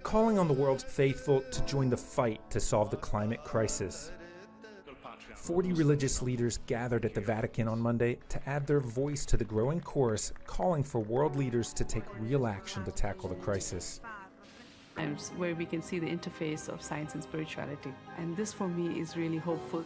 calling on the world's faithful to join the fight to solve the climate crisis. 40 religious leaders gathered at the Vatican on Monday to add their voice to the growing chorus calling for world leaders to take real action to tackle the crisis. Where we can see the interface of science and spirituality. And this for me is really hopeful.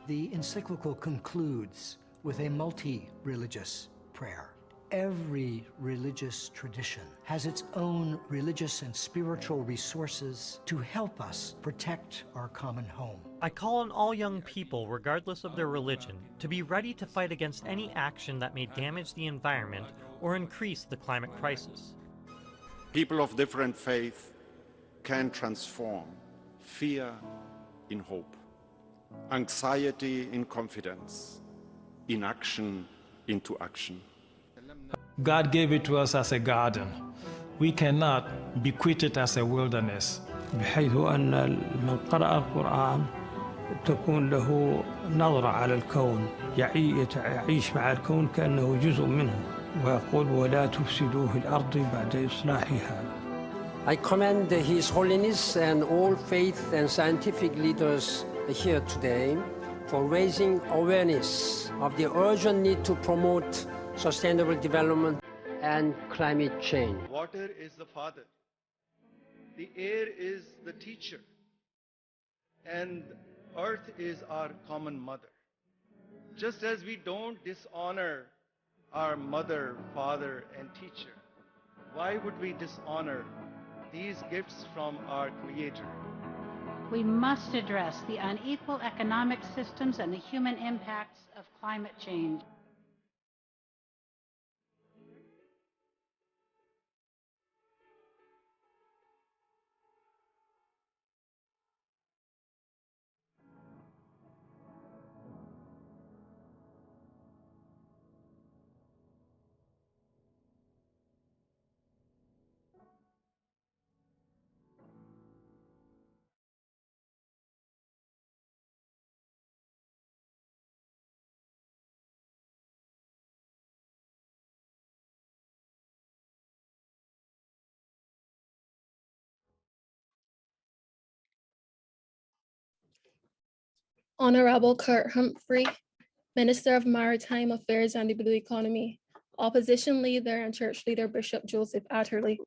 The encyclical concludes with a multi-religious prayer. Every religious tradition has its own religious and spiritual resources to help us protect our common home. I call on all young people, regardless of their religion, to be ready to fight against any action that may damage the environment or increase the climate crisis. People of different faith can transform fear in hope, anxiety in confidence, inaction into action. God gave it to us as a garden. We cannot bequeath it as a wilderness. بحيث أن من قرأ القرآن تكون له نظرة على الكون، يعيش مع الكون كأنه جزء منه، ويقول ولا تفسدوا في الأرض بعد إصلاحها. I commend His Holiness and all faith and scientific leaders here today for raising awareness of the urgent need to promote sustainable development and climate change. Water is the father, the air is the teacher, and earth is our common mother. Just as we don't dishonor our mother, father, and teacher, why would we dishonor these gifts from our Creator? We must address the unequal economic systems and the human impacts of climate change. Honorable Kurt Humphrey, Minister of Maritime Affairs and the Blue Economy, Opposition Leader and Church Leader Bishop Joseph Atterley,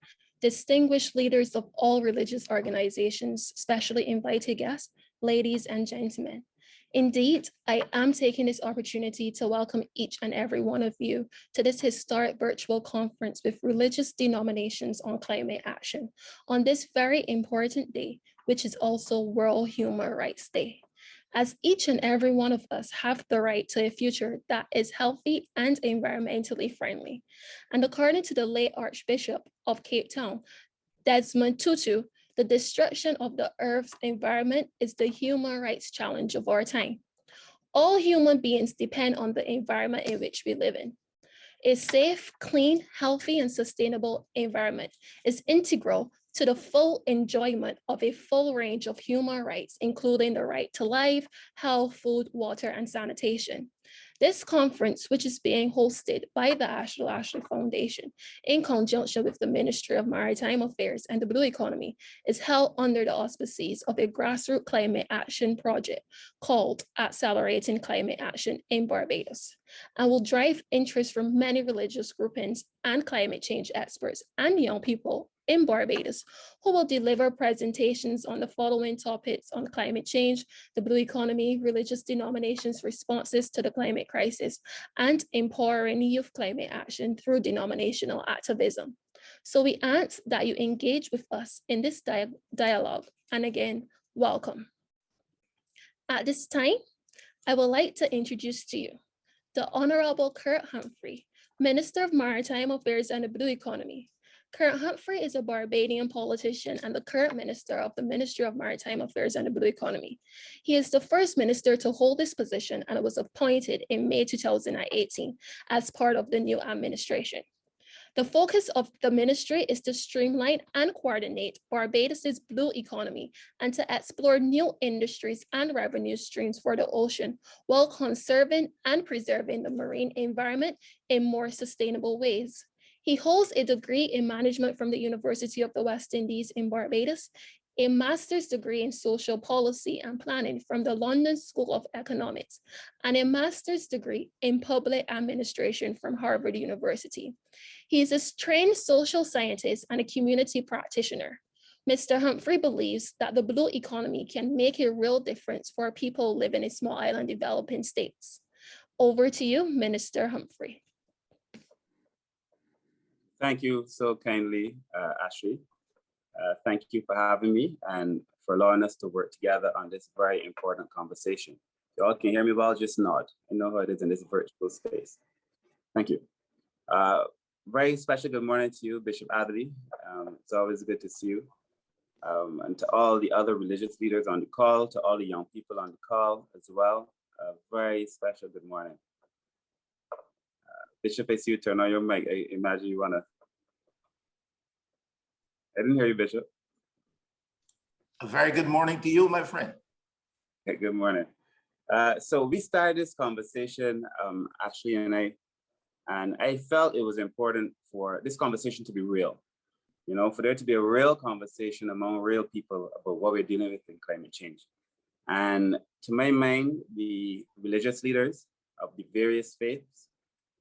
distinguished leaders of all religious organizations, specially invited guests, ladies and gentlemen. Indeed, I am taking this opportunity to welcome each and every one of you to this historic virtual conference with religious denominations on climate action on this very important day, which is also World Human Rights Day. As each and every one of us have the right to a future that is healthy and environmentally friendly. And according to the late Archbishop of Cape Town, Desmond Tutu, the destruction of the Earth's environment is the human rights challenge of our time. All human beings depend on the environment in which we live in. A safe, clean, healthy, and sustainable environment is integral to the full enjoyment of a full range of human rights, including the right to life, health, food, water, and sanitation. This conference, which is being hosted by the Ashley Foundation in conjunction with the Ministry of Maritime Affairs and the Blue Economy, is held under the auspices of a grassroots climate action project called Accelerating Climate Action in Barbados, and will drive interest from many religious groupings and climate change experts and young people in Barbados, who will deliver presentations on the following topics on climate change, the blue economy, religious denominations' responses to the climate crisis, and empowering youth climate action through denominational activism. So we ask that you engage with us in this dialogue, and again, welcome. At this time, I would like to introduce to you the Honorable Kurt Humphrey, Minister of Maritime Affairs and the Blue Economy. Kurt Humphrey is a Barbadian politician and the current minister of the Ministry of Maritime Affairs and the Blue Economy. He is the first minister to hold this position and was appointed in May 2018 as part of the new administration. The focus of the ministry is to streamline and coordinate Barbados's blue economy and to explore new industries and revenue streams for the ocean while conserving and preserving the marine environment in more sustainable ways. He holds a degree in management from the University of the West Indies in Barbados, a master's degree in social policy and planning from the London School of Economics, and a master's degree in public administration from Harvard University. He is a trained social scientist and a community practitioner. Mr. Humphrey believes that the blue economy can make a real difference for people living in small island developing states. Over to you, Minister Humphrey. Thank you so kindly, Ashley. Thank you for having me and for allowing us to work together on this very important conversation. You all can hear me well, just nod. I know how it is in this virtual space. Thank you. Very special good morning to you, Bishop Adderley. It's always good to see you. And to all the other religious leaders on the call, to all the young people on the call as well. Very special good morning. Bishop, I see you turn on your mic. I imagine you wanna. I didn't hear you, Bishop. A very good morning to you, my friend. Okay, good morning. So we started this conversation, Ashley and I felt it was important for this conversation to be real. You know, for there to be a real conversation among real people about what we're dealing with in climate change. And to my mind, the religious leaders of the various faiths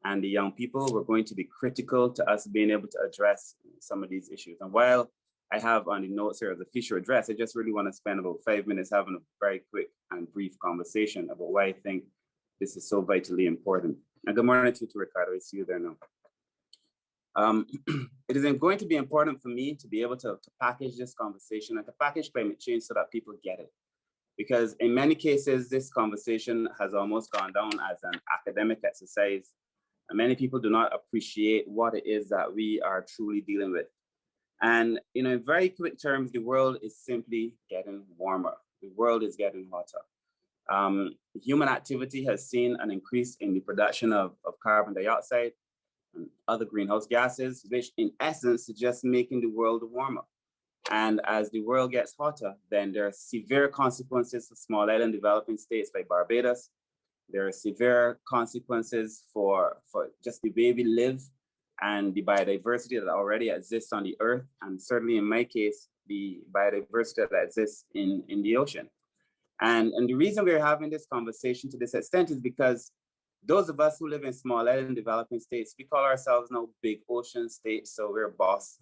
and the young people were going to be critical to us being able to address some of these issues. And while I have on the notes here as a future address, I just really want to spend about 5 minutes having a very quick and brief conversation about why I think this is so vitally important. And good morning to you, Ricardo. I see you there now. It is going to be important for me to be able to package this conversation and to package climate change so that people get it. Because in many cases, this conversation has almost gone down as an academic exercise. And many people do not appreciate what it is that we are truly dealing with. And in very quick terms, the world is simply getting warmer. The world is getting hotter. Human activity has seen an increase in the production of carbon dioxide and other greenhouse gases, which in essence is just making the world warmer. And as the world gets hotter, then there are severe consequences for small island developing states like Barbados. There are severe consequences for just the way we live and the biodiversity that already exists on the earth. And certainly in my case, the biodiversity that exists in the ocean. And the reason we're having this conversation to this extent is because those of us who live in small island developing states, we call ourselves now big ocean states, so we're boss.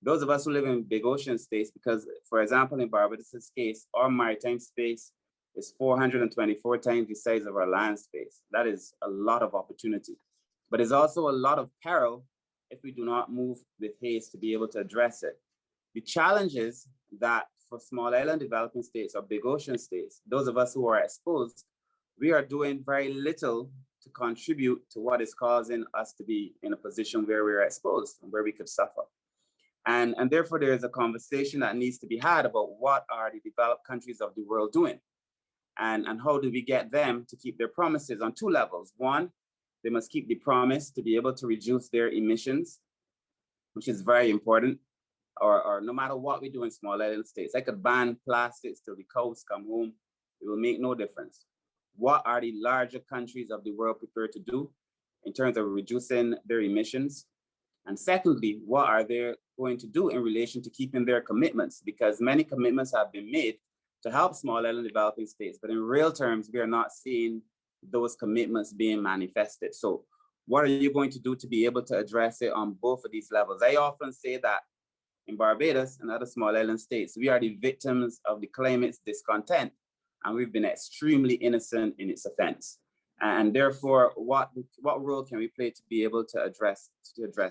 Those of us who live in big ocean states, because for example, in Barbados' case, our maritime space is 424 times the size of our land space. That is a lot of opportunity, but it's also a lot of peril if we do not move with haste to be able to address it. The challenge is that for small island developing states or big ocean states, those of us who are exposed, we are doing very little to contribute to what is causing us to be in a position where we're exposed and where we could suffer. And therefore, there is a conversation that needs to be had about what are the developed countries of the world doing? And how do we get them to keep their promises on two levels? One, they must keep the promise to be able to reduce their emissions, which is very important. Or no matter what we do in small island states, I could ban plastics till the cows come home. It will make no difference. What are the larger countries of the world prepared to do in terms of reducing their emissions? And secondly, what are they going to do in relation to keeping their commitments? Because many commitments have been made to help small island developing states, but in real terms, we are not seeing those commitments being manifested. So what are you going to do to be able to address it on both of these levels? I often say that in Barbados and other small island states, we are the victims of the climate's discontent, and we've been extremely innocent in its offense. And therefore, what role can we play to be able to address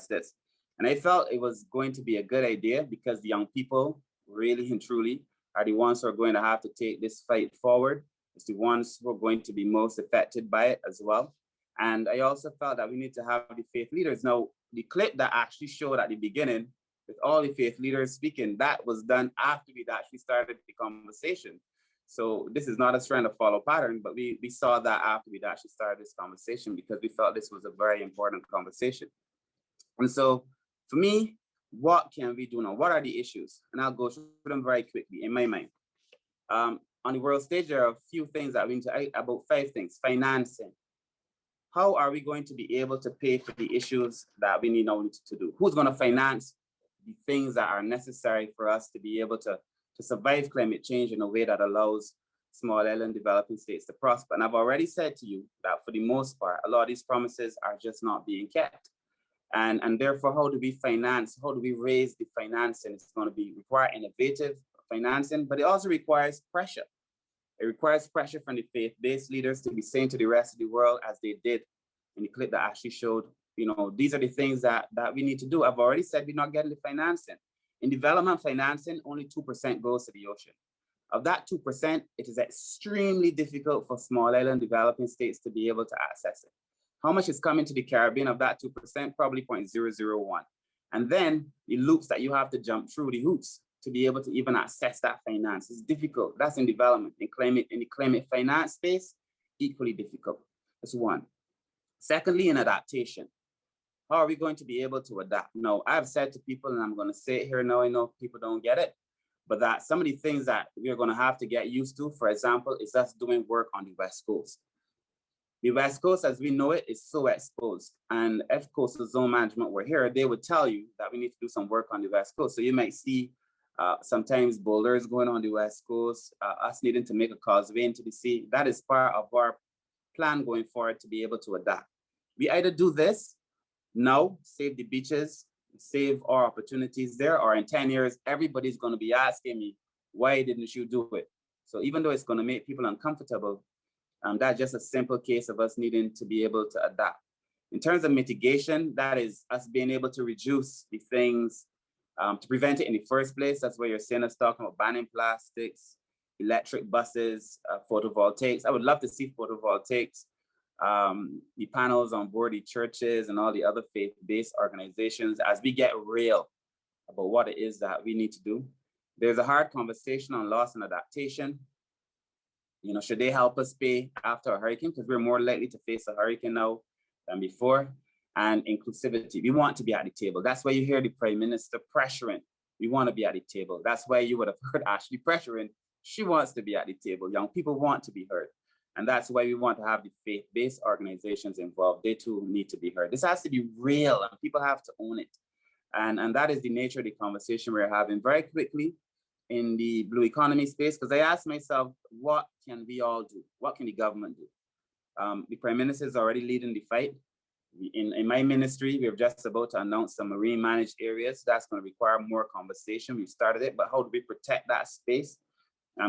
this? And I felt it was going to be a good idea because the young people, really and truly, are the ones who are going to have to take this fight forward. It's the ones who are going to be most affected by it as well. And I also felt that we need to have the faith leaders. Now, the clip that actually showed at the beginning with all the faith leaders speaking, that was done after we'd actually started the conversation. So this is not us trying to follow pattern, but we saw that after we'd actually started this conversation because we felt this was a very important conversation. And so for me, what can we do now? What are the issues? And I'll go through them very quickly in my mind. On the world stage, there are a few things that we need to, about 5 things. Financing. how are we going to be able to pay for the issues that we need to do? Who's going to finance the things that are necessary for us to be able to survive climate change in a way that allows small island developing states to prosper? And I've already said to you that for the most part, a lot of these promises are just not being kept. And therefore, how do we finance? How do we raise the financing? It's going to require innovative financing, but it also requires pressure. It requires pressure from the faith-based leaders to be saying to the rest of the world, as they did in the clip that Ashley showed, these are the things that we need to do. I've already said we're not getting the financing. In development financing, only 2% goes to the ocean. Of that 2%, it is extremely difficult for small island developing states to be able to access it. How much is coming to the Caribbean of that 2%? Probably 0.001. And then the loops that you have to jump through, the hoops, to be able to even access that finance is difficult. That's in development. In the climate finance space, equally difficult. That's one. Secondly, in adaptation, how are we going to be able to adapt? Now, I've said to people, and I'm going to say it here now, I know people don't get it, but that some of the things that we're going to have to get used to, for example, is us doing work on the West Coast. The West Coast, as we know it, is so exposed. And if coastal zone management were here, they would tell you that we need to do some work on the West Coast. So you might see sometimes boulders going on the West Coast, us needing to make a causeway into the sea. That is part of our plan going forward to be able to adapt. We either do this now, save the beaches, save our opportunities there, or in 10 years, everybody's going to be asking me, why didn't you do it? So even though it's going to make people uncomfortable, that's just a simple case of us needing to be able to adapt. In terms of mitigation, that is us being able to reduce the things to prevent it in the first place. That's where you're seeing us talking about banning plastics, electric buses, photovoltaics. I would love to see photovoltaics, the panels on board the churches and all the other faith-based organizations as we get real about what it is that we need to do. There's a hard conversation on loss and adaptation. Should they help us pay after a hurricane? Because we're more likely to face a hurricane now than before. And inclusivity, we want to be at the table. That's why you hear the Prime Minister pressuring. We want to be at the table. That's why you would have heard Ashley pressuring. She wants to be at the table. Young people want to be heard. And that's why we want to have the faith-based organizations involved. They too need to be heard. This has to be real and people have to own it. And that is the nature of the conversation we're having. Very quickly, in the blue economy space, because I asked myself, what can we all do? What can the government do? The Prime Minister is already leading the fight. In my ministry, we're just about to announce some marine managed areas. That's going to require more conversation. We've started it, but how do we protect that space?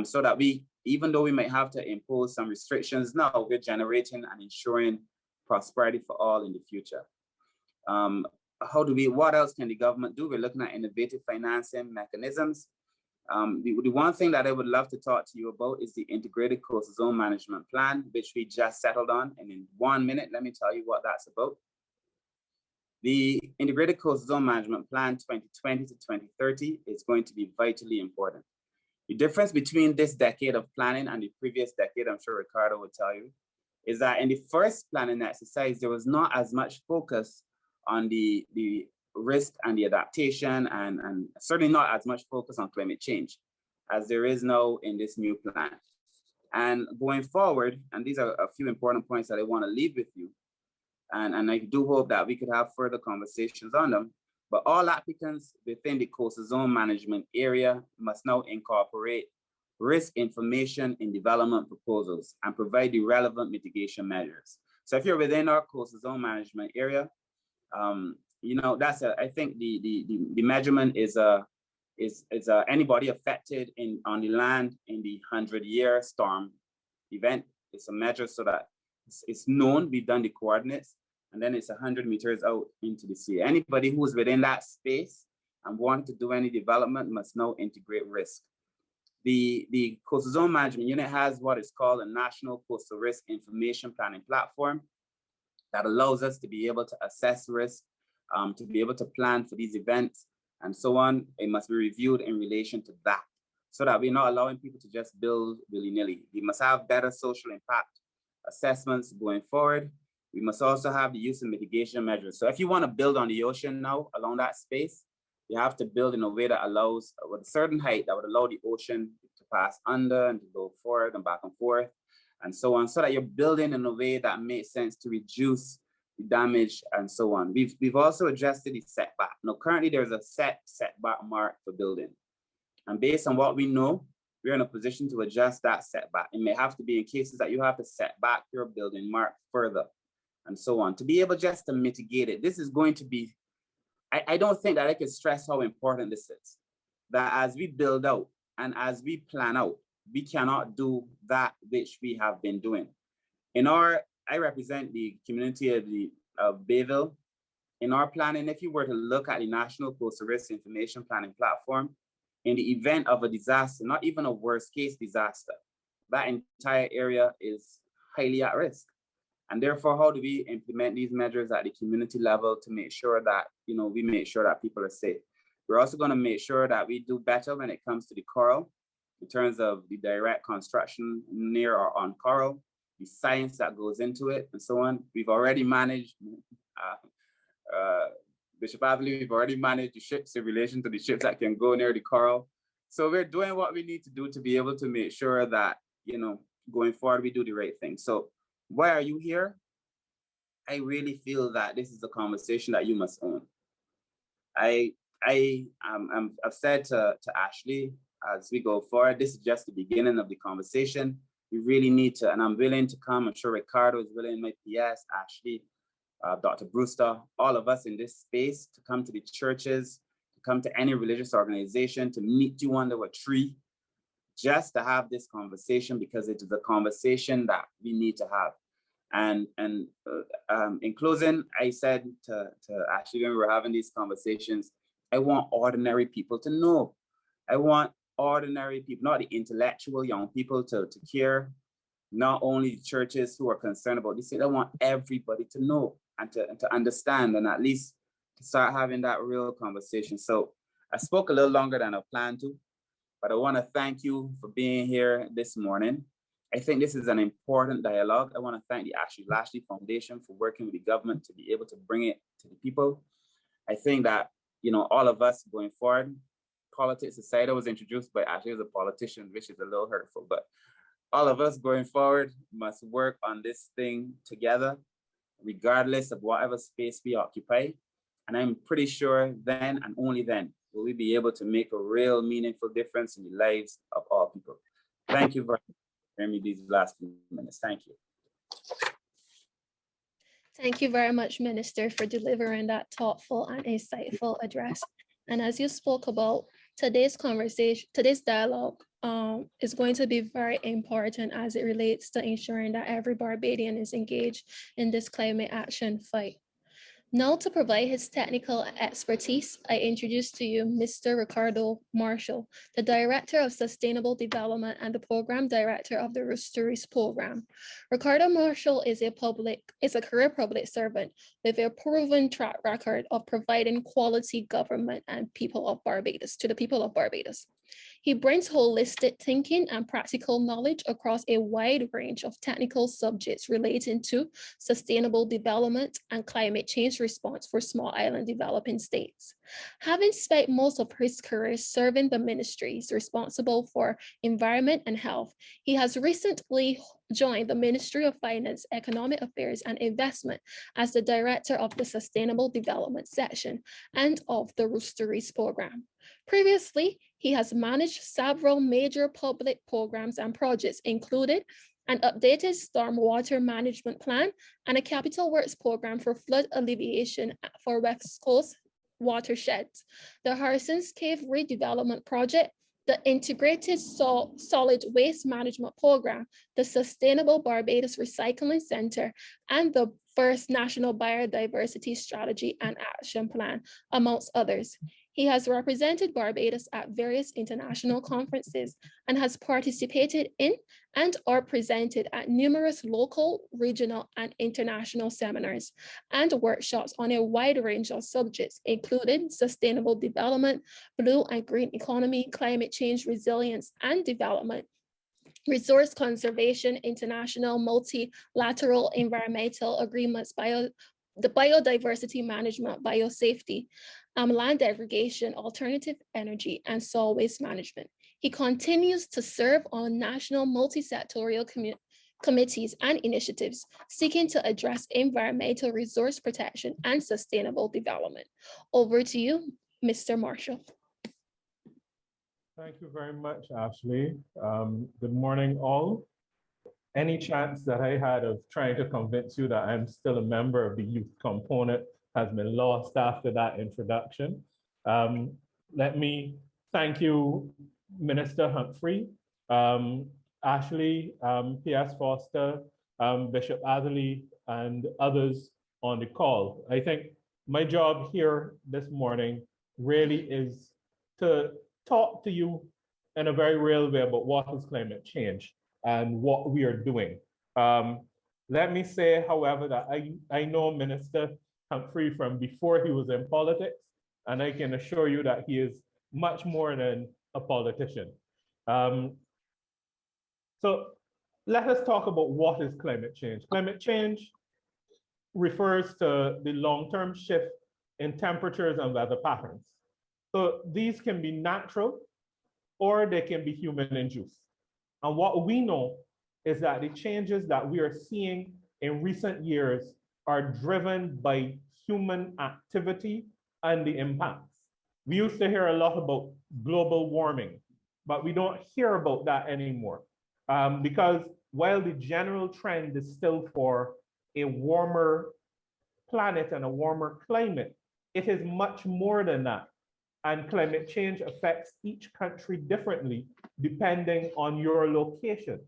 So that even though we might have to impose some restrictions now, we're generating and ensuring prosperity for all in the future. What else can the government do? We're looking at innovative financing mechanisms. The one thing that I would love to talk to you about is the Integrated Coastal Zone Management Plan, which we just settled on. And in 1 minute, let me tell you what that's about. The Integrated Coastal Zone Management Plan 2020 to 2030 is going to be vitally important. The difference between this decade of planning and the previous decade, I'm sure Ricardo would tell you, is that in the first planning exercise, there was not as much focus on the risk and the adaptation, and certainly not as much focus on climate change as there is now in this new plan. And going forward, and these are a few important points that I want to leave with you, and I do hope that we could have further conversations on them, but all applicants within the coastal zone management area must now incorporate risk information in development proposals and provide the relevant mitigation measures. So if you're within our coastal zone management area, that's I think the measurement is anybody affected on the land in the 100-year storm event. It's a measure so that it's known, we've done the coordinates, and then it's 100 meters out into the sea. Anybody who's within that space and want to do any development must now integrate risk. The Coastal Zone Management Unit has what is called a National Coastal Risk Information Planning Platform that allows us to be able to assess risk, to be able to plan for these events and so on. It must be reviewed in relation to that so that we're not allowing people to just build willy-nilly. We must have better social impact assessments going forward. We must also have the use of mitigation measures. So if you want to build on the ocean now along that space, you have to build in a way that allows, with a certain height, that would allow the ocean to pass under and to go forward and back and forth. and so on, so that you're building in a way that makes sense to reduce the damage and so on. We've also adjusted the setback. Now, currently there's a setback mark for building. And based on what we know, we're in a position to adjust that setback. It may have to be in cases that you have to set back your building mark further and so on, to be able just to mitigate it. This is going to be, I don't think that I can stress how important this is, that as we build out and as we plan out, we cannot do that which we have been doing. I represent the community of Bayville. In our planning, if you were to look at the National Coastal Risk Information Planning Platform, in the event of a disaster, not even a worst case disaster, that entire area is highly at risk. And therefore, how do we implement these measures at the community level to make sure that, we make sure that people are safe? We're also going to make sure that we do better when it comes to the coral, in terms of the direct construction near or on coral, the science that goes into it, and so on. We've already managed, Bishop Avley, we've already managed the ships in relation to the ships that can go near the coral. So we're doing what we need to do to be able to make sure that, going forward, we do the right thing. So why are you here? I really feel that this is a conversation that you must own. I've said to Ashley, as we go forward, this is just the beginning of the conversation. We really need to, and I'm willing to come. I'm sure Ricardo is willing, my PS, Ashley, Dr. Brewster, all of us in this space to come to the churches, to come to any religious organization, to meet you under a tree, just to have this conversation, because it is a conversation that we need to have. And in closing, I said to Ashley when we were having these conversations, I want ordinary people to know. I want ordinary people, not the intellectual young people, to care, not only churches who are concerned about this. I want everybody to know and to understand, and at least to start having that real conversation. So I spoke a little longer than I planned to, but I want to thank you for being here this morning. I think this is an important dialogue. I want to thank the Ashley Lashley Foundation for working with the government to be able to bring it to the people. I think that, all of us going forward, politics aside, I was introduced by Ashley as a politician, which is a little hurtful, but all of us going forward must work on this thing together, regardless of whatever space we occupy. And I'm pretty sure then and only then will we be able to make a real meaningful difference in the lives of all people. Thank you very much for hearing me these last few minutes. Thank you. Thank you very much, Minister, for delivering that thoughtful and insightful address. And as you spoke about, today's dialogue is going to be very important as it relates to ensuring that every Barbadian is engaged in this climate action fight. Now, to provide his technical expertise, I introduce to you Mr. Ricardo Marshall, the Director of Sustainable Development and the Program Director of the Roosteries Program. Ricardo Marshall is a career public servant with a proven track record of providing quality government and to the people of Barbados. He brings holistic thinking and practical knowledge across a wide range of technical subjects relating to sustainable development and climate change response for small island developing states. Having spent most of his career serving the ministries responsible for environment and health, he has recently joined the Ministry of Finance, Economic Affairs and Investment as the Director of the Sustainable Development Section and of the Roosteries Program. Previously, he has managed several major public programs and projects, including an updated stormwater management plan and a capital works program for flood alleviation for West Coast watersheds, the Harrison's Cave redevelopment project, the Integrated Solid Waste Management Program, the Sustainable Barbados Recycling Center, and the first National Biodiversity Strategy and Action Plan, amongst others. He has represented Barbados at various international conferences and has participated in and or presented at numerous local, regional, and international seminars and workshops on a wide range of subjects, including sustainable development, blue and green economy, climate change, resilience and development, resource conservation, international multilateral environmental agreements, the biodiversity management, biosafety, land aggregation, alternative energy, and soil waste management. He continues to serve on national multi-sectorial committees, and initiatives seeking to address environmental resource protection and sustainable development. Over to you, Mr. Marshall. Thank you very much, Ashley. Good morning, all. Any chance that I had of trying to convince you that I'm still a member of the youth component has been lost after that introduction. Let me thank you, Minister Humphrey, Ashley, P.S. Foster, Bishop Atherley, and others on the call. I think my job here this morning really is to talk to you in a very real way about what is climate change and what we are doing. Let me say, however, that I know Minister Humphrey from before he was in politics, and I can assure you that he is much more than a politician. So let us talk about what is climate change. Climate change refers to the long-term shift in temperatures and weather patterns. So these can be natural or they can be human-induced. And what we know is that the changes that we are seeing in recent years are driven by human activity and the impacts. We used to hear a lot about global warming, but we don't hear about that anymore. Because while the general trend is still for a warmer planet and a warmer climate, it is much more than that. And climate change affects each country differently depending on your location.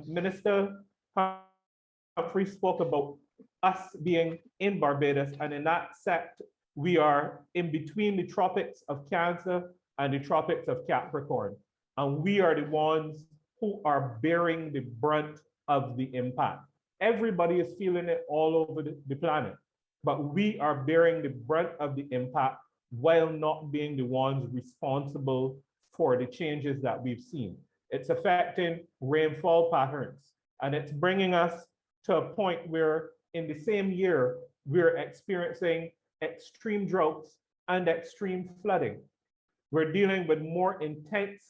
Minister Humphrey spoke about us being in Barbados, and in that sect, we are in between the tropics of Cancer and the tropics of Capricorn. And we are the ones who are bearing the brunt of the impact. Everybody is feeling it all over the planet, but we are bearing the brunt of the impact while not being the ones responsible for the changes that we've seen. It's affecting rainfall patterns, and it's bringing us to a point where in the same year, we're experiencing extreme droughts and extreme flooding. We're dealing with more intense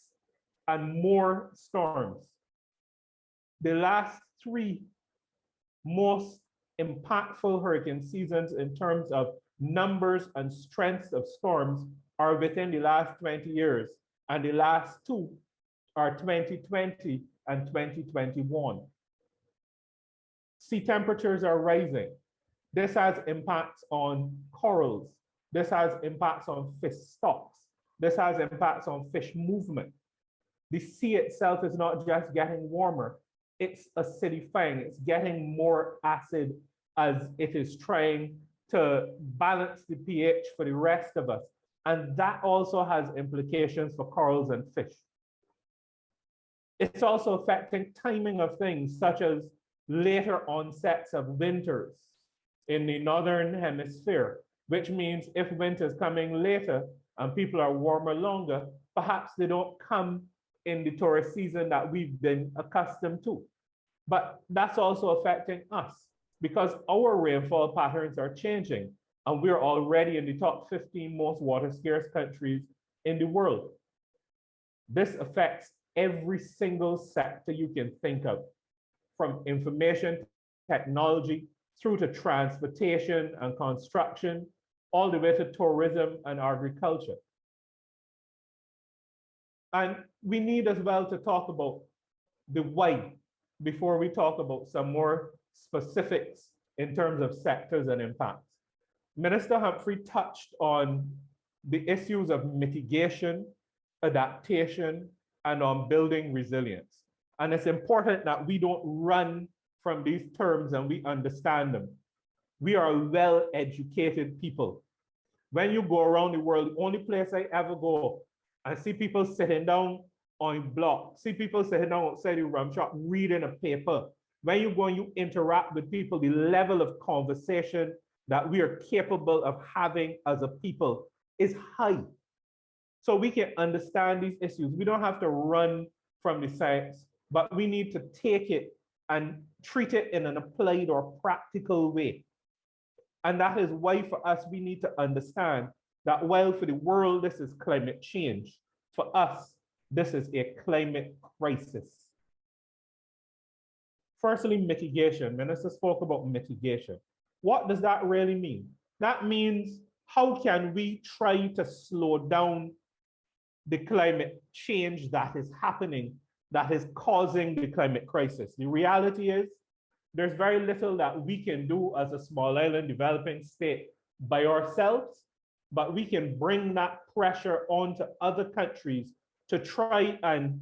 and more storms. The last three most impactful hurricane seasons in terms of numbers and strengths of storms are within the last 20 years, and the last two are 2020 and 2021. Sea temperatures are rising. This has impacts on corals. This has impacts on fish stocks. This has impacts on fish movement. The sea itself is not just getting warmer, it's acidifying. It's getting more acid as it is trying to balance the pH for the rest of us. And that also has implications for corals and fish. It's also affecting timing of things such as later onsets of winters in the northern hemisphere, which means if winter's coming later and people are warmer longer, perhaps they don't come in the tourist season that we've been accustomed to. But that's also affecting us because our rainfall patterns are changing, and we're already in the top 15 most water scarce countries in the world. This affects every single sector you can think of, from information technology through to transportation and construction, all the way to tourism and agriculture. And we need as well to talk about the why before we talk about some more specifics in terms of sectors and impacts. Minister Humphrey touched on the issues of mitigation, adaptation, and on building resilience. And it's important that we don't run from these terms and we understand them. We are well-educated people. When you go around the world, the only place I ever go and see people sitting down on blocks, see people sitting down outside the rum shop reading a paper. When you go and you interact with people, the level of conversation that we are capable of having as a people is high. So we can understand these issues. We don't have to run from the science, but we need to take it and treat it in an applied or practical way. And that is why for us, we need to understand that while for the world, this is climate change, for us, this is a climate crisis. Firstly, mitigation. Minister spoke about mitigation. What does that really mean? That means how can we try to slow down the climate change that is happening, that is causing the climate crisis? The reality is there's very little that we can do as a small island developing state by ourselves, but we can bring that pressure onto other countries to try and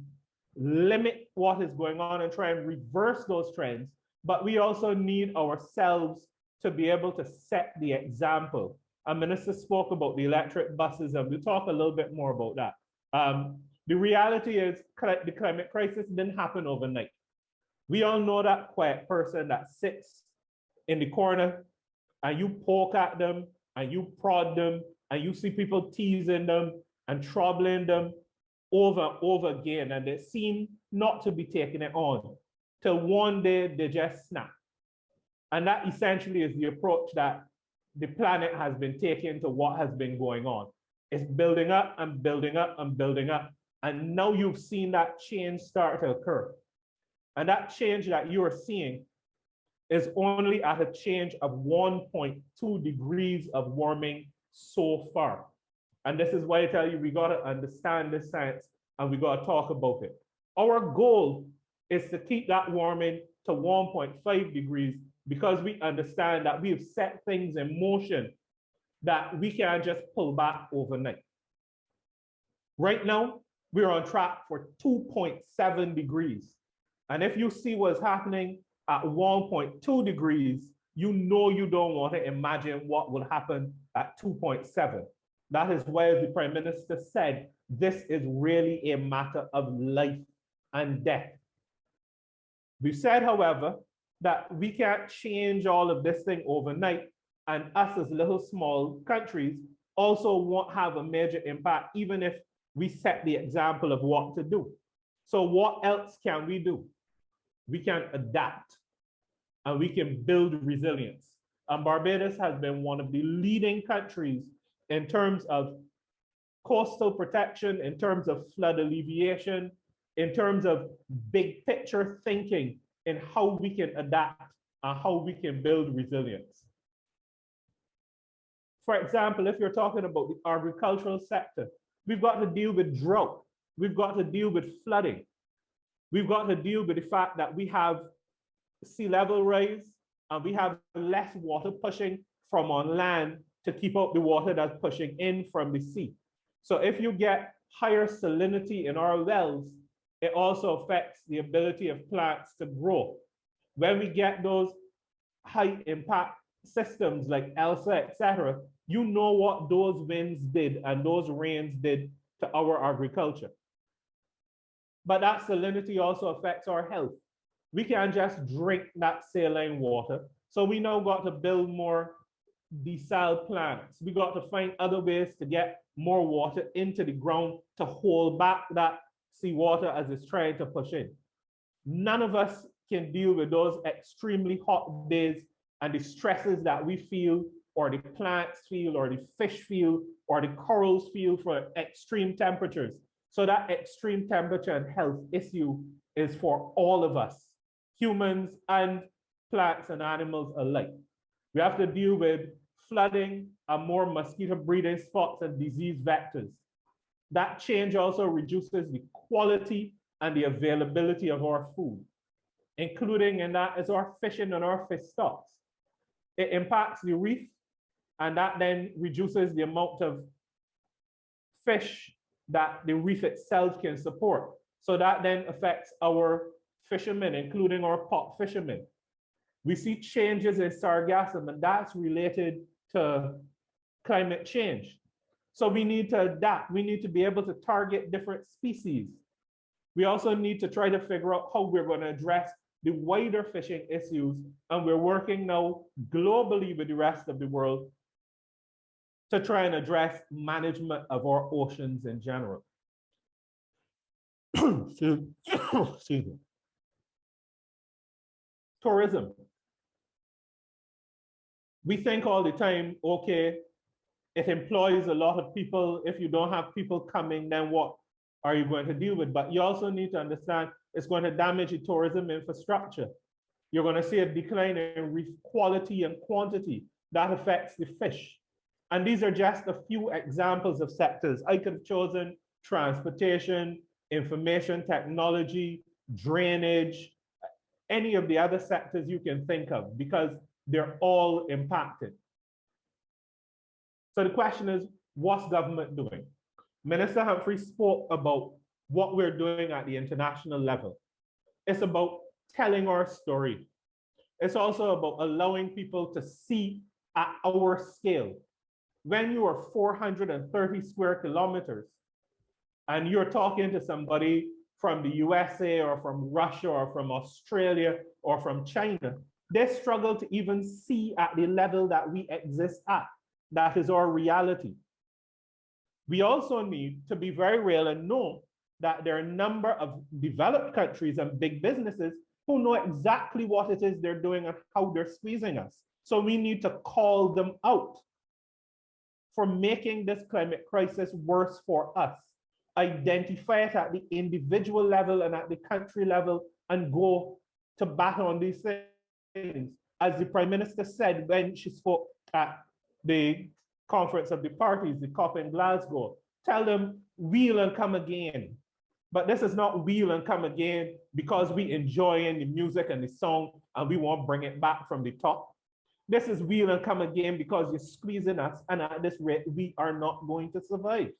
limit what is going on and try and reverse those trends. But we also need ourselves to be able to set the example. A minister spoke about the electric buses, and we'll talk a little bit more about that. The reality is the climate crisis didn't happen overnight. We all know that quiet person that sits in the corner and you poke at them and you prod them and you see people teasing them and troubling them over and over again, and they seem not to be taking it on till one day they just snap. And that essentially is the approach that the planet has been taking to what has been going on. It's building up and building up and building up. And now you've seen that change start to occur. And that change that you are seeing is only at a change of 1.2 degrees of warming so far. And this is why I tell you, we got to understand this science and we got to talk about it. Our goal is to keep that warming to 1.5 degrees because we understand that we have set things in motion that we can't just pull back overnight. Right now, we're on track for 2.7 degrees. And if you see what's happening at 1.2 degrees, you know you don't want to imagine what will happen at 2.7. That is why, as the Prime Minister said, this is really a matter of life and death. We've said, however, that we can't change all of this thing overnight, and us as little small countries also won't have a major impact, even if we set the example of what to do. So what else can we do? We can adapt and we can build resilience. And Barbados has been one of the leading countries in terms of coastal protection, in terms of flood alleviation, in terms of big picture thinking in how we can adapt and how we can build resilience. For example, if you're talking about the agricultural sector, we've got to deal with drought. We've got to deal with flooding. We've got to deal with the fact that we have sea level rise and we have less water pushing from on land to keep up the water that's pushing in from the sea. So if you get higher salinity in our wells, it also affects the ability of plants to grow. When we get those high impact systems like ELSA, etc., you know what those winds did and those rains did to our agriculture. But that salinity also affects our health. We can't just drink that saline water. So we now got to build more desal plants. We got to find other ways to get more water into the ground to hold back that seawater as it's trying to push in. None of us can deal with those extremely hot days and the stresses that we feel, or the plants feel, or the fish feel, or the corals feel for extreme temperatures. So that extreme temperature and health issue is for all of us, humans and plants and animals alike. We have to deal with flooding and more mosquito breeding spots and disease vectors. That change also reduces the quality and the availability of our food, including in that is our fishing and our fish stocks. It impacts the reef, and that then reduces the amount of fish that the reef itself can support. So that then affects our fishermen, including our pot fishermen. We see changes in sargassum, and that's related to climate change. So we need to adapt. We need to be able to target different species. We also need to try to figure out how we're going to address the wider fishing issues. And we're working now globally with the rest of the world to try and address management of our oceans in general. Excuse me. Tourism. We think all the time, okay, it employs a lot of people. If you don't have people coming, then what are you going to deal with? But you also need to understand it's going to damage the tourism infrastructure. You're going to see a decline in reef quality and quantity that affects the fish. And these are just a few examples of sectors. I could have chosen transportation, information technology, drainage, any of the other sectors you can think of, because they're all impacted. So the question is, what's government doing? Minister Humphrey spoke about what we're doing at the international level. It's about telling our story. It's also about allowing people to see at our scale. When you are 430 square kilometers and you're talking to somebody from the USA or from Russia or from Australia or from China, they struggle to even see at the level that we exist at. That is our reality. We also need to be very real and know that there are a number of developed countries and big businesses who know exactly what it is they're doing and how they're squeezing us. So we need to call them out for making this climate crisis worse for us. Identify it at the individual level and at the country level and go to battle on these things. As the Prime Minister said when she spoke at the Conference of the Parties, the COP in Glasgow, tell them wheel and come again. But this is not wheel and come again because we enjoying the music and the song and we want to bring it back from the top. This is wheel and come again because you're squeezing us, and at this rate, we are not going to survive.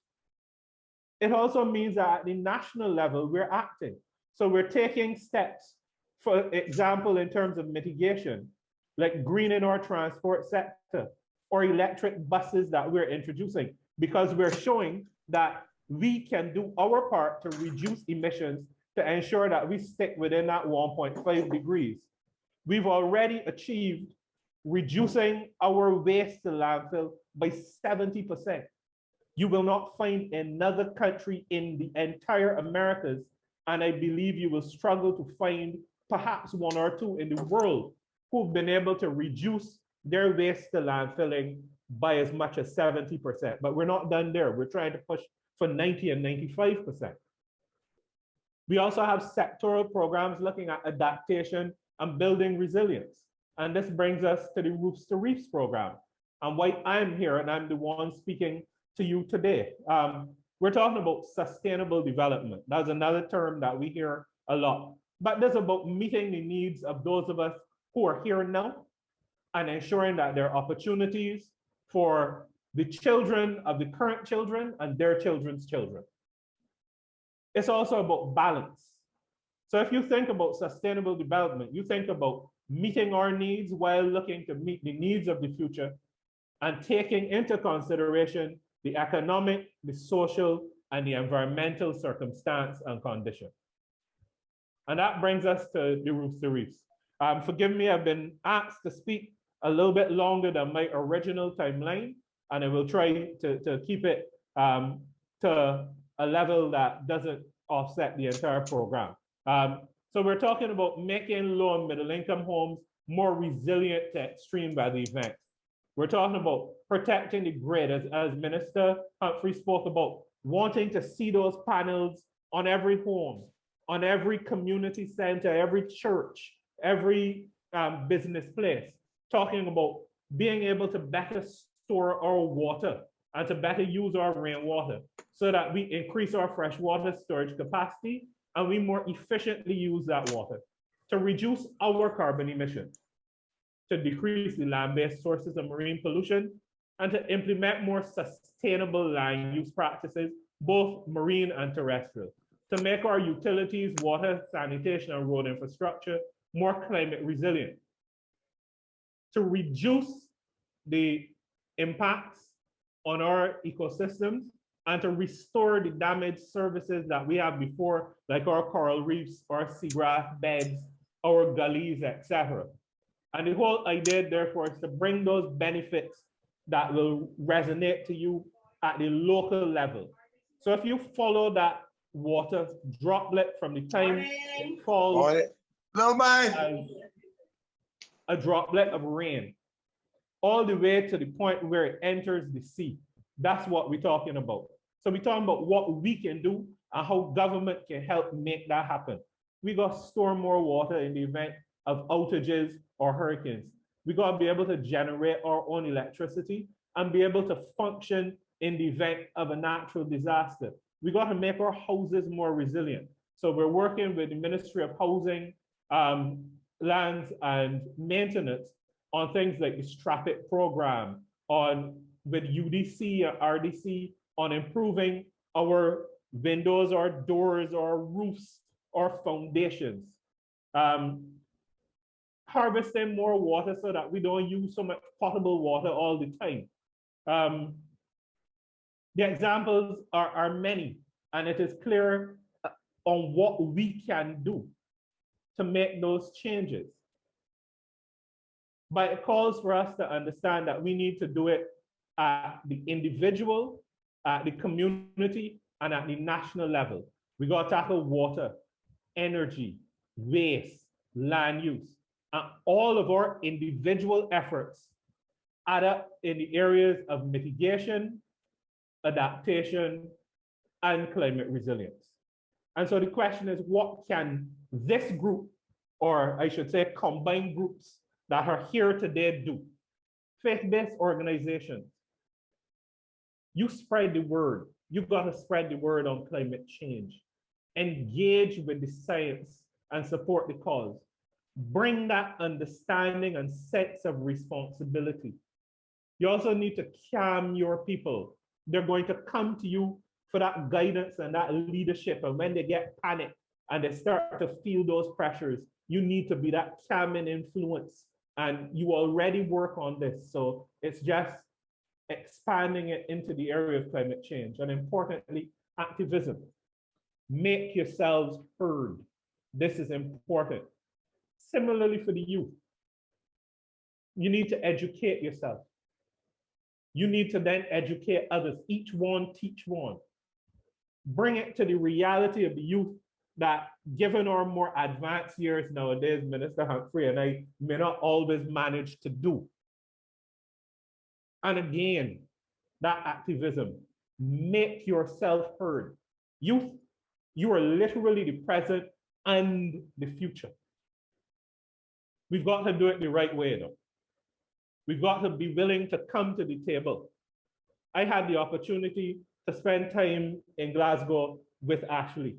It also means that at the national level, we're acting. So we're taking steps, for example, in terms of mitigation, like greening our transport sector or electric buses that we're introducing, because we're showing that we can do our part to reduce emissions to ensure that we stick within that 1.5 degrees. We've already achieved reducing our waste to landfill by 70%. You will not find another country in the entire Americas, and I believe you will struggle to find perhaps one or two in the world who've been able to reduce their waste to landfilling by as much as 70%. But we're not done there. We're trying to push for 90 and 95%. We also have sectoral programs looking at adaptation and building resilience. And this brings us to the Roofs to Reefs program. And why I'm here and I'm the one speaking to you today. We're talking about sustainable development. That's another term that we hear a lot. But this is about meeting the needs of those of us who are here now and ensuring that there are opportunities for the children of the current children and their children's children. It's also about balance. So if you think about sustainable development, you think about meeting our needs while looking to meet the needs of the future and taking into consideration the economic, the social, and the environmental circumstance and condition. And that brings us to the Roofs to Reefs. Forgive me, I've been asked to speak a little bit longer than my original timeline, and I will try to keep it to a level that doesn't offset the entire program. So we're talking about making low and middle income homes more resilient to extreme weather events. We're talking about protecting the grid, as Minister Humphrey spoke about, wanting to see those panels on every home, on every community center, every church, every business place, talking about being able to better store our water and to better use our rainwater so that we increase our freshwater storage capacity and we more efficiently use that water to reduce our carbon emissions, to decrease the land-based sources of marine pollution, and to implement more sustainable land use practices, both marine and terrestrial, to make our utilities, water, sanitation, and road infrastructure more climate resilient, to reduce the impacts on our ecosystems, and to restore the damaged services that we have before, like our coral reefs, our seagrass beds, our gullies, etc. And the whole idea, therefore, is to bring those benefits that will resonate to you at the local level. So if you follow that water droplet from the time it falls as a droplet of rain, all the way to the point where it enters the sea, that's what we're talking about. So we're talking about what we can do and how government can help make that happen. We got to store more water in the event of outages or hurricanes. We got to be able to generate our own electricity and be able to function in the event of a natural disaster. We got to make our houses more resilient. So we're working with the Ministry of Housing, Lands and Maintenance on things like the STRAPIT program, with UDC or RDC on improving our windows or doors or roofs or foundations. Harvesting more water so that we don't use so much potable water all the time. The examples are many, and it is clear on what we can do to make those changes. But it calls for us to understand that we need to do it at the individual, at the community, and at the national level. We got to tackle water, energy, waste, land use, and all of our individual efforts add up in the areas of mitigation, adaptation, and climate resilience. And so the question is, what can this group, or I should say combined groups that are here today do? Faith-based organizations, you spread the word. You've got to spread the word on climate change. Engage with the science and support the cause. Bring that understanding and sense of responsibility. You also need to calm your people. They're going to come to you for that guidance and that leadership. And when they get panicked and they start to feel those pressures, you need to be that calming influence. And you already work on this. So it's just expanding it into the area of climate change. And importantly, activism. Make yourselves heard. This is important. Similarly for the youth, you need to educate yourself. You need to then educate others. Each one, teach one. Bring it to the reality of the youth that, given our more advanced years nowadays, Minister Humphrey and I may not always manage to do. And again, that activism, make yourself heard. Youth, you are literally the present and the future. We've got to do it the right way, though. We've got to be willing to come to the table. I had the opportunity to spend time in Glasgow with Ashley,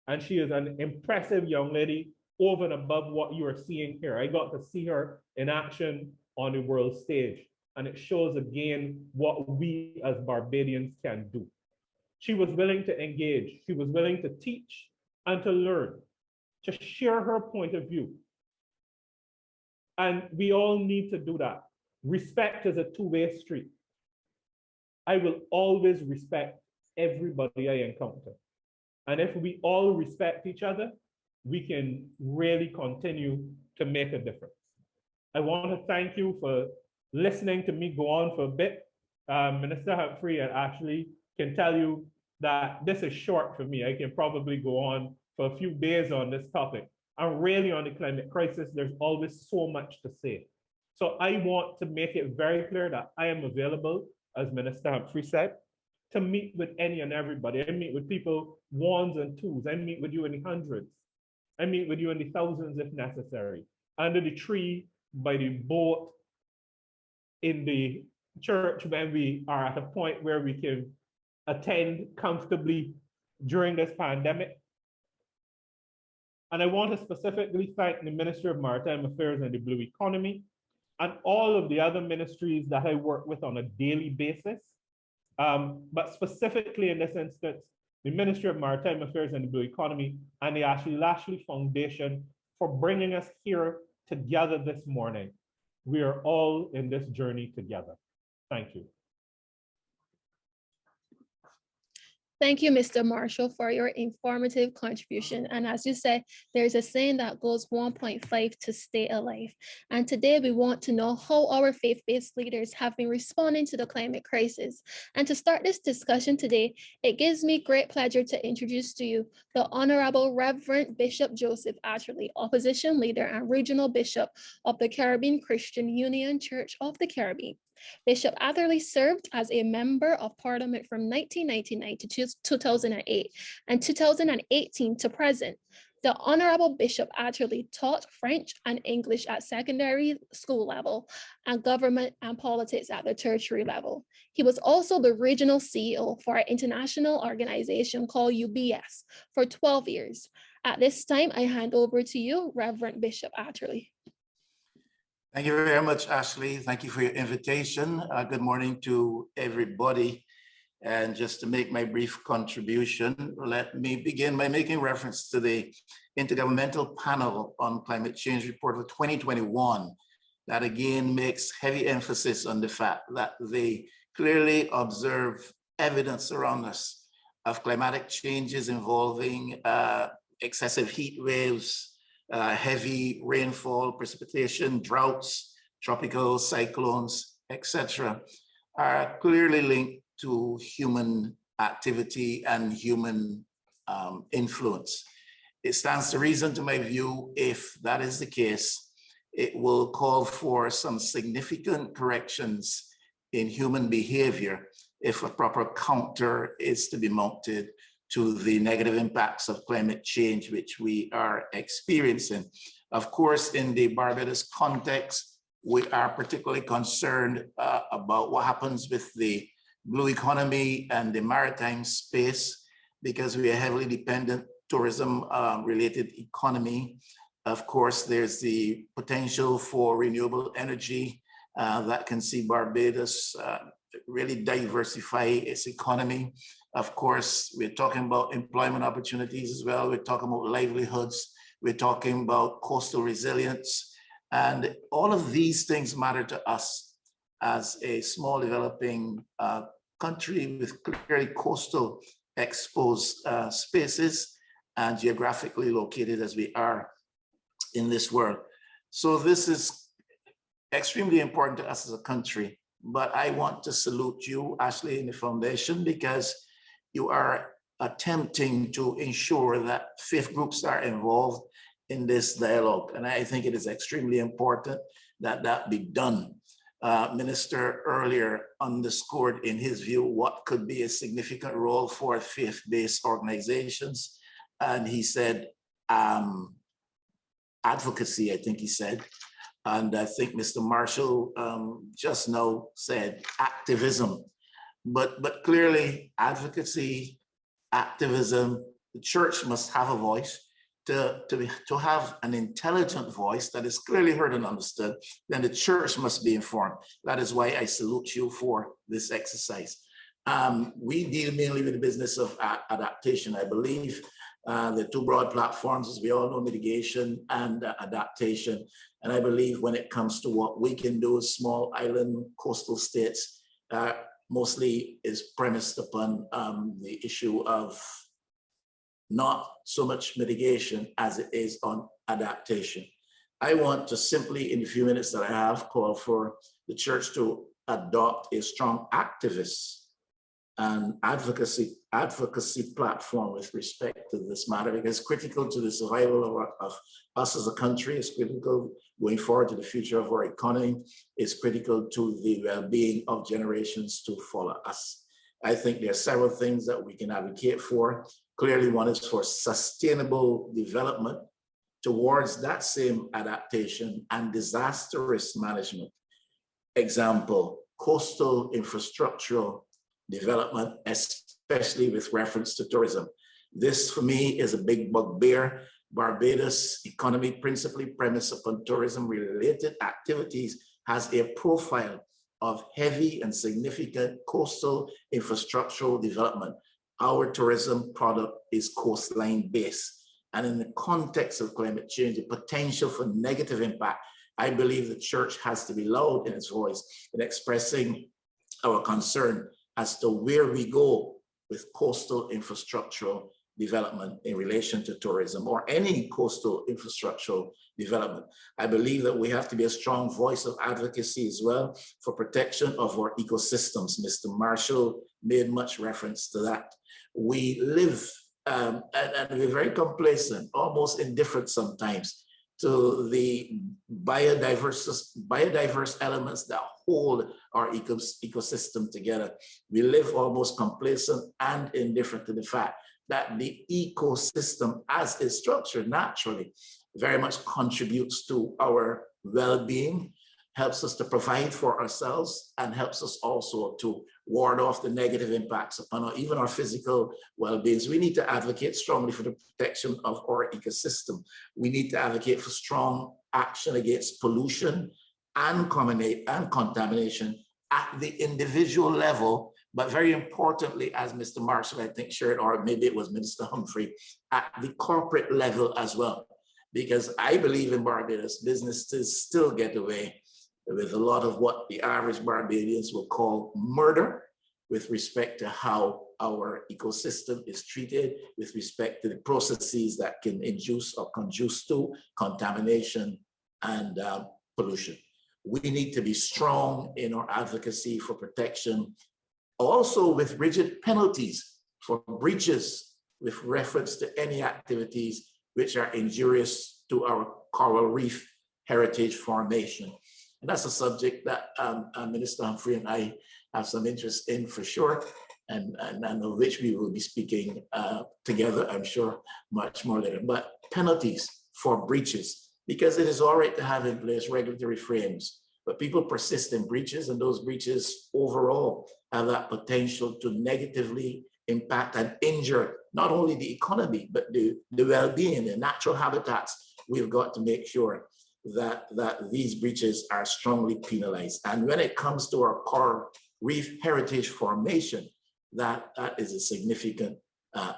and she is an impressive young lady over and above what you are seeing here. I got to see her in action on the world stage, and it shows again what we as Barbadians can do. She was willing to engage. She was willing to teach and to learn, to share her point of view. And we all need to do that. Respect is a two-way street. I will always respect everybody I encounter. And if we all respect each other, we can really continue to make a difference. I want to thank you for listening to me go on for a bit. Minister Humphrey and Ashley can tell you that this is short for me. I can probably go on for a few days on this topic. And really on the climate crisis, there's always so much to say. So I want to make it very clear that I am available, as Minister Humphrey said, to meet with any and everybody. I meet with people ones and twos. I meet with you in the hundreds. I meet with you in the thousands if necessary. Under the tree, by the boat, in the church when we are at a point where we can attend comfortably during this pandemic. And I want to specifically thank the Ministry of Maritime Affairs and the Blue Economy and all of the other ministries that I work with on a daily basis. But specifically in this instance, the Ministry of Maritime Affairs and the Blue Economy and the Ashley Lashley Foundation for bringing us here together this morning. We are all in this journey together. Thank you. Thank you, Mr. Marshall, for your informative contribution. And as you said, there's a saying that goes 1.5 to stay alive. And today we want to know how our faith-based leaders have been responding to the climate crisis. And to start this discussion today, it gives me great pleasure to introduce to you the Honorable Reverend Bishop Joseph Atherley, Opposition Leader and Regional Bishop of the Caribbean Christian Union Church of the Caribbean. Bishop Atherley served as a member of Parliament from 1999 to 2008 and 2018 to present. The Honorable Bishop Atterley taught French and English at secondary school level and government and politics at the tertiary level. He was also the regional CEO for an international organization called UBS for 12 years. At this time, I hand over to you, Reverend Bishop Atterley. Thank you very much, Ashley. Thank you for your invitation. Good morning to everybody. And just to make my brief contribution, let me begin by making reference to the Intergovernmental Panel on Climate Change report of 2021. That again makes heavy emphasis on the fact that they clearly observe evidence around us of climatic changes involving excessive heat waves, heavy rainfall, precipitation, droughts, tropical cyclones, etc., are clearly linked to human activity and human influence. It stands to reason, to my view, if that is the case, it will call for some significant corrections in human behavior if a proper counter is to be mounted to the negative impacts of climate change, which we are experiencing. Of course, in the Barbados context, we are particularly concerned about what happens with the blue economy and the maritime space, because we are heavily dependent tourism related economy. Of course, there's the potential for renewable energy that can see Barbados really diversify its economy. Of course, we're talking about employment opportunities as well. We're talking about livelihoods. We're talking about coastal resilience. And all of these things matter to us as a small developing country with clearly coastal exposed spaces and geographically located as we are in this world. So this is extremely important to us as a country, but I want to salute you, Ashley, in the foundation, because you are attempting to ensure that faith groups are involved in this dialogue. And I think it is extremely important that that be done. Minister earlier underscored in his view what could be a significant role for faith-based organizations. And he said, advocacy, I think he said. And I think Mr. Marshall just now said activism. But clearly advocacy, activism, the church must have a voice. To have an intelligent voice that is clearly heard and understood, then the church must be informed. That is why I salute you for this exercise. We deal mainly with the business of adaptation. I believe the two broad platforms, as we all know, mitigation and adaptation. And I believe when it comes to what we can do as small island coastal states, mostly is premised upon the issue of not so much mitigation as it is on adaptation. I want to simply, in the few minutes that I have, call for the church to adopt a strong activist and advocacy platform with respect to this matter, because it's critical to the survival of us as a country. It's critical going forward to the future of our economy. It's critical to the well-being of generations to follow us. I think there are several things that we can advocate for. Clearly, one is for sustainable development towards that same adaptation and disaster risk management. Example, coastal infrastructural development, especially with reference to tourism. This, for me, is a big bugbear. Barbados' economy, principally premised upon tourism-related activities, has a profile of heavy and significant coastal infrastructural development. Our tourism product is coastline-based. And in the context of climate change, the potential for negative impact, I believe the church has to be loud in its voice in expressing our concern as to where we go with coastal infrastructural development in relation to tourism or any coastal infrastructural development. I believe that we have to be a strong voice of advocacy as well for protection of our ecosystems. Mr. Marshall made much reference to that. We live, and we're very complacent, almost indifferent sometimes, to the biodiverse elements that hold our ecosystem together. We live almost complacent and indifferent to the fact that the ecosystem as it's structured naturally very much contributes to our well-being, helps us to provide for ourselves, and helps us also to ward off the negative impacts upon even our physical well-being. So we need to advocate strongly for the protection of our ecosystem. We need to advocate for strong action against pollution and contamination at the individual level, but very importantly, as Mr. Marshall, I think, shared, or maybe it was Minister Humphrey, at the corporate level as well. Because I believe in Barbados, businesses still get away with a lot of what the average Barbadians will call murder with respect to how our ecosystem is treated, with respect to the processes that can induce or conduce to contamination and pollution. We need to be strong in our advocacy for protection, also with rigid penalties for breaches with reference to any activities which are injurious to our coral reef heritage formation. And that's a subject that Minister Humphrey and I have some interest in for sure, and of which we will be speaking together, I'm sure, much more later. But penalties for breaches, because it is all right to have in place regulatory frames, but people persist in breaches, and those breaches overall have that potential to negatively impact and injure not only the economy, but the well-being, the natural habitats. We've got to make sure that these breaches are strongly penalized. And when it comes to our coral reef heritage formation, that is a significant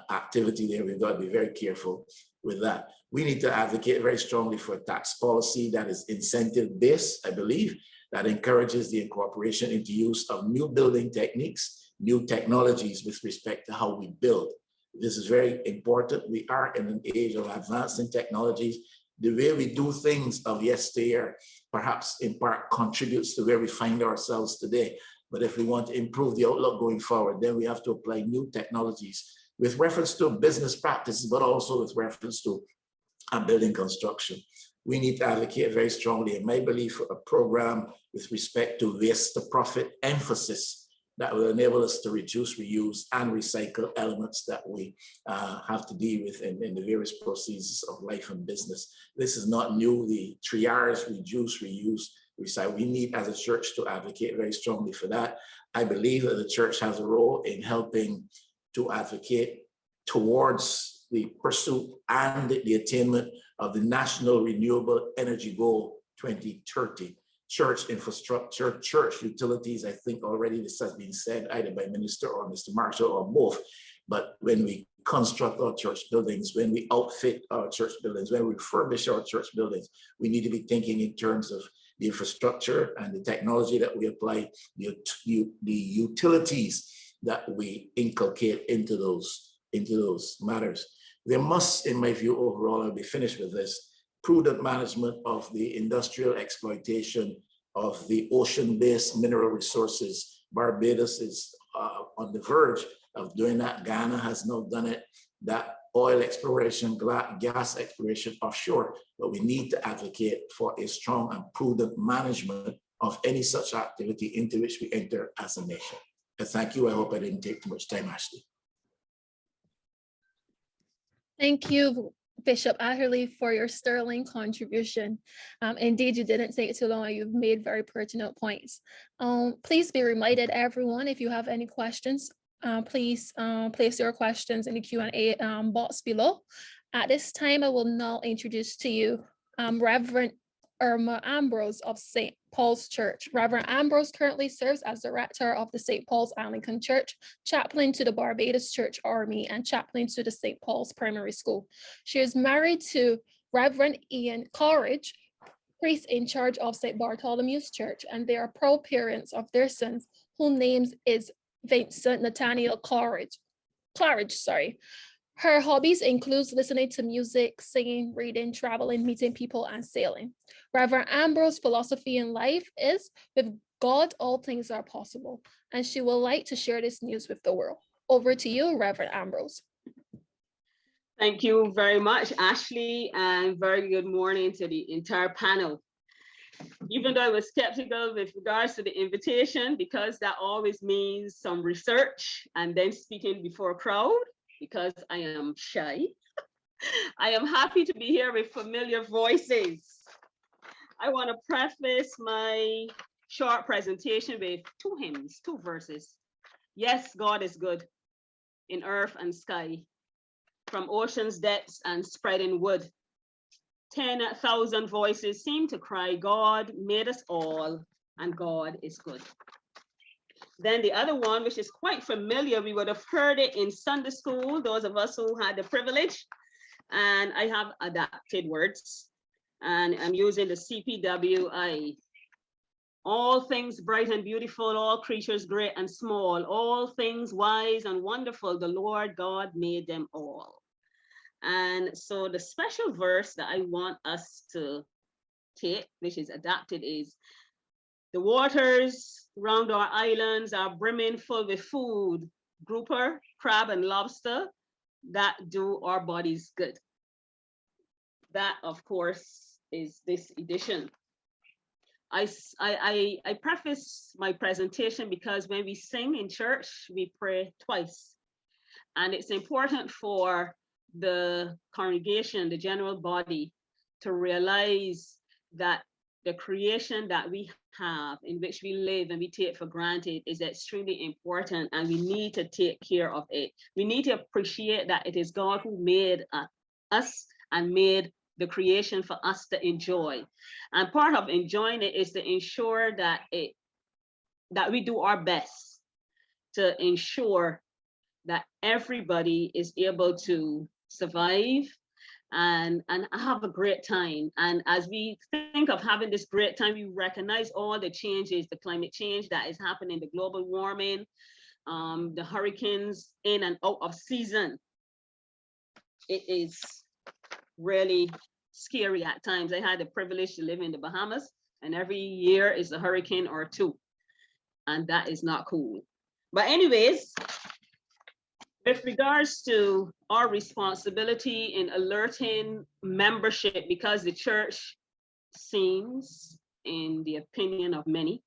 activity there. We've got to be very careful with that. We need to advocate very strongly for a tax policy that is incentive-based, I believe, that encourages the incorporation into use of new building techniques, new technologies with respect to how we build. This is very important. We are in an age of advancing technologies. The way we do things of yesteryear perhaps in part contributes to where we find ourselves today. But if we want to improve the outlook going forward, then we have to apply new technologies with reference to business practices, but also with reference to building construction. We need to advocate very strongly, in my belief, for a program with respect to waste to profit emphasis that will enable us to reduce, reuse, and recycle elements that we have to deal with in the various processes of life and business. This is not new. The triage, reduce, reuse, recycle. We need, as a church, to advocate very strongly for that. I believe that the church has a role in helping to advocate towards the pursuit and the attainment of the National Renewable Energy Goal 2030. Church infrastructure, church utilities, I think already this has been said either by Minister or Mr. Marshall or both. But when we construct our church buildings, when we outfit our church buildings, when we refurbish our church buildings, we need to be thinking in terms of the infrastructure and the technology that we apply, the utilities that we inculcate into those matters. There must, in my view, overall, I'll be finished with this, prudent management of the industrial exploitation of the ocean-based mineral resources. Barbados is on the verge of doing that. Ghana has now done it. That oil exploration, gas exploration offshore, but we need to advocate for a strong and prudent management of any such activity into which we enter as a nation. And thank you. I hope I didn't take too much time, Ashley. Thank you, Bishop Atherley, for your sterling contribution. Indeed, you didn't take too long. You've made very pertinent points. Please be reminded, everyone, if you have any questions, please place your questions in the Q&A box below. At this time, I will now introduce to you Reverend Irma Ambrose of St. Paul's Church. Reverend Ambrose currently serves as director of the St. Paul's Anglican Church, chaplain to the Barbados Church Army, and chaplain to the St. Paul's Primary School. She is married to Reverend Ian Coleridge, priest in charge of St. Bartholomew's Church, and they are proud parents of their sons, whose name is Vincent Nathaniel Claridge. Her hobbies include listening to music, singing, reading, traveling, meeting people, and sailing. Reverend Ambrose's philosophy in life is, with God, all things are possible, and she would like to share this news with the world. Over to you, Reverend Ambrose. Thank you very much, Ashley, and very good morning to the entire panel. Even though I was skeptical with regards to the invitation, because that always means some research and then speaking before a crowd, because I am shy. I am happy to be here with familiar voices. I want to preface my short presentation with 2 hymns, 2 verses. Yes, God is good in earth and sky, from ocean's depths and spreading wood. 10,000 voices seem to cry, God made us all, and God is good. Then the other one, which is quite familiar, we would have heard it in Sunday school, those of us who had the privilege, and I have adapted words, and I'm using the CPWI. All things bright and beautiful, all creatures great and small, all things wise and wonderful, the Lord God made them all. And so the special verse that I want us to take, which is adapted, is the waters round our islands are brimming full with food, grouper, crab, and lobster that do our bodies good. That, of course, is this edition. I preface my presentation because when we sing in church, we pray twice. And it's important for the congregation, the general body, to realize that the creation that we have, in which we live and we take for granted, is extremely important, and we need to take care of it. We need to appreciate that it is God who made us and made the creation for us to enjoy. And part of enjoying it is to ensure that we do our best to ensure that everybody is able to survive and have a great time. And as we think of having this great time, we recognize all the changes, the climate change that is happening, the global warming, the hurricanes in and out of season. It is really scary at times. I had the privilege to live in the Bahamas, and every year is a hurricane or 2, and that is not cool. But anyways, with regards to our responsibility in alerting membership, because the church seems, in the opinion of many,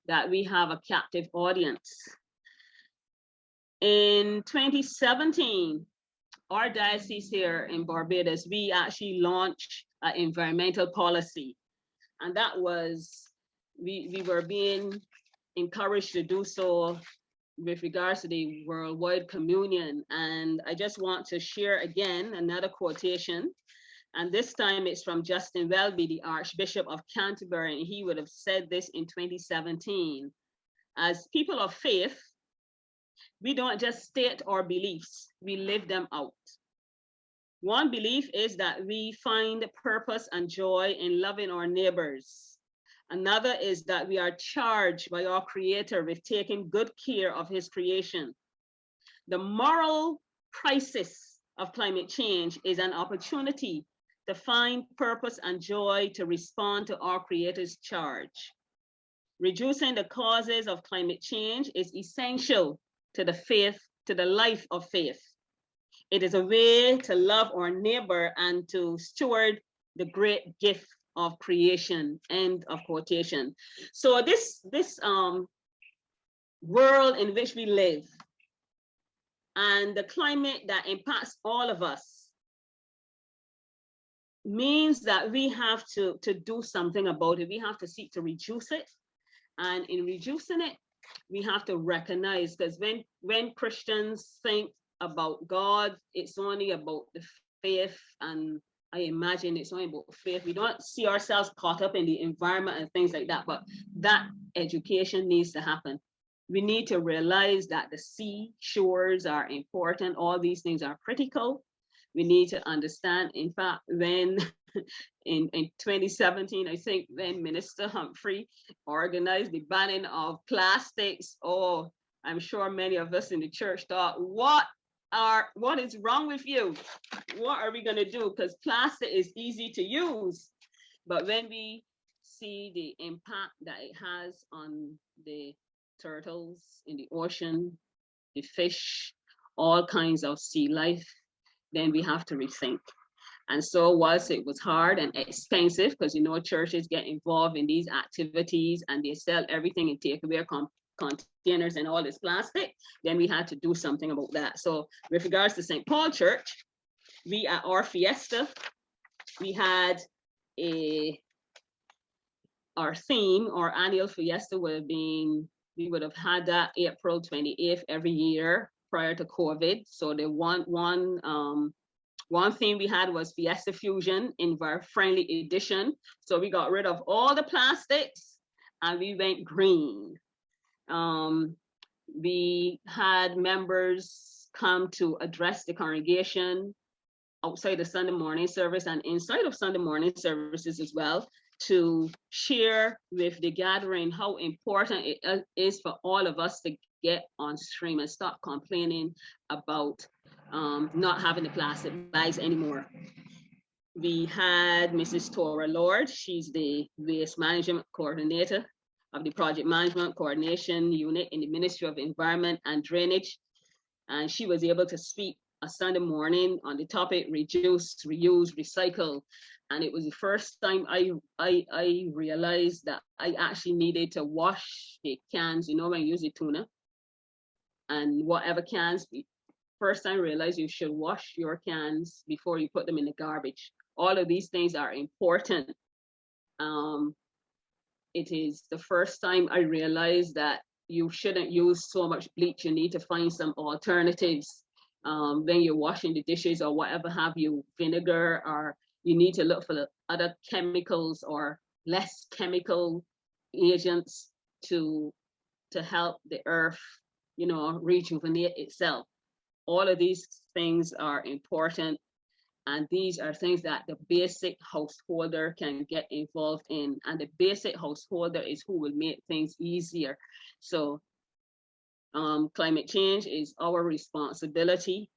that we have a captive audience. In 2017, our diocese here in Barbados, we actually launched an environmental policy. And that was, we were being encouraged to do so with regards to the worldwide communion. And I just want to share again another quotation. And this time it's from Justin Welby, the Archbishop of Canterbury. And he would have said this in 2017. As people of faith, we don't just state our beliefs, we live them out. One belief is that we find purpose and joy in loving our neighbors. Another is that we are charged by our Creator with taking good care of His creation. The moral crisis of climate change is an opportunity to find purpose and joy to respond to our Creator's charge. Reducing the causes of climate change is essential to the faith, to the life of faith. It is a way to love our neighbor and to steward the great gift of creation, end of quotation. So this world in which we live and the climate that impacts all of us means that we have to do something about it. We have to seek to reduce it. And in reducing it, we have to recognize, because when Christians think about God, it's only about the faith, and I imagine it's only about faith. We don't see ourselves caught up in the environment and things like that, but that education needs to happen. We need to realize that the sea shores are important. All these things are critical. We need to understand, in fact, when in 2017, I think when Minister Humphrey organized the banning of plastics, oh, I'm sure many of us in the church thought, what is wrong with you? What are we going to do? Because plastic is easy to use. But when we see the impact that it has on the turtles in the ocean, the fish, all kinds of sea life, then we have to rethink. And so whilst it was hard and expensive, because churches get involved in these activities and they sell everything in takeaway containers and all this plastic, then we had to do something about that. So with regards to St. Paul Church, we at our fiesta, we had our theme, our annual fiesta would have been, we would have had that April 28th every year prior to COVID. So the one theme we had was Fiesta Fusion, Enviro-Friendly Edition. So we got rid of all the plastics and we went green. We had members come to address the congregation outside the Sunday morning service and inside of Sunday morning services as well, to share with the gathering how important it is for all of us to get on stream and stop complaining about not having the plastic bags anymore. We had Mrs. Tora Lord. She's the waste management coordinator of the project management coordination unit in the Ministry of Environment and Drainage. And she was able to speak a Sunday morning on the topic reduce, reuse, recycle. And it was the first time I realized that I actually needed to wash the cans, you know, when you use the tuna and whatever cans, first time I realized you should wash your cans before you put them in the garbage. All of these things are important. It is the first time I realized that you shouldn't use so much bleach. You need to find some alternatives when you're washing the dishes or whatever have you, vinegar, or you need to look for the other chemicals or less chemical agents to help the earth, you know, rejuvenate itself. All of these things are important. And these are things that the basic householder can get involved in. And the basic householder is who will make things easier. So climate change is our responsibility.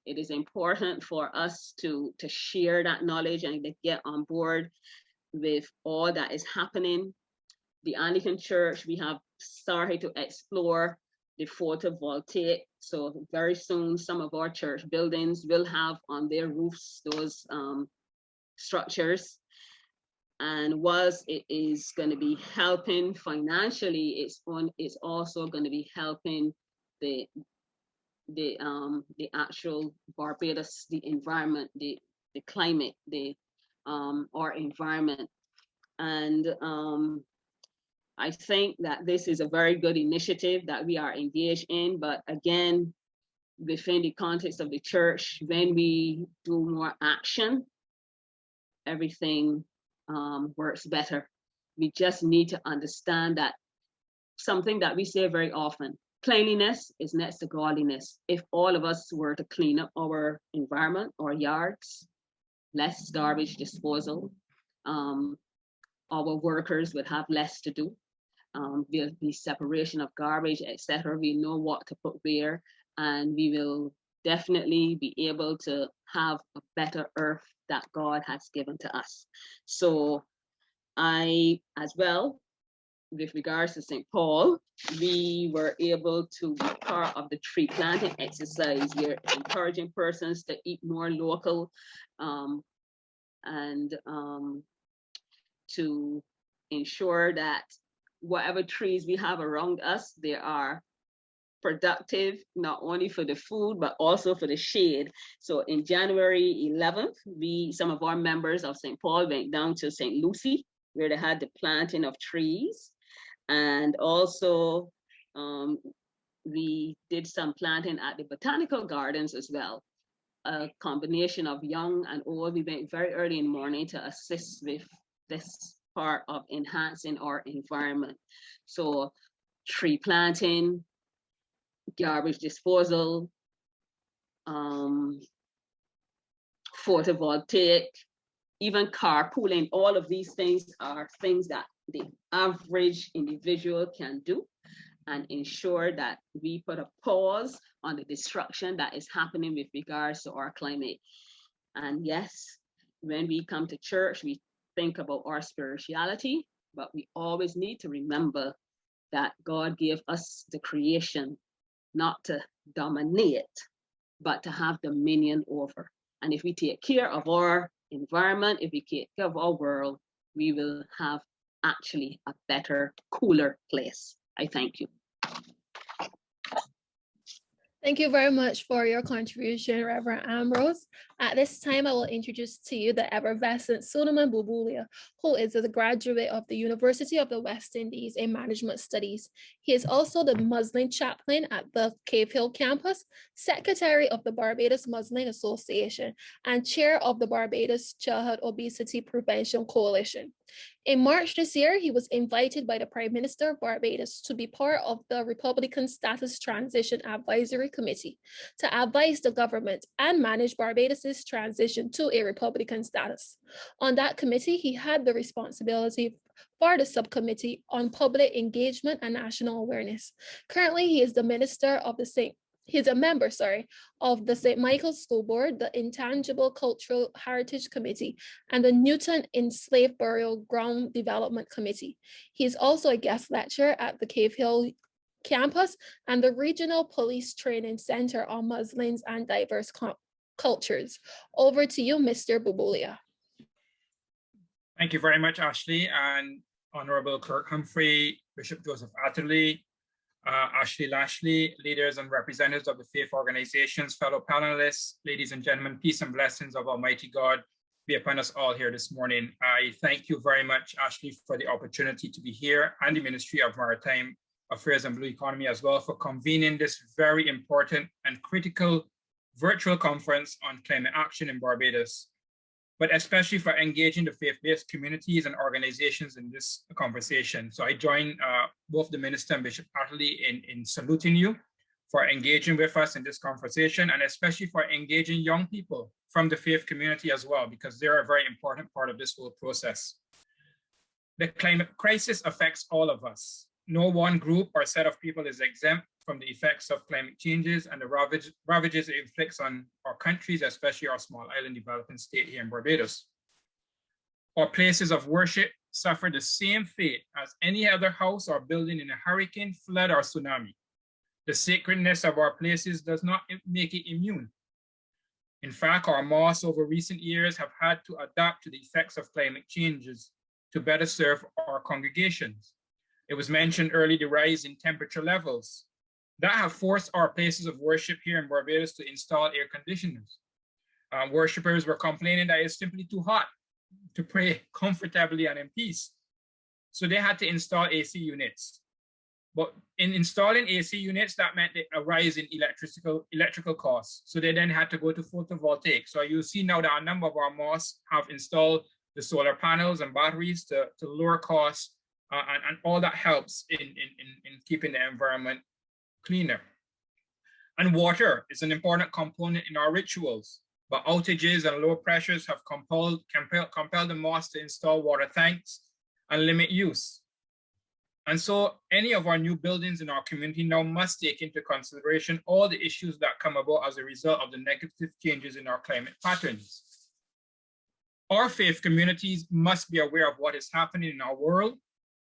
It is important for us to share that knowledge and to get on board with all that is happening. The Anglican Church, we have started to explore the photovoltaic. So very soon, some of our church buildings will have on their roofs those structures. And whilst it is going to be helping financially, it's also going to be helping the actual Barbados, the environment, the climate, our environment. And I think that this is a very good initiative that we are engaged in, but again, within the context of the church, when we do more action, everything works better. We just need to understand that something that we say very often, cleanliness is next to godliness. If all of us were to clean up our environment, our yards, less garbage disposal, our workers would have less to do. There'll be separation of garbage, etc. We know what to put where, and we will definitely be able to have a better earth that God has given to us. So I, as well, with regards to St. Paul, we were able to be part of the tree planting exercise. We're encouraging persons to eat more local and to ensure that whatever trees we have around us, they are productive, not only for the food, but also for the shade. So in January 11th, some of our members of St. Paul went down to St. Lucie, where they had the planting of trees. And also we did some planting at the botanical gardens as well. A combination of young and old. We went very early in the morning to assist with this part of enhancing our environment. So tree planting, garbage disposal, photovoltaic, even carpooling, all of these things are things that the average individual can do and ensure that we put a pause on the destruction that is happening with regards to our climate. And yes, when we come to church, we think about our spirituality, but we always need to remember that God gave us the creation not to dominate, but to have dominion over. And if we take care of our environment, if we take care of our world, we will have actually a better, cooler place. I thank you. Thank you very much for your contribution, Reverend Ambrose. At this time, I will introduce to you the effervescent Suleiman Bubulia, who is a graduate of the University of the West Indies in Management Studies. He is also the Muslim chaplain at the Cave Hill campus, secretary of the Barbados Muslim Association, and chair of the Barbados Childhood Obesity Prevention Coalition. In March this year, he was invited by the Prime Minister of Barbados to be part of the Republican Status Transition Advisory Committee to advise the government and manage Barbados's transition to a Republican status. On that committee, he had the responsibility for the subcommittee on public engagement and national awareness. Currently, he is the minister of the He's a member, of the St. Michael's School Board, the Intangible Cultural Heritage Committee, and the Newton Enslaved Burial Ground Development Committee. He is also a guest lecturer at the Cave Hill campus and the Regional Police Training Center on Muslims and Diverse Cultures. Over to you, Mr. Bubulia. Thank you very much, Ashley, and Honorable Clerk Humphrey, Bishop Joseph Atherley, Ashley Lashley, leaders and representatives of the faith organizations, fellow panelists, ladies and gentlemen, peace and blessings of Almighty God be upon us all here this morning. I thank you very much, Ashley, for the opportunity to be here, and the Ministry of Maritime Affairs and Blue Economy as well, for convening this very important and critical virtual conference on climate action in Barbados, but especially for engaging the faith-based communities and organizations in this conversation. So I join both the Minister and Bishop Atherley in saluting you for engaging with us in this conversation, and especially for engaging young people from the faith community as well, because they're a very important part of this whole process. The climate crisis affects all of us. No one group or set of people is exempt from the effects of climate changes and the ravages it inflicts on our countries, especially our small island developing state here in Barbados. Our places of worship suffer the same fate as any other house or building in a hurricane, flood, or tsunami. The sacredness of our places does not make it immune. In fact, our mosques over recent years have had to adapt to the effects of climate changes to better serve our congregations. It was mentioned early, the rise in temperature levels that have forced our places of worship here in Barbados to install air conditioners. Worshippers were complaining that it's simply too hot to pray comfortably and in peace. So they had to install AC units. But in installing AC units, that meant a rise in electrical costs. So they then had to go to photovoltaic. So you see now that a number of our mosques have installed the solar panels and batteries to lower costs, and all that helps in keeping the environment cleaner. And water is an important component in our rituals, but outages and low pressures have compelled the mosques to install water tanks and limit use. And so any of our new buildings in our community now must take into consideration all the issues that come about as a result of the negative changes in our climate patterns. Our faith communities must be aware of what is happening in our world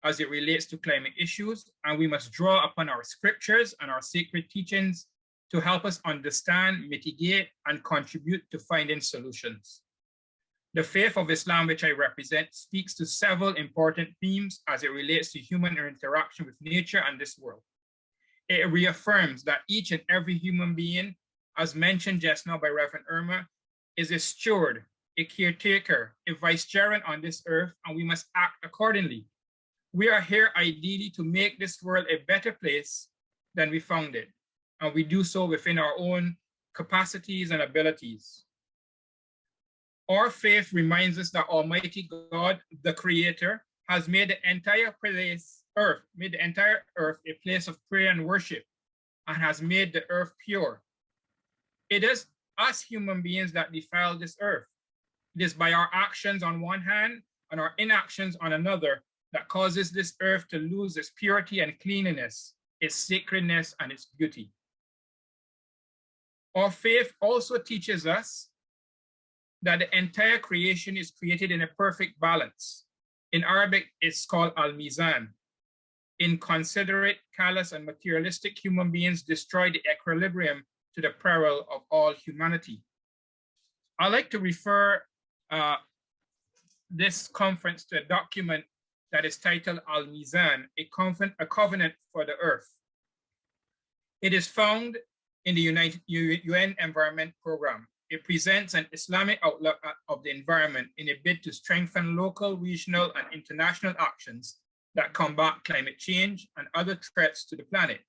as it relates to climate issues, and we must draw upon our scriptures and our sacred teachings to help us understand, mitigate, and contribute to finding solutions. The faith of Islam, which I represent, speaks to several important themes as it relates to human interaction with nature and this world. It reaffirms that each and every human being, as mentioned just now by Reverend Irma, is a steward, a caretaker, a vicegerent on this earth, and we must act accordingly. We are here ideally to make this world a better place than we found it, and we do so within our own capacities and abilities. Our faith reminds us that Almighty God, the Creator, has made the entire earth a place of prayer and worship, and has made the earth pure. It is us human beings that defile this earth. It is by our actions on one hand and our inactions on another that causes this earth to lose its purity and cleanliness, its sacredness and its beauty. Our faith also teaches us that the entire creation is created in a perfect balance. In Arabic, it's called al-mizan. Inconsiderate, callous, and materialistic human beings destroy the equilibrium to the peril of all humanity. I like to refer this conference to a document that is titled Al-Mizan, a covenant for the earth. It is found in the UN Environment Program. It presents an Islamic outlook of the environment in a bid to strengthen local, regional, and international actions that combat climate change and other threats to the planet.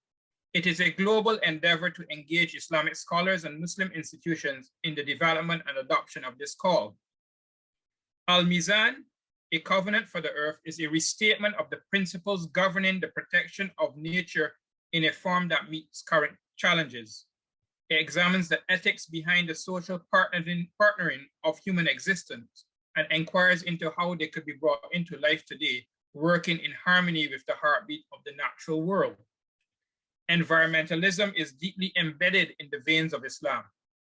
It is a global endeavor to engage Islamic scholars and Muslim institutions in the development and adoption of this call. Al-Mizan, a covenant for the earth, is a restatement of the principles governing the protection of nature in a form that meets current challenges. It examines the ethics behind the social partnering of human existence and inquires into how they could be brought into life today, working in harmony with the heartbeat of the natural world. Environmentalism is deeply embedded in the veins of Islam.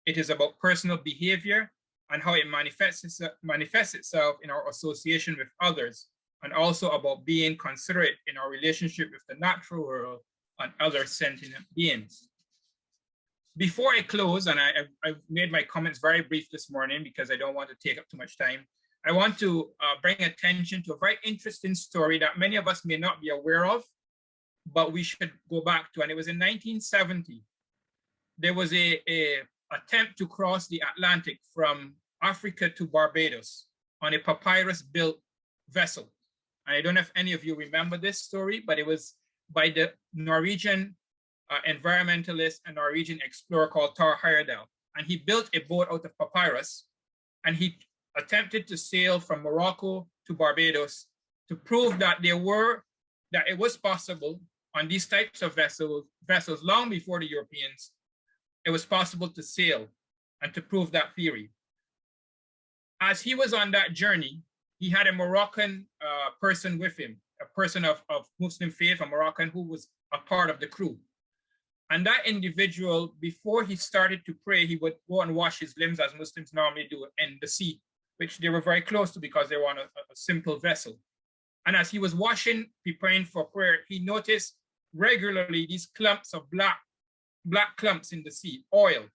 It is about personal behavior and how it manifests itself in our association with others, and also about being considerate in our relationship with the natural world and other sentient beings. Before I close, and I've made my comments very brief this morning because I don't want to take up too much time, I want to bring attention to a very interesting story that many of us may not be aware of, but we should go back to. And it was in 1970. There was a attempt to cross the Atlantic from Africa to Barbados on a papyrus-built vessel. And I don't know if any of you remember this story, but it was by the Norwegian environmentalist and Norwegian explorer called Thor Heyerdahl. And he built a boat out of papyrus, and he attempted to sail from Morocco to Barbados to prove that it was possible on these types of vessels long before the Europeans, it was possible to sail and to prove that theory. As he was on that journey, he had a Moroccan person with him, a person of Muslim faith, a Moroccan who was a part of the crew. And that individual, before he started to pray, he would go and wash his limbs as Muslims normally do in the sea, which they were very close to because they were on a simple vessel. And as he was washing, preparing for prayer, he noticed regularly these clumps of black clumps in the sea, oil.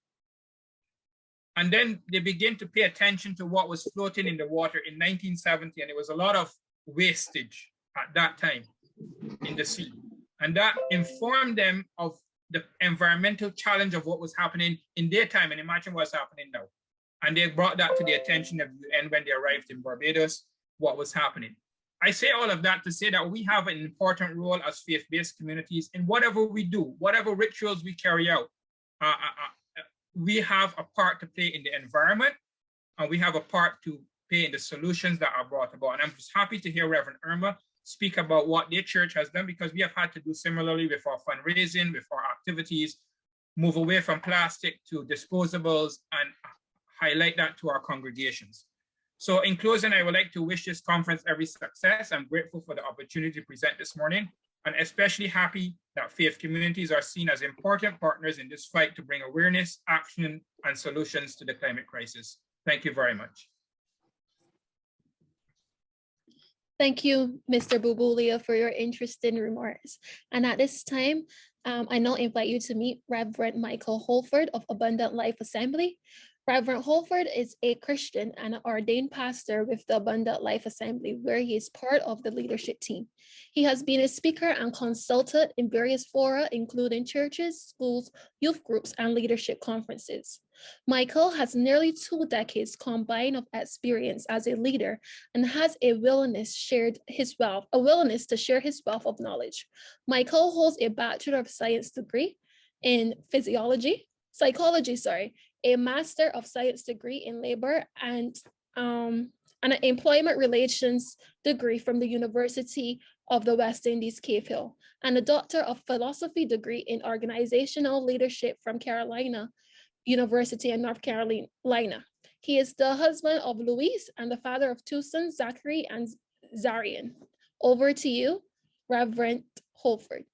And then they began to pay attention to what was floating in the water in 1970, and it was a lot of wastage at that time in the sea. And that informed them of the environmental challenge of what was happening in their time, and imagine what's happening now. And they brought that to the attention of the UN when they arrived in Barbados, what was happening. I say all of that to say that we have an important role as faith-based communities in whatever we do, whatever rituals we carry out. We have a part to play in the environment, and we have a part to play in the solutions that are brought about. And I'm just happy to hear Reverend Irma speak about what their church has done, because we have had to do similarly with our fundraising, with our activities, move away from plastic to disposables and highlight that to our congregations. So in closing, I would like to wish this conference every success. I'm grateful for the opportunity to present this morning, and especially happy that faith communities are seen as important partners in this fight to bring awareness, action, and solutions to the climate crisis. Thank you very much. Thank you, Mr. Bubulia, for your interesting remarks. And at this time, I now invite you to meet Reverend Michael Holford of Abundant Life Assembly. Reverend Holford is a Christian and an ordained pastor with the Abundant Life Assembly, where he is part of the leadership team. He has been a speaker and consultant in various fora, including churches, schools, youth groups, and leadership conferences. Michael has nearly 2 decades combined of experience as a leader and has a willingness to share his wealth of knowledge. Michael holds a Bachelor of Science degree in psychology, a Master of Science degree in labor and an employment relations degree from the University of the West Indies, Cave Hill, and a Doctor of Philosophy degree in organizational leadership from Carolina University in North Carolina. He is the husband of Louise and the father of 2 sons, Zachary and Zarian. Over to you, Reverend Holford.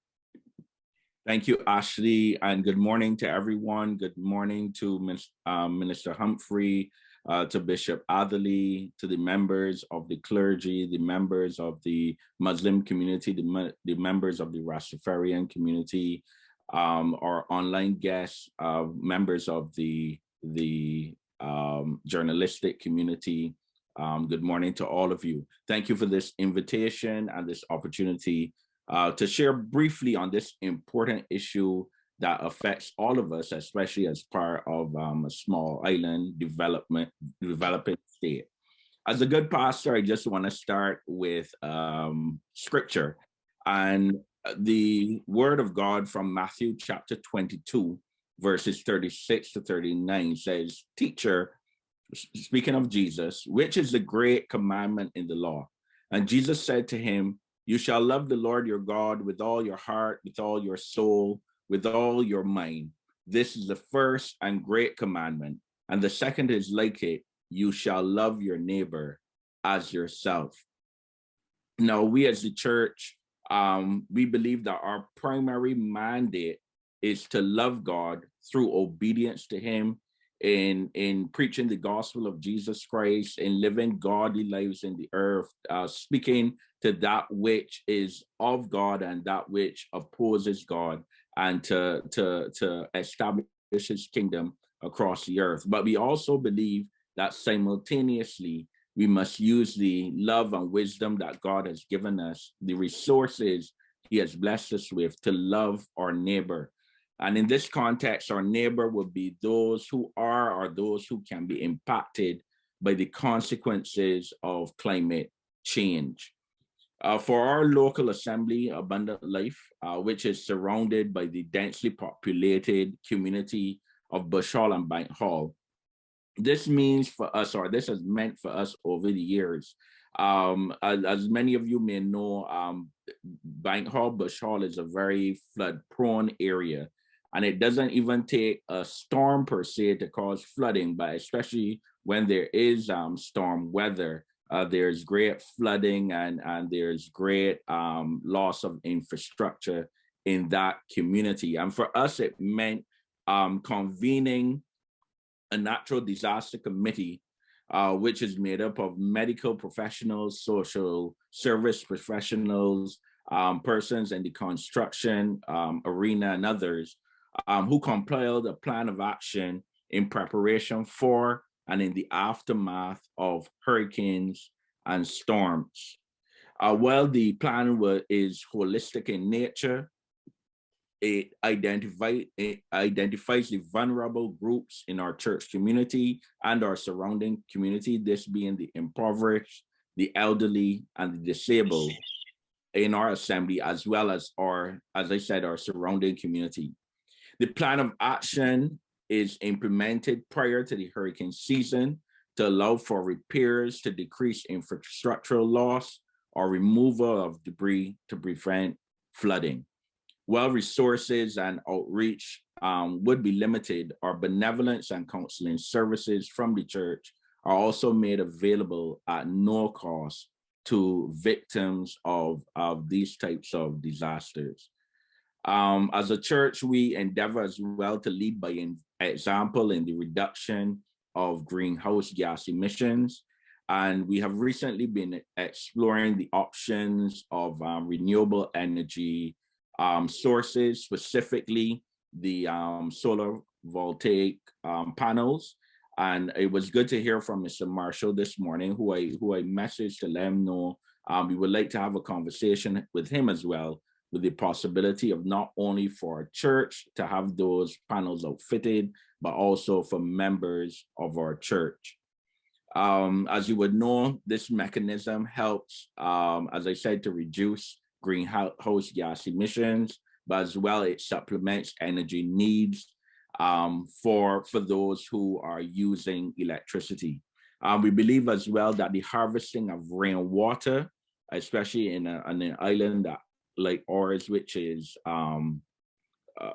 Thank you, Ashley, and good morning to everyone. Good morning to Minister Humphrey, to Bishop Adderley, to the members of the clergy, the members of the Muslim community, the members of the Rastafarian community, our online guests, members of the journalistic community. Good morning to all of you. Thank you for this invitation and this opportunity to share briefly on this important issue that affects all of us, especially as part of a small island developing state. As a good pastor, I just want to start with scripture. And the word of God from Matthew chapter 22, verses 36 to 39 says, "Teacher," speaking of Jesus, "which is the great commandment in the law?" And Jesus said to him, "You shall love the Lord your God with all your heart, with all your soul, with all your mind. This is the first and great commandment. And the second is like it, you shall love your neighbor as yourself." Now, we as the church, we believe that our primary mandate is to love God through obedience to him, in preaching the gospel of Jesus Christ, in living godly lives in the earth, speaking to that which is of God and that which opposes God, and to establish his kingdom across the earth. But we also believe that simultaneously, we must use the love and wisdom that God has given us, the resources he has blessed us with, to love our neighbor. And in this context, our neighbor would be those who are or those who can be impacted by the consequences of climate change. For our local assembly, Abundant Life, which is surrounded by the densely populated community of Bush Hall and Bank Hall, this means for us, or this has meant for us over the years, as many of you may know, Bank Hall, Bush Hall is a very flood-prone area. And it doesn't even take a storm per se to cause flooding, but especially when there is storm weather, there's great flooding and there's great loss of infrastructure in that community. And for us, it meant convening a natural disaster committee, which is made up of medical professionals, social service professionals, persons in the construction arena, and others, who compiled a plan of action in preparation for and in the aftermath of hurricanes and storms. While the plan is holistic in nature, it identifies the vulnerable groups in our church community and our surrounding community, this being the impoverished, the elderly, and the disabled in our assembly, as well as as I said, our surrounding community. The plan of action is implemented prior to the hurricane season to allow for repairs to decrease infrastructural loss or removal of debris to prevent flooding. While resources and outreach would be limited, our benevolence and counseling services from the church are also made available at no cost to victims of these types of disasters. As a church, we endeavor as well to lead by example in the reduction of greenhouse gas emissions. And we have recently been exploring the options of renewable energy sources, specifically the solar voltaic panels. And it was good to hear from Mr. Marshall this morning, who I messaged to let him know we would like to have a conversation with him as well, with the possibility of not only for a church to have those panels outfitted, but also for members of our church. As you would know, this mechanism helps, as I said, to reduce greenhouse gas emissions, but as well, it supplements energy needs for those who are using electricity. We believe as well that the harvesting of rainwater, especially in an island that like ours, which is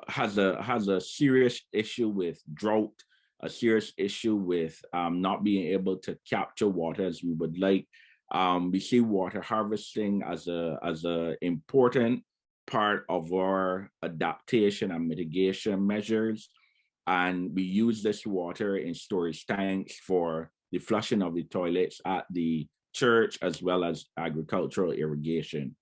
has a serious issue with drought, a serious issue with not being able to capture water as we would like. We see water harvesting as a important part of our adaptation and mitigation measures, and we use this water in storage tanks for the flushing of the toilets at the church as well as agricultural irrigation.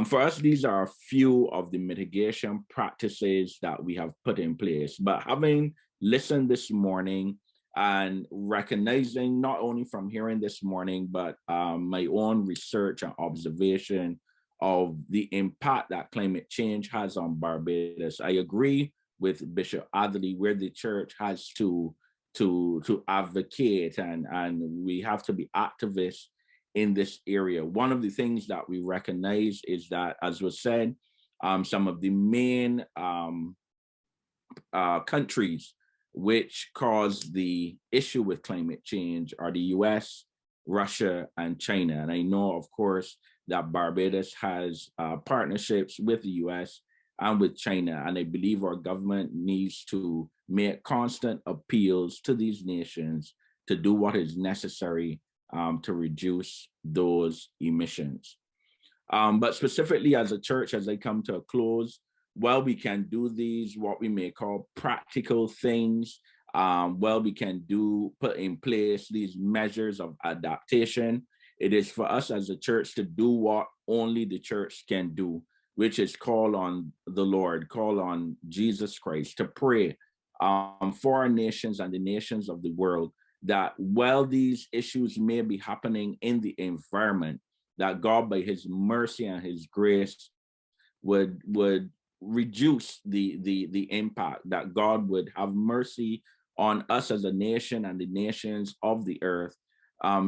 For us, these are a few of the mitigation practices that we have put in place. But having listened this morning and recognizing not only from hearing this morning, but my own research and observation of the impact that climate change has on Barbados. I agree with Bishop Adderley, where the church has to advocate and we have to be activists in this area. One of the things that we recognize is that, as was said, some of the main countries which cause the issue with climate change are the US, Russia, and China. And I know, of course, that Barbados has partnerships with the US and with China. And I believe our government needs to make constant appeals to these nations to do what is necessary to reduce those emissions. But specifically as a church, as I come to a close, well, we can do these, what we may call practical things. Well, we can put in place these measures of adaptation. It is for us as a church to do what only the church can do, which is call on the Lord, call on Jesus Christ, to pray for our nations and the nations of the world, that while these issues may be happening in the environment, that God, by his mercy and his grace, would reduce the impact, that God would have mercy on us as a nation and the nations of the earth,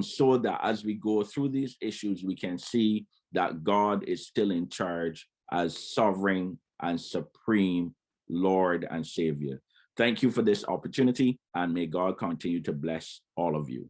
so that as we go through these issues, we can see that God is still in charge as sovereign and supreme Lord and Savior. Thank you for this opportunity, and may God continue to bless all of you.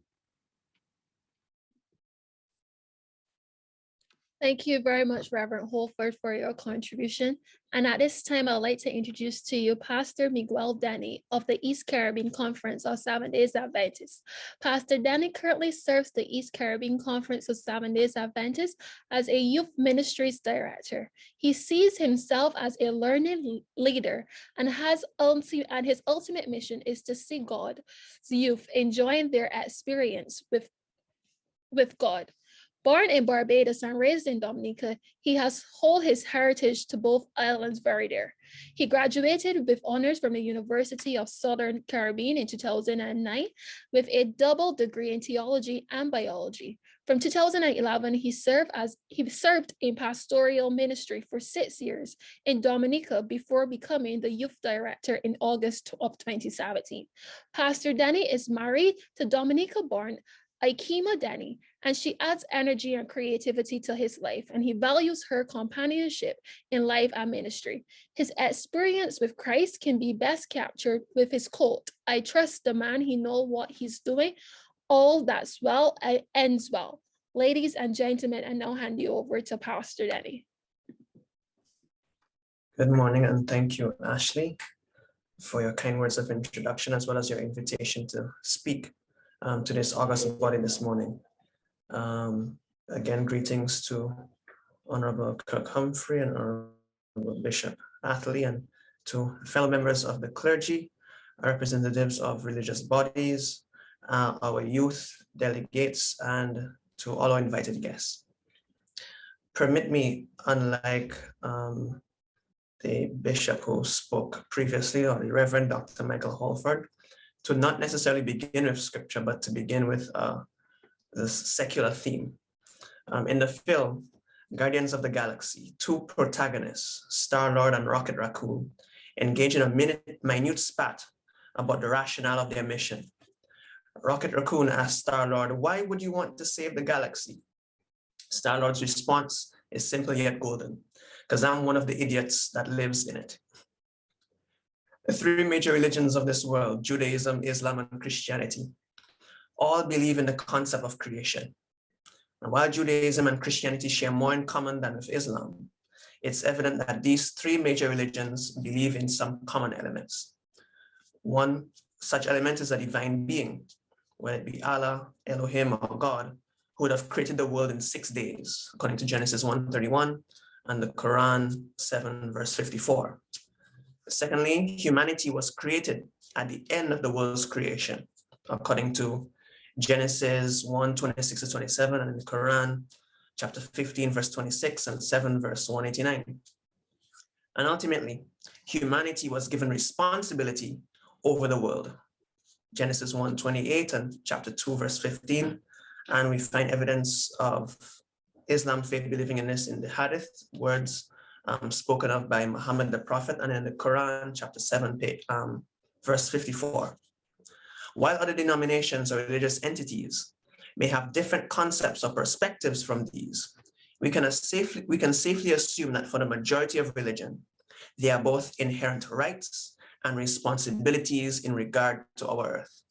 Thank you very much, Reverend Holford, for your contribution. And at this time, I'd like to introduce to you Pastor Miguel Denny of the East Caribbean Conference of Seventh-day Adventists. Pastor Denny currently serves the East Caribbean Conference of Seventh-day Adventists as a youth ministries director. He sees himself as a learning leader and his ultimate mission is to see God's youth enjoying their experience with God. Born in Barbados and raised in Dominica, he has hold his heritage to both islands very dear. He graduated with honors from the University of Southern Caribbean in 2009 with a double degree in theology and biology. From 2011, he served in pastoral ministry for 6 years in Dominica before becoming the youth director in August of 2017. Pastor Denny is married to Dominica-born Ikema Denny, and she adds energy and creativity to his life, and he values her companionship in life and ministry. His experience with Christ can be best captured with his quote, "I trust the man, he knows what he's doing. All that's well ends well." Ladies and gentlemen, I now hand you over to Pastor Denny. Good morning, and thank you, Ashley, for your kind words of introduction, as well as your invitation to speak to this august body this morning. Again, greetings to Honorable Kirk Humphrey and Honorable Bishop Atherley, and to fellow members of the clergy, representatives of religious bodies, our youth delegates, and to all our invited guests. Permit me, unlike the bishop who spoke previously, or the Reverend Dr. Michael Holford, to not necessarily begin with scripture, but to begin with the secular theme. In the film, Guardians of the Galaxy, two protagonists, Star-Lord and Rocket Raccoon, engage in a minute spat about the rationale of their mission. Rocket Raccoon asks Star-Lord, "Why would you want to save the galaxy?" Star-Lord's response is simple yet golden, "Because I'm one of the idiots that lives in it." The three major religions of this world, Judaism, Islam, and Christianity, all believe in the concept of creation. And while Judaism and Christianity share more in common than with Islam, it's evident that these three major religions believe in some common elements. One such element is a divine being, whether it be Allah, Elohim, or God, who would have created the world in 6 days, according to Genesis 1:31 and the Quran 7 verse 54. Secondly, humanity was created at the end of the world's creation, according to Genesis 1:26-27 and the Quran chapter 15 verse 26 and 7 verse 189. And ultimately, humanity was given responsibility over the world. Genesis 1:28 and chapter 2 verse 15, and we find evidence of Islam faith believing in this in the Hadith, words spoken of by Muhammad the Prophet, and in the Quran, chapter 7, verse 54. While other denominations or religious entities may have different concepts or perspectives from these, we can safely assume that for the majority of religion, there are both inherent rights and responsibilities in regard to our earth.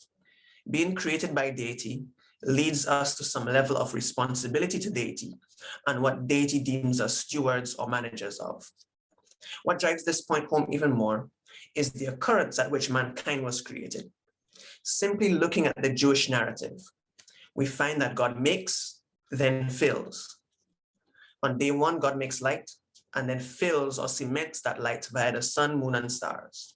Being created by deity leads us to some level of responsibility to deity and what deity deems us stewards or managers of. What drives this point home even more is the occurrence at which mankind was created. Simply looking at the Jewish narrative, we find that God makes, then fills. On day one, God makes light and then fills or cements that light via the sun, moon, and stars.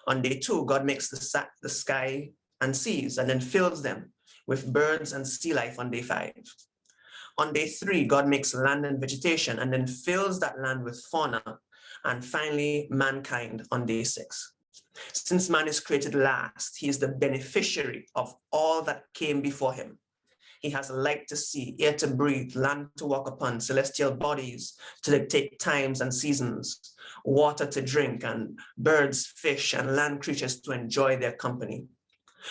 On day two, God makes the sky and seas and then fills them with birds and sea life on day 5. On day 3, God makes land and vegetation and then fills that land with fauna, and finally mankind on day 6. Since man is created last, he is the beneficiary of all that came before him. He has light to see, air to breathe, land to walk upon, celestial bodies to dictate times and seasons, water to drink, and birds, fish, and land creatures to enjoy their company.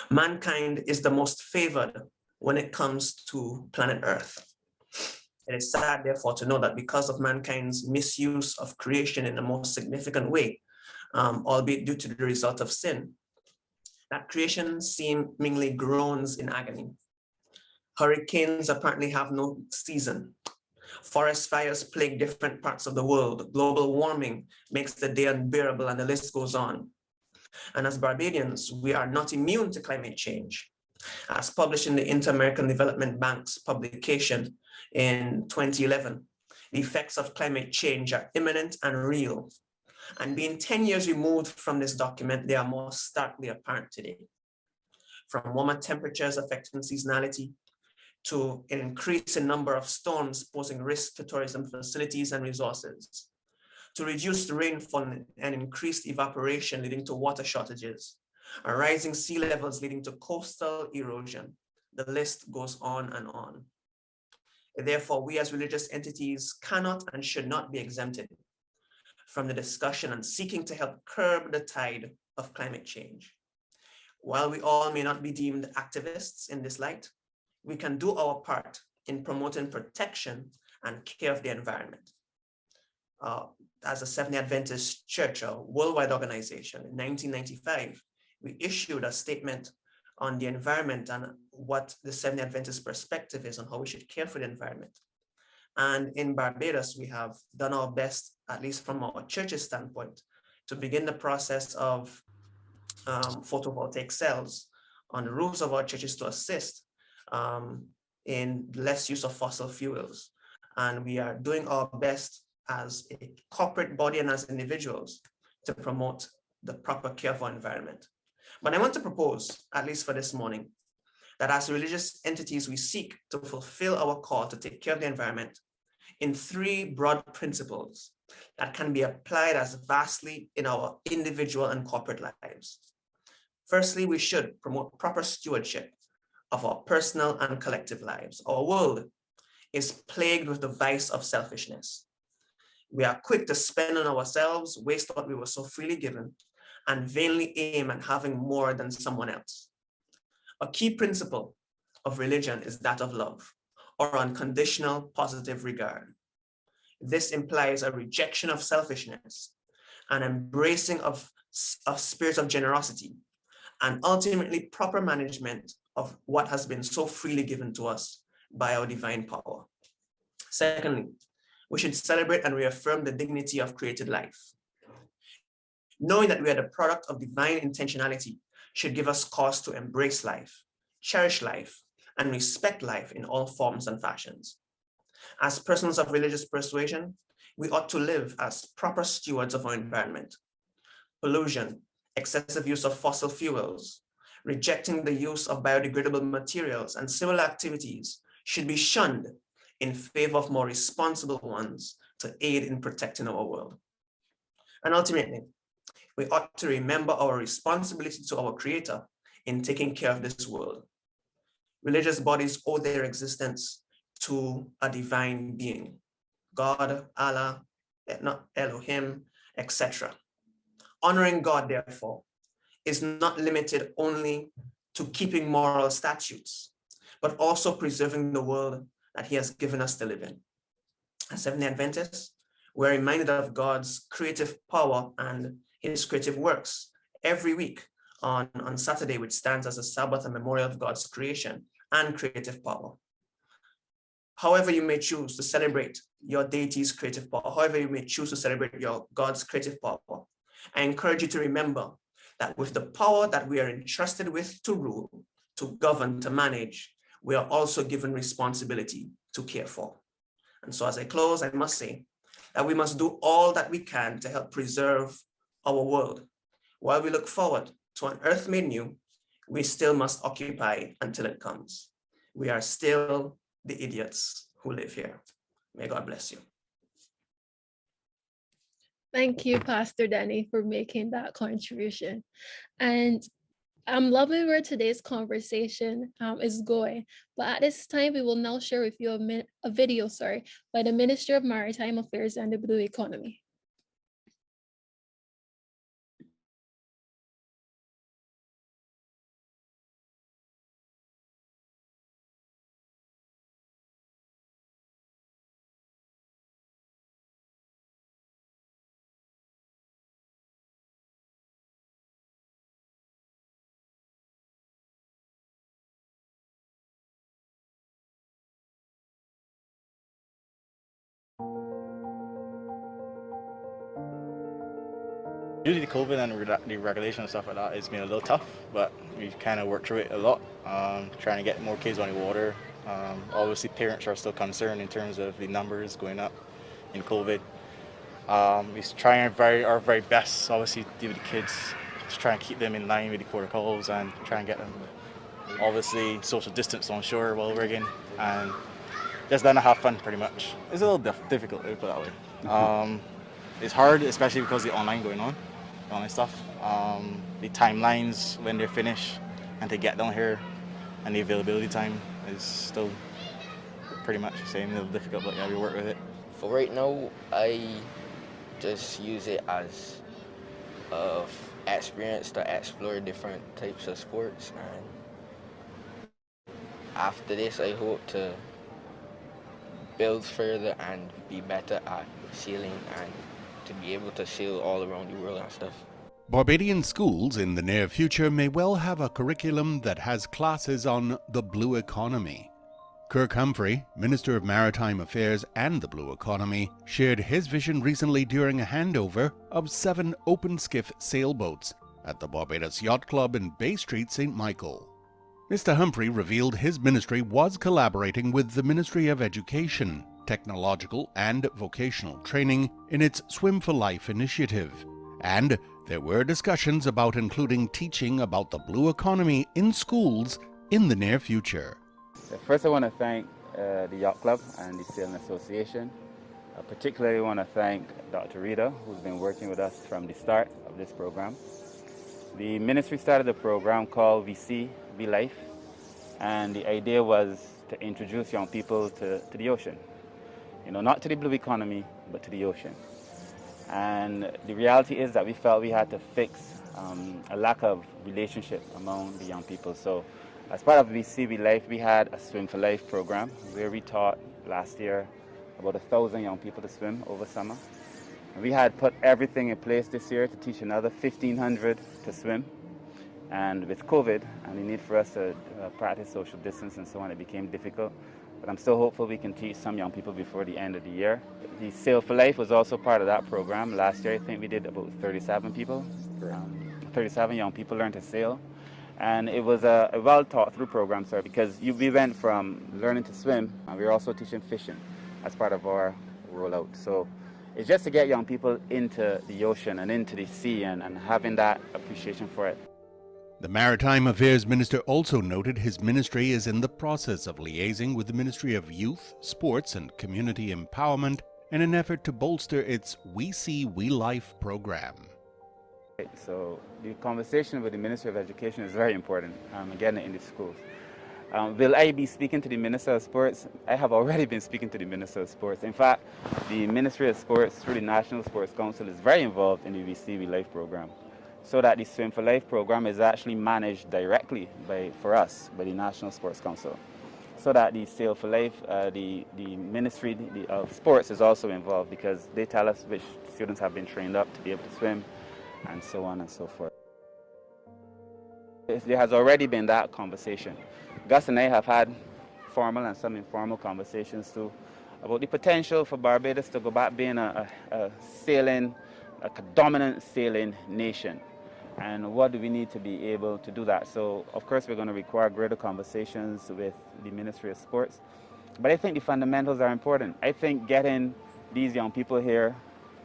Mankind is the most favored when it comes to planet Earth. It is sad, therefore, to know that because of mankind's misuse of creation in the most significant way, albeit due to the result of sin, that creation seemingly groans in agony. Hurricanes apparently have no season. Forest fires plague different parts of the world. Global warming makes the day unbearable, and the list goes on. And as Barbadians, we are not immune to climate change. As published in the Inter-American Development Bank's publication in 2011, the effects of climate change are imminent and real. And being 10 years removed from this document, they are more starkly apparent today. From warmer temperatures affecting seasonality, to an increase in number of storms posing risk to tourism facilities and resources, to reduced rainfall and increased evaporation leading to water shortages, and rising sea levels leading to coastal erosion. The list goes on and on. Therefore, we as religious entities cannot and should not be exempted from the discussion and seeking to help curb the tide of climate change. While we all may not be deemed activists in this light, we can do our part in promoting protection and care of the environment. As a Seventh-day Adventist Church, a worldwide organization, in 1995, we issued a statement on the environment and what the Seventh-day Adventist perspective is on how we should care for the environment. And in Barbados, we have done our best, at least from our church's standpoint, to begin the process of photovoltaic cells on the roofs of our churches to assist in less use of fossil fuels. And we are doing our best as a corporate body and as individuals to promote the proper care of our environment. But I want to propose, at least for this morning, that as religious entities, we seek to fulfill our call to take care of the environment in 3 broad principles that can be applied as vastly in our individual and corporate lives. Firstly, we should promote proper stewardship of our personal and collective lives. Our world is plagued with the vice of selfishness. We are quick to spend on ourselves, waste what we were so freely given, and vainly aim at having more than someone else. A key principle of religion is that of love, or unconditional positive regard. This implies a rejection of selfishness, an embracing of spirit of generosity, and ultimately proper management of what has been so freely given to us by our divine power. Secondly, we should celebrate and reaffirm the dignity of created life. Knowing that we are the product of divine intentionality should give us cause to embrace life, cherish life, and respect life in all forms and fashions. As persons of religious persuasion, we ought to live as proper stewards of our environment. Pollution, excessive use of fossil fuels, rejecting the use of biodegradable materials and similar activities should be shunned in favor of more responsible ones to aid in protecting our world. And ultimately, we ought to remember our responsibility to our Creator in taking care of this world. Religious bodies owe their existence to a divine being, God, Allah, not Elohim, etc. Honoring God, therefore, is not limited only to keeping moral statutes, but also preserving the world that he has given us to live in. As Seventh-day Adventists, we're reminded of God's creative power and his creative works every week on Saturday, which stands as a Sabbath and memorial of God's creation and creative power. However you may choose to celebrate your deity's creative power, however you may choose to celebrate your God's creative power, I encourage you to remember that with the power that we are entrusted with to rule, to govern, to manage, we are also given responsibility to care for. And so as I close, I must say that we must do all that we can to help preserve our world. While we look forward to an earth made new, we still must occupy until it comes. We are still the idiots who live here. May God bless you. Thank you, Pastor Danny, for making that contribution. And I'm loving where today's conversation is going. But at this time, we will now share with you a video by the Minister of Maritime Affairs and the Blue Economy. Due to the COVID and the regulation and stuff like that, it's been a little tough, but we've kind of worked through it a lot, trying to get more kids on the water. Obviously, parents are still concerned in terms of the numbers going up in COVID. We're trying our very best, obviously, to deal with the kids, just trying to keep them in line with the protocols and try and get them, obviously, social distance on shore while rigging, and just learn to have fun, pretty much. It's a little difficult, to put it that way. It's hard, especially because of the online going on. Online stuff, the timelines when they're finished and to get down here, and the availability time is still pretty much the same. A little difficult, but yeah, we work with it. For right now, I just use it as experience to explore different types of sports, and after this, I hope to build further and be better at sailing and to be able to sail all around the world and stuff. Barbadian schools in the near future may well have a curriculum that has classes on the blue economy. Kirk Humphrey, Minister of Maritime Affairs and the Blue Economy, shared his vision recently during a handover of 7 open skiff sailboats at the Barbados Yacht Club in Bay Street, St. Michael. Mr. Humphrey revealed his ministry was collaborating with the Ministry of Education, Technological and Vocational Training in its Swim for Life initiative, and there were discussions about including teaching about the blue economy in schools in the near future. First, I want to thank the Yacht Club and the Sailing Association. I particularly want to thank Dr. Rita, who's been working with us from the start of this program. The ministry started a program called VC, V-Life, and the idea was to introduce young people to the ocean. You know, not to the blue economy, but to the ocean. And the reality is that we felt we had to fix a lack of relationship among the young people. So as part of VC Life, we had a Swim for Life program where we taught last year about 1,000 young people to swim over summer. And we had put everything in place this year to teach another 1,500 to swim. And with COVID and the need for us to practice social distance and so on, it became difficult. But I'm still hopeful we can teach some young people before the end of the year. The Sail for Life was also part of that program. Last year, I think we did about 37 people. 37 young people learned to sail. And it was a well thought through program, sir, because we went from learning to swim, and we were also teaching fishing as part of our rollout. So it's just to get young people into the ocean and into the sea and having that appreciation for it. The Maritime Affairs Minister also noted his ministry is in the process of liaising with the Ministry of Youth, Sports and Community Empowerment in an effort to bolster its We See, We Life program. So the conversation with the Ministry of Education is very important, getting it in the schools. Will I be speaking to the Minister of Sports? I have already been speaking to the Minister of Sports. In fact, the Ministry of Sports through the National Sports Council is very involved in the VCV Life program, so that the Swim for Life program is actually managed directly for us by the National Sports Council, so that the Sail for Life, the Ministry of Sports is also involved, because they tell us which students have been trained up to be able to swim, and so on and so forth. There has already been that conversation. Gus and I have had formal and some informal conversations too about the potential for Barbados to go back being a dominant sailing nation. And what do we need to be able to do that? So, of course, we're going to require greater conversations with the Ministry of Sports. But I think the fundamentals are important. I think getting these young people here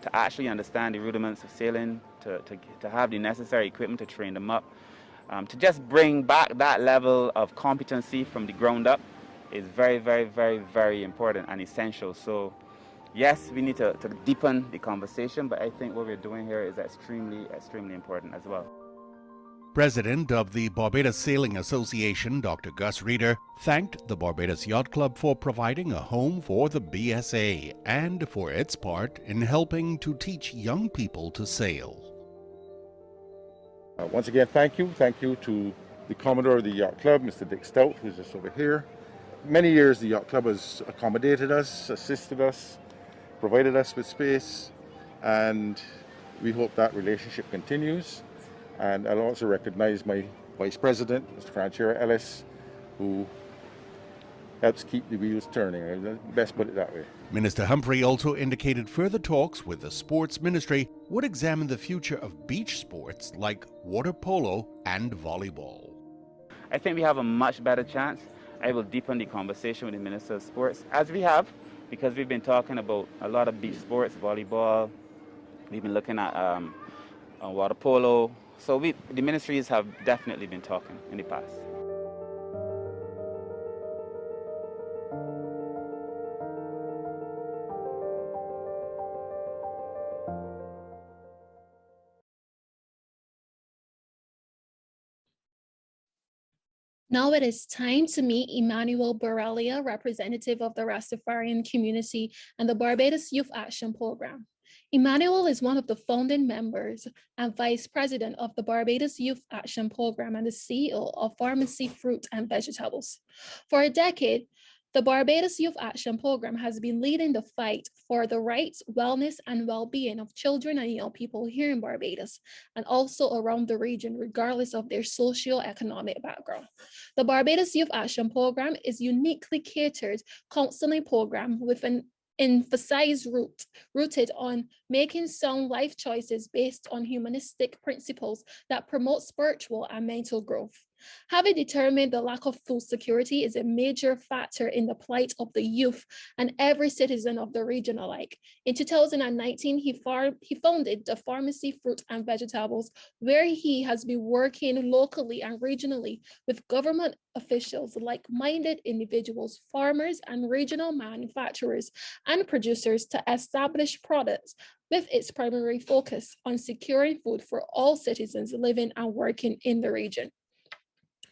to actually understand the rudiments of sailing, to have the necessary equipment to train them up, to just bring back that level of competency from the ground up is very, very, very, very important and essential. So, yes, we need to deepen the conversation, but I think what we're doing here is extremely, extremely important as well. President of the Barbados Sailing Association, Dr. Gus Reeder, thanked the Barbados Yacht Club for providing a home for the BSA and for its part in helping to teach young people to sail. Once again, thank you. Thank you to the Commodore of the Yacht Club, Mr. Dick Stout, who's just over here. Many years the Yacht Club has accommodated us, assisted us, provided us with space, and we hope that relationship continues. And I'll also recognize my Vice President, Mr. Franchera Ellis, who helps keep the wheels turning. I'll best put it that way. Minister Humphrey also indicated further talks with the Sports Ministry would examine the future of beach sports like water polo and volleyball. I think we have a much better chance. I will deepen the conversation with the Minister of Sports, as we have, because we've been talking about a lot of beach sports, volleyball. We've been looking at water polo. So the ministries have definitely been talking in the past. Now it is time to meet Emmanuel Borrelia, representative of the Rastafarian community and the Barbados Youth Action Program. Emmanuel is one of the founding members and vice president of the Barbados Youth Action Program and the CEO of Pharmacy Fruit and Vegetables. For a decade, the Barbados Youth Action Program has been leading the fight for the rights, wellness, and well-being of children and young people here in Barbados and also around the region, regardless of their socio-economic background. The Barbados Youth Action Program is uniquely catered counseling program with an rooted on making sound life choices based on humanistic principles that promote spiritual and mental growth. Having determined the lack of food security is a major factor in the plight of the youth and every citizen of the region alike. In 2019, he founded the Pharmacy Fruit and Vegetables, where he has been working locally and regionally with government officials, like-minded individuals, farmers, and regional manufacturers and producers to establish products with its primary focus on securing food for all citizens living and working in the region.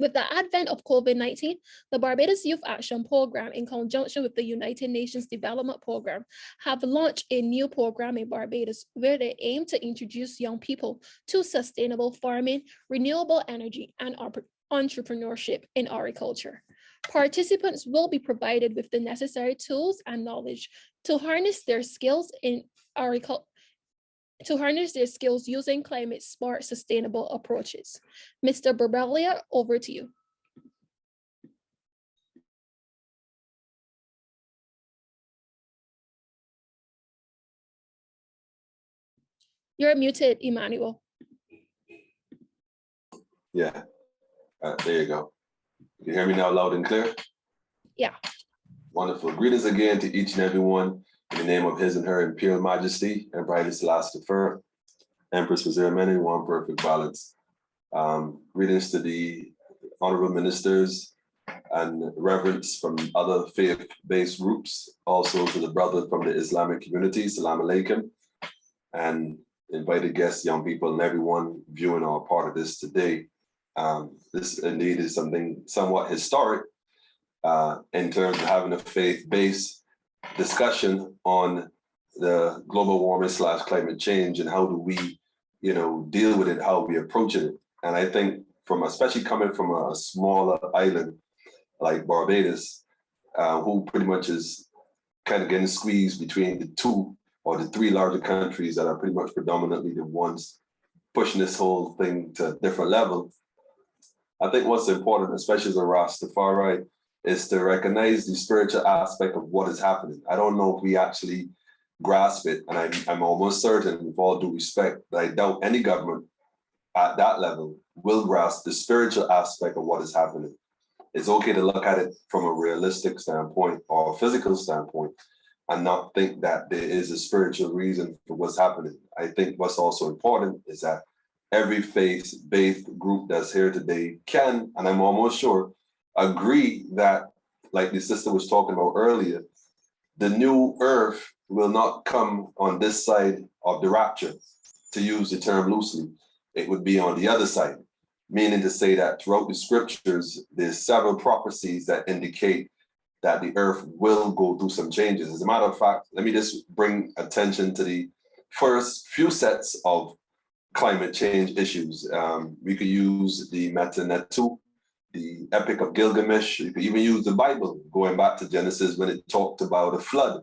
With the advent of COVID-19, the Barbados Youth Action Program, in conjunction with the United Nations Development Program, have launched a new program in Barbados where they aim to introduce young people to sustainable farming, renewable energy, and entrepreneurship in agriculture. Participants will be provided with the necessary tools and knowledge to harness their skills in agriculture. Using climate-smart, sustainable approaches. Mr. Borrelia, over to you. You're muted, Emmanuel. Yeah, there you go. You hear me now loud and clear? Yeah. Wonderful. Greetings again to each and every one. In the name of His and Her Imperial Majesty, Emperor Haile Selassie I, Empress Wazir Mene, one perfect balance. Greetings to the honorable ministers and reverends from other faith-based groups, also to the brother from the Islamic community, Salam Alaikum, and invited guests, young people, and everyone viewing or part of this today. This indeed is something somewhat historic in terms of having a faith-based discussion on the global warming / climate change and how do we, deal with it, how we approach it. And I think especially coming from a smaller island like Barbados, who pretty much is kind of getting squeezed between the 2 or the 3 larger countries that are pretty much predominantly the ones pushing this whole thing to a different level. I think what's important, especially as a Rastafari, is to recognize the spiritual aspect of what is happening. I don't know if we actually grasp it, and I'm almost certain, with all due respect, that I doubt any government at that level will grasp the spiritual aspect of what is happening. It's okay to look at it from a realistic standpoint or a physical standpoint and not think that there is a spiritual reason for what's happening. I think what's also important is that every faith-based group that's here today can, and I'm almost sure, agree that, like the sister was talking about earlier, the new earth will not come on this side of the rapture, to use the term loosely. It would be on the other side, meaning to say that throughout the scriptures, there's several prophecies that indicate that the earth will go through some changes. As a matter of fact, let me just bring attention to the first few sets of climate change issues. We could use the Metanetu, the Epic of Gilgamesh. You could even use the Bible, going back to Genesis when it talked about a flood.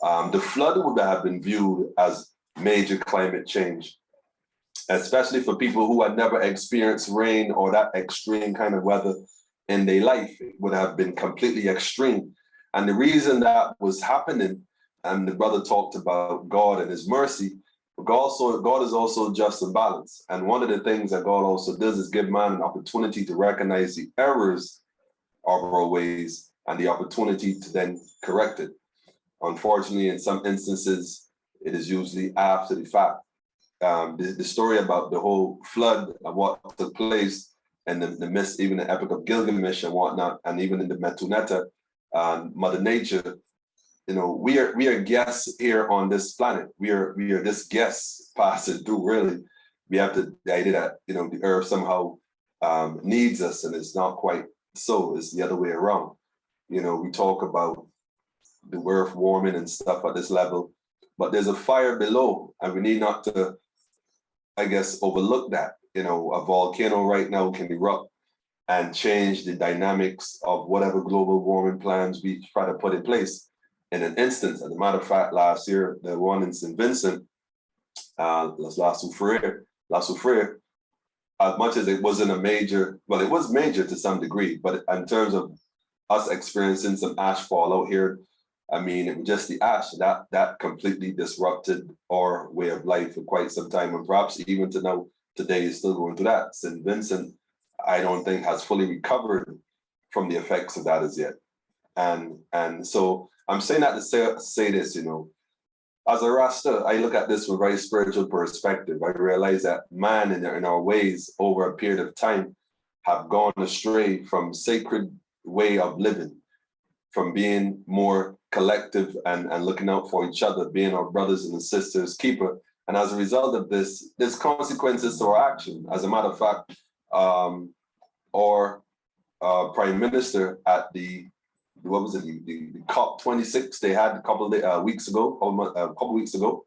The flood would have been viewed as major climate change, especially for people who had never experienced rain or that extreme kind of weather in their life. It would have been completely extreme. And the reason that was happening, and the brother talked about God and his mercy, God is also just and balanced. And one of the things that God also does is give man an opportunity to recognize the errors of our ways and the opportunity to then correct it. Unfortunately, in some instances, it is usually after the fact. The story about the whole flood and what took place and the myth, even the Epic of Gilgamesh and whatnot, and even in the Metuneta, Mother Nature, we are guests here on this planet. We are this guests passing through, really. We have the idea that, the earth somehow needs us, and it's not quite so. It's the other way around. We talk about the earth warming and stuff at this level, but there's a fire below, and we need not to, I guess, overlook that. A volcano right now can erupt and change the dynamics of whatever global warming plans we try to put in place in an instant. As a matter of fact, last year, the one in St. Vincent, La Soufrière, as much as it wasn't a major, well, it was major to some degree, but in terms of us experiencing some ash fall out here, I mean, it was just the ash that completely disrupted our way of life for quite some time, and perhaps even to now, today is still going through that. St. Vincent, I don't think, has fully recovered from the effects of that as yet. And so I'm saying that to say this, as a Rasta, I look at this from a very spiritual perspective. I realize that man in our ways over a period of time have gone astray from sacred way of living, from being more collective and looking out for each other, being our brothers and sisters keeper. And as a result of this, there's consequences to our action. As a matter of fact, our prime minister at the COP26 they had a couple weeks ago,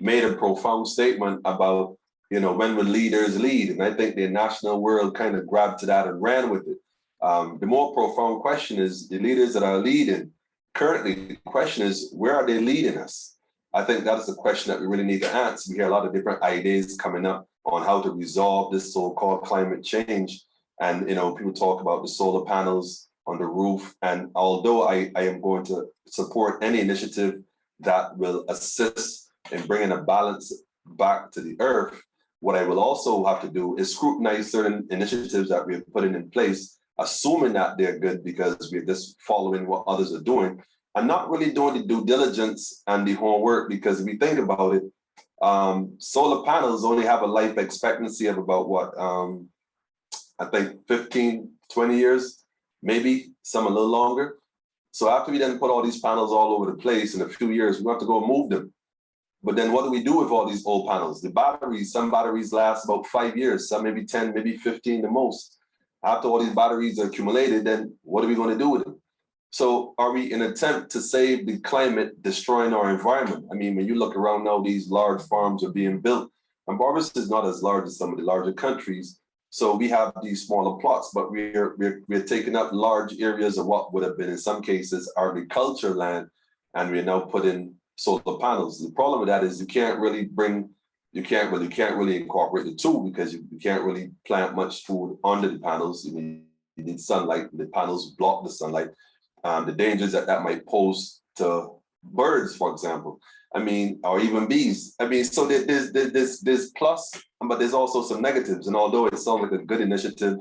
made a profound statement about, when will leaders lead? And I think the national world kind of grabbed to that and ran with it. The more profound question is the leaders that are leading currently, the question is, where are they leading us? I think that is the question that we really need to answer. We hear a lot of different ideas coming up on how to resolve this so-called climate change. And, people talk about the solar panels on the roof. And although I am going to support any initiative that will assist in bringing a balance back to the earth, what I will also have to do is scrutinize certain initiatives that we have put in place, assuming that they're good because we're just following what others are doing and not really doing the due diligence and the homework. Because if we think about it, solar panels only have a life expectancy of about I think 15, 20 years, maybe some a little longer. So after we then put all these panels all over the place in a few years, we have to go and move them. But then what do we do with all these old panels? The batteries, some batteries last about 5 years, some maybe 10, maybe 15 the most. After all these batteries are accumulated, then what are we going to do with them? So are we in an attempt to save the climate, destroying our environment? I mean, when you look around now, these large farms are being built, and Barbados is not as large as some of the larger countries. So we have these smaller plots, but we're taking up large areas of what would have been in some cases agriculture land, and we're now putting solar panels. The problem with that is you can't really incorporate the two, because you can't really plant much food under the panels. You need sunlight. The panels block the sunlight. The dangers that might pose to birds, for example. I mean, or even bees. I mean, so there's plus, but there's also some negatives. And although it sounds like a good initiative,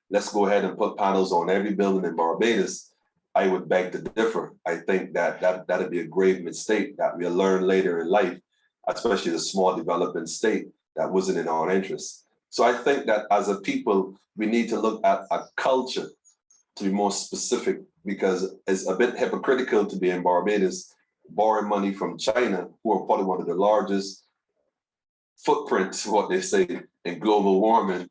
let's go ahead and put panels on every building in Barbados, I would beg to differ. I think that'd be a grave mistake that we'll learn later in life, especially the small developing state, that wasn't in our interest. So I think that as a people, we need to look at a culture to be more specific, because it's a bit hypocritical to be in Barbados borrowing money from China, who are probably one of the largest footprints, what they say, in global warming,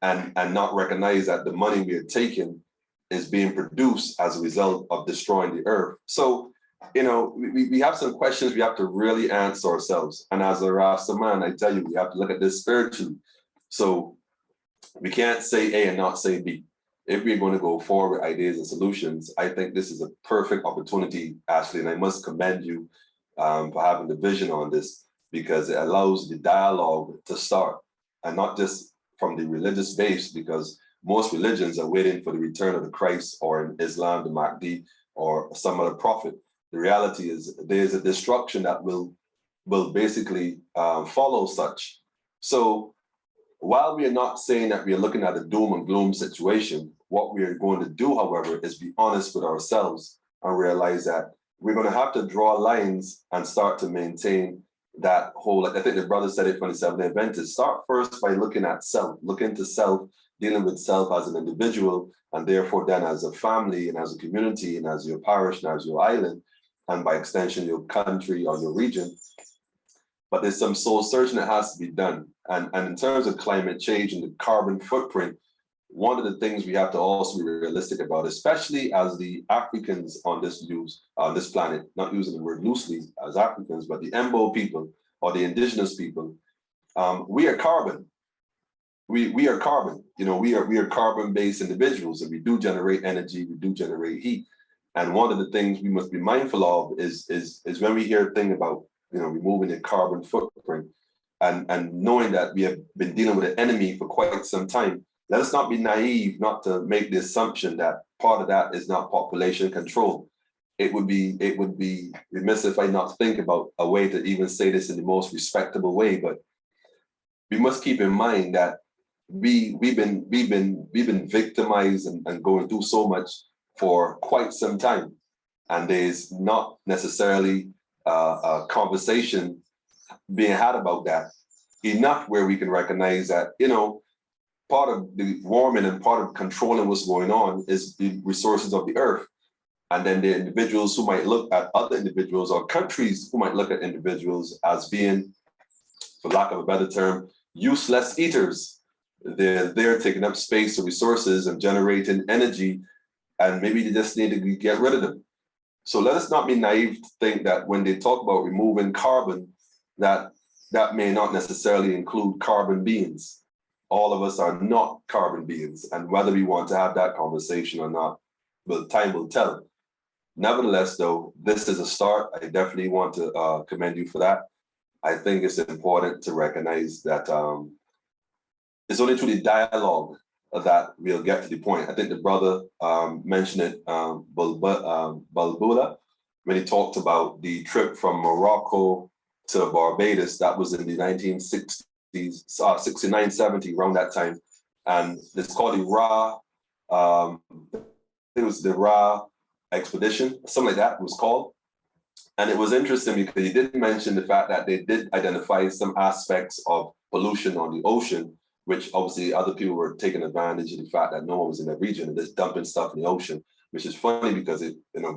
and not recognize that the money we are taking is being produced as a result of destroying the earth. So, you know, we have some questions we have to really answer ourselves. And as a Rasta man, I tell you, we have to look at this spiritually. So we can't say A and not say B. If we're going to go forward with ideas and solutions, I think this is a perfect opportunity, Ashley, and I must commend you for having the vision on this, because it allows the dialogue to start, and not just from the religious base, because most religions are waiting for the return of the Christ, or in Islam, the Mahdi, or some other prophet. The reality is there's a destruction that will basically follow such. So while we are not saying that we are looking at a doom and gloom situation, what we are going to do, however, is be honest with ourselves and realize that we're going to have to draw lines and start to maintain that whole, like I think the brother said it when the Seventh-day Adventist, start first by looking at self, look into self, dealing with self as an individual, and therefore then as a family and as a community and as your parish and as your island, and by extension, your country or your region. But there's some soul searching that has to be done. And in terms of climate change and the carbon footprint, one of the things we have to also be realistic about, especially as the Africans on this planet, not using the word loosely as Africans, but the Embo people or the indigenous people, we are carbon. We are carbon. You know, we are carbon-based individuals, and we do generate energy, we do generate heat. And one of the things we must be mindful of is when we hear a thing about, you know, removing the carbon footprint, and knowing that we have been dealing with an enemy for quite some time. Let us not be naive not to make the assumption that part of that is not population control. It would be remiss if I not think about a way to even say this in the most respectable way, but we must keep in mind that we've been victimized and going through so much for quite some time, and there's not necessarily a conversation being had about that enough where we can recognize that, you know, part of the warming and part of controlling what's going on is the resources of the earth. And then the individuals who might look at other individuals, or countries who might look at individuals as being, for lack of a better term, useless eaters. They're taking up space or resources and generating energy, and maybe they just need to get rid of them. So let us not be naive to think that when they talk about removing carbon, that may not necessarily include carbon beings. All of us are not carbon beings, and whether we want to have that conversation or not, well, time will tell. Nevertheless, though, this is a start. I definitely want to commend you for that. I think it's important to recognize that it's only through the dialogue that we'll get to the point. I think the brother mentioned it, Balbula, when he talked about the trip from Morocco to Barbados. That was in the 1960s, 69, 70, around that time. And it's called the Ra, it was the Ra expedition, something like that it was called. And it was interesting because he did mention the fact that they did identify some aspects of pollution on the ocean, which obviously other people were taking advantage of the fact that no one was in that region and just dumping stuff in the ocean, which is funny because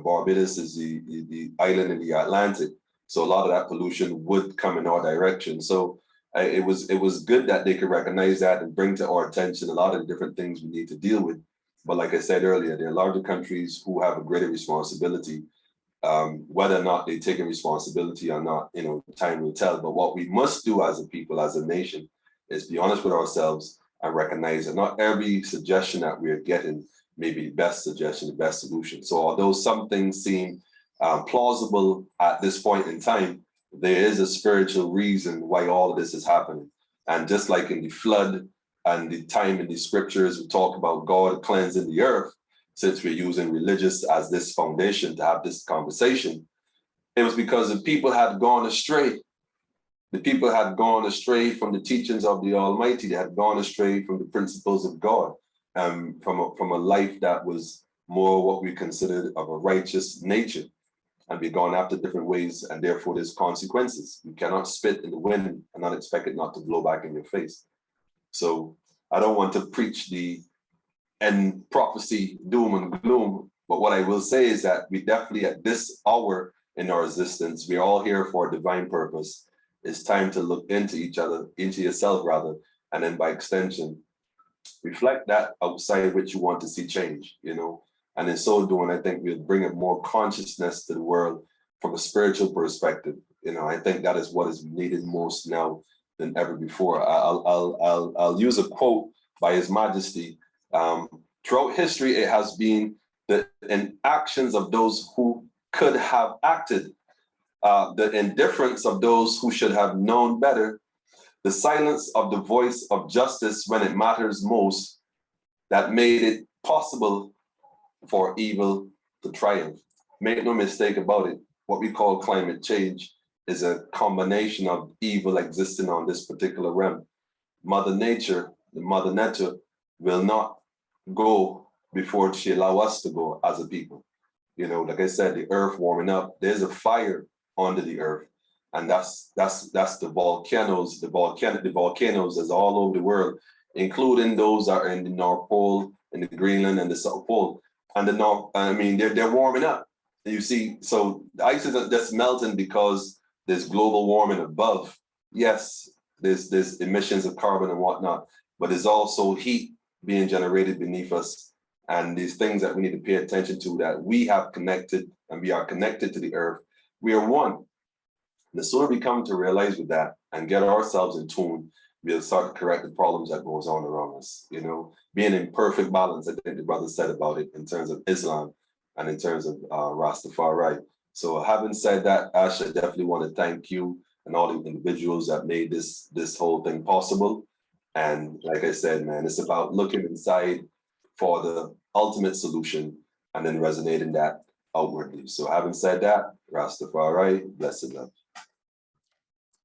Barbados is the island in the Atlantic. So a lot of that pollution would come in our direction. So It was good that they could recognize that and bring to our attention a lot of the different things we need to deal with. But like I said earlier, there are larger countries who have a greater responsibility. Whether or not they take a responsibility or not, time will tell. But what we must do as a people, as a nation, is be honest with ourselves and recognize that not every suggestion that we're getting may be the best suggestion, the best solution. So although some things seem plausible at this point in time, there is a spiritual reason why all of this is happening. And just like in the flood and the time in the scriptures, we talk about God cleansing the earth, since we're using religious as this foundation to have this conversation, it was because the people had gone astray. The people had gone astray from the teachings of the Almighty. They had gone astray from the principles of God, from a life that was more what we considered of a righteous nature. And we've gone after different ways, and therefore there's consequences. You cannot spit in the wind and not expect it not to blow back in your face. So I don't want to preach the end prophecy, doom and gloom, but what I will say is that we definitely at this hour in our existence, we're all here for a divine purpose. It's time to look into each other, into yourself rather, and then by extension, reflect that outside which you want to see change, And in so doing, I think we'll bring a more consciousness to the world from a spiritual perspective. I think that is what is needed most now than ever before. I'll use a quote by His Majesty. Throughout history, it has been the inactions of those who could have acted, the indifference of those who should have known better, the silence of the voice of justice when it matters most, that made it possible for evil to triumph. Make no mistake about it, what we call climate change is a combination of evil existing on this particular realm. Mother Nature, the Mother Nature, will not go before she allow us to go as a people. Like I said, the earth warming up, there's a fire under the earth. And that's the volcanoes. The volcanoes is all over the world, including those that are in the North Pole, in the Greenland and the South Pole. And the North, they're warming up. You see, so the ice isn't just melting because there's global warming above. Yes, there's emissions of carbon and whatnot, but there's also heat being generated beneath us. And these things that we need to pay attention to, that we have connected and we are connected to the earth. We are one. And the sooner we come to realize with that and get ourselves in tune, we'll start to correct the problems that goes on around us. Being in perfect balance, I think the brother said about it in terms of Islam and in terms of Rastafari. So having said that, Ash, I definitely want to thank you and all the individuals that made this whole thing possible. And like I said, man, it's about looking inside for the ultimate solution and then resonating that outwardly. So having said that, Rastafari, blessed love.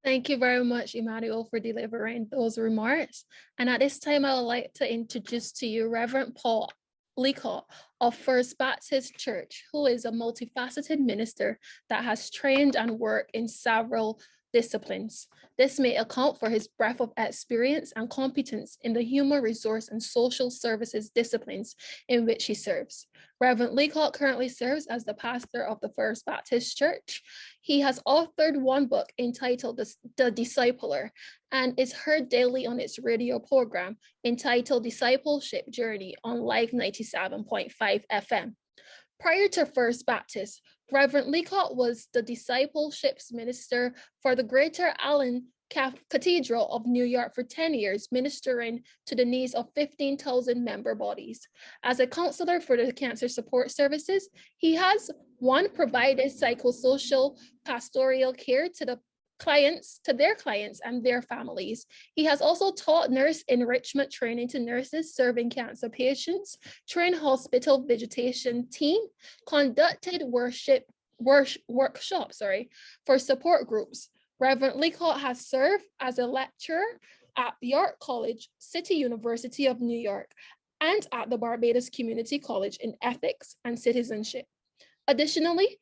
Thank you very much, Emmanuel, for delivering those remarks. And at this time, I would like to introduce to you Reverend Paul Licot of First Baptist Church, who is a multifaceted minister that has trained and worked in several disciplines. This may account for his breadth of experience and competence in the human resource and social services disciplines in which he serves. Reverend Licot currently serves as the pastor of the First Baptist Church. He has authored one book entitled The Discipler and is heard daily on its radio program entitled Discipleship Journey on Live 97.5 FM. Prior to First Baptist, Reverend Licot was the discipleships minister for the Greater Allen Cathedral of New York for 10 years, ministering to the needs of 15,000 member bodies. As a counselor for the Cancer Support Services, he has provided psychosocial pastoral care to their clients and their families. He has also taught nurse enrichment training to nurses serving cancer patients, trained hospital visitation team, conducted workshops for support groups. Reverend Licot has served as a lecturer at York College, City University of New York, and at the Barbados Community College in Ethics and Citizenship. Additionally,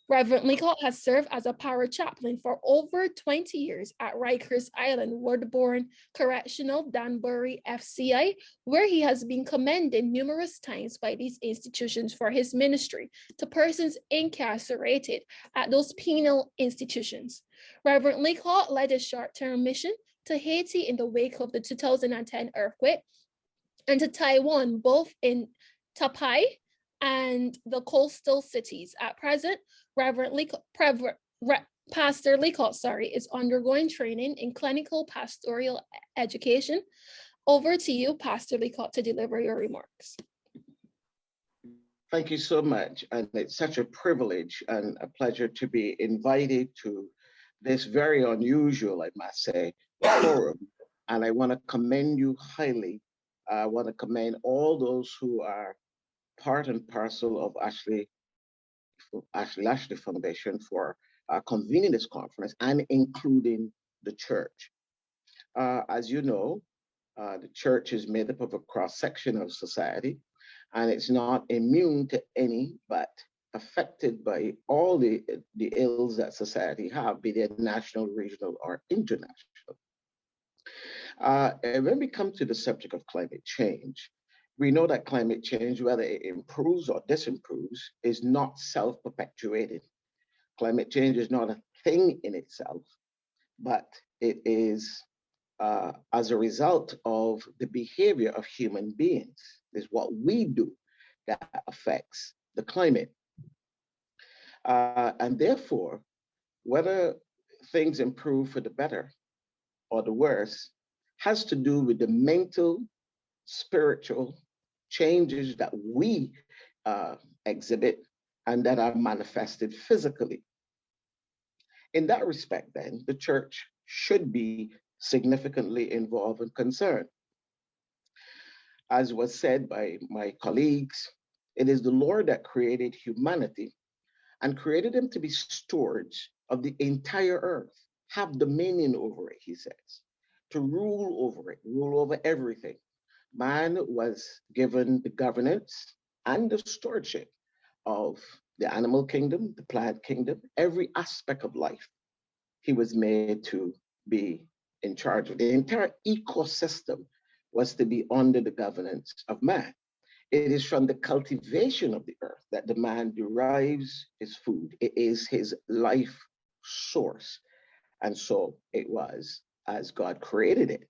Reverend Licot has served as a para-chaplain for over 20 years at Rikers Island, Woodbourne Correctional, Danbury, FCI, where he has been commended numerous times by these institutions for his ministry to persons incarcerated at those penal institutions. Reverend Licot led a short-term mission to Haiti in the wake of the 2010 earthquake, and to Taiwan, both in Tapai and the coastal cities. At present, Pastor Licot, is undergoing training in clinical pastoral education. Over to you, Pastor Licot, to deliver your remarks. Thank you so much. And it's such a privilege and a pleasure to be invited to this very unusual, I must say, forum. And I want to commend you highly. I want to commend all those who are part and parcel of Ashley Foundation for convening this conference and including the church. As you know, the church is made up of a cross-section of society, and it's not immune to any, but affected by all the ills that society have, be they national, regional, or international. And when we come to the subject of climate change, we know that climate change, whether it improves or disimproves, is not self-perpetuating. Climate change is not a thing in itself, but it is as a result of the behavior of human beings. Is what we do that affects the climate. And therefore, whether things improve for the better or the worse has to do with the mental, spiritual changes that we exhibit and that are manifested physically. In that respect, then, the church should be significantly involved and concerned. As was said by my colleagues, it is the Lord that created humanity and created them to be stewards of the entire earth, have dominion over it, he says, to rule over it, rule over everything. Man was given the governance and the stewardship of the animal kingdom, the plant kingdom, every aspect of life. He was made to be in charge of. The entire ecosystem was to be under the governance of man. It is from the cultivation of the earth that the man derives his food. It is his life source. And so it was as God created it.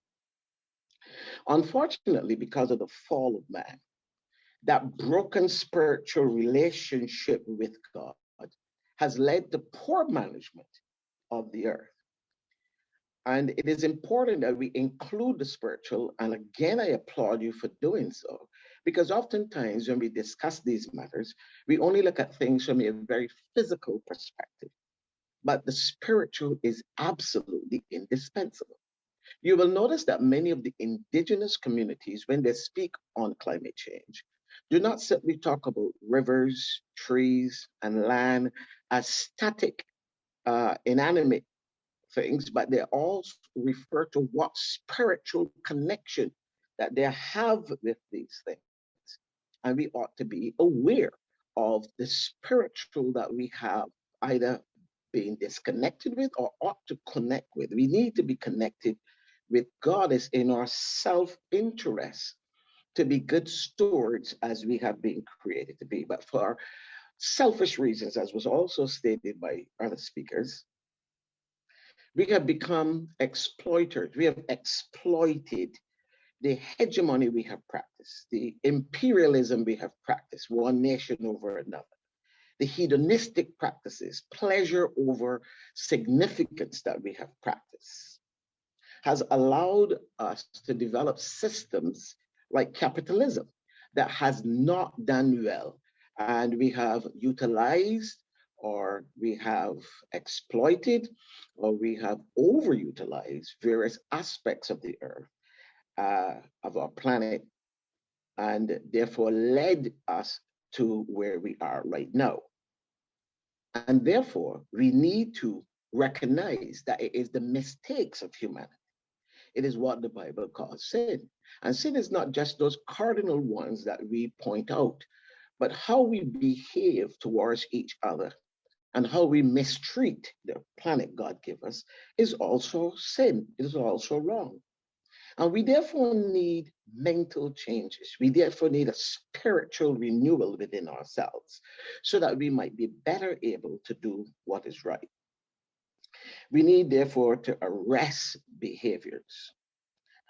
Unfortunately, because of the fall of man, that broken spiritual relationship with God has led to poor management of the earth. And it is important that we include the spiritual. And again, I applaud you for doing so, because oftentimes when we discuss these matters, we only look at things from a very physical perspective. But the spiritual is absolutely indispensable. You will notice that many of the indigenous communities, when they speak on climate change, do not simply talk about rivers, trees, and land as static, inanimate things, but they all refer to what spiritual connection that they have with these things. And we ought to be aware of the spiritual that we have either being disconnected with or ought to connect with. We need to be connected with God as in our self-interest to be good stewards as we have been created to be. But for selfish reasons, as was also stated by other speakers, we have become exploiters. We have exploited the hegemony we have practiced, the imperialism we have practiced, one nation over another, the hedonistic practices, pleasure over significance that we have practiced, has allowed us to develop systems like capitalism that has not done well. And we have utilized, or we have exploited, or we have overutilized various aspects of the earth, of our planet, and therefore led us to where we are right now. And therefore, we need to recognize that it is the mistakes of humanity. It is what the Bible calls sin. And sin is not just those cardinal ones that we point out, but how we behave towards each other and how we mistreat the planet God gave us is also sin. It is also wrong. And we therefore need mental changes. We therefore need a spiritual renewal within ourselves so that we might be better able to do what is right. We need, therefore, to arrest behaviors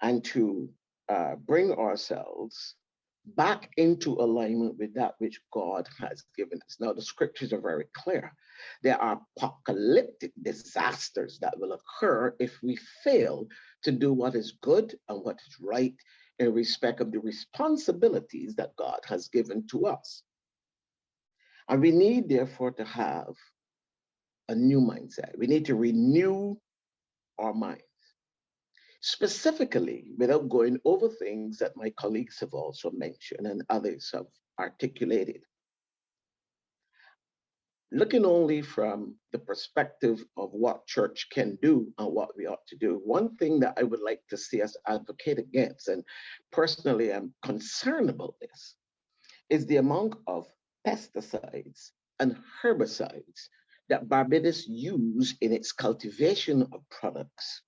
and to bring ourselves back into alignment with that which God has given us. Now, the scriptures are very clear. There are apocalyptic disasters that will occur if we fail to do what is good and what is right in respect of the responsibilities that God has given to us. And we need, therefore, to have a new mindset. We need to renew our minds. Specifically, without going over things that my colleagues have also mentioned and others have articulated, looking only from the perspective of what church can do and what we ought to do, one thing that I would like to see us advocate against, and personally I'm concerned about this, is the amount of pesticides and herbicides that Barbados use in its cultivation of products,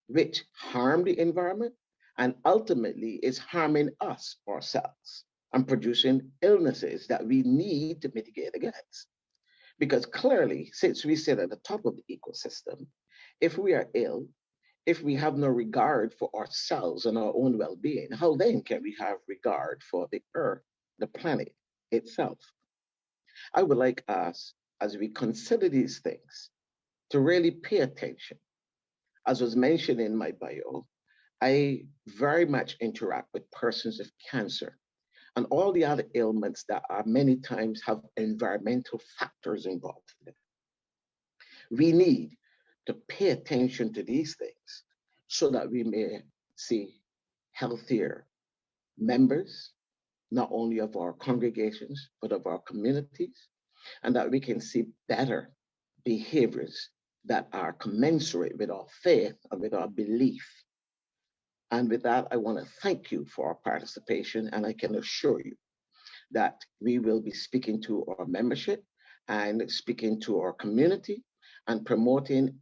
which harm the environment and ultimately is harming us ourselves and producing illnesses that we need to mitigate against. Because clearly, since we sit at the top of the ecosystem, if we are ill, if we have no regard for ourselves and our own well-being, how then can we have regard for the earth, the planet itself? I would like us, as we consider these things, to really pay attention. As was mentioned in my bio, I very much interact with persons with cancer and all the other ailments that are many times have environmental factors involved in them. We need to pay attention to these things so that we may see healthier members, not only of our congregations, but of our communities, and that we can see better behaviors that are commensurate with our faith and with our belief. And with that, I want to thank you for our participation, and I can assure you that we will be speaking to our membership and speaking to our community and promoting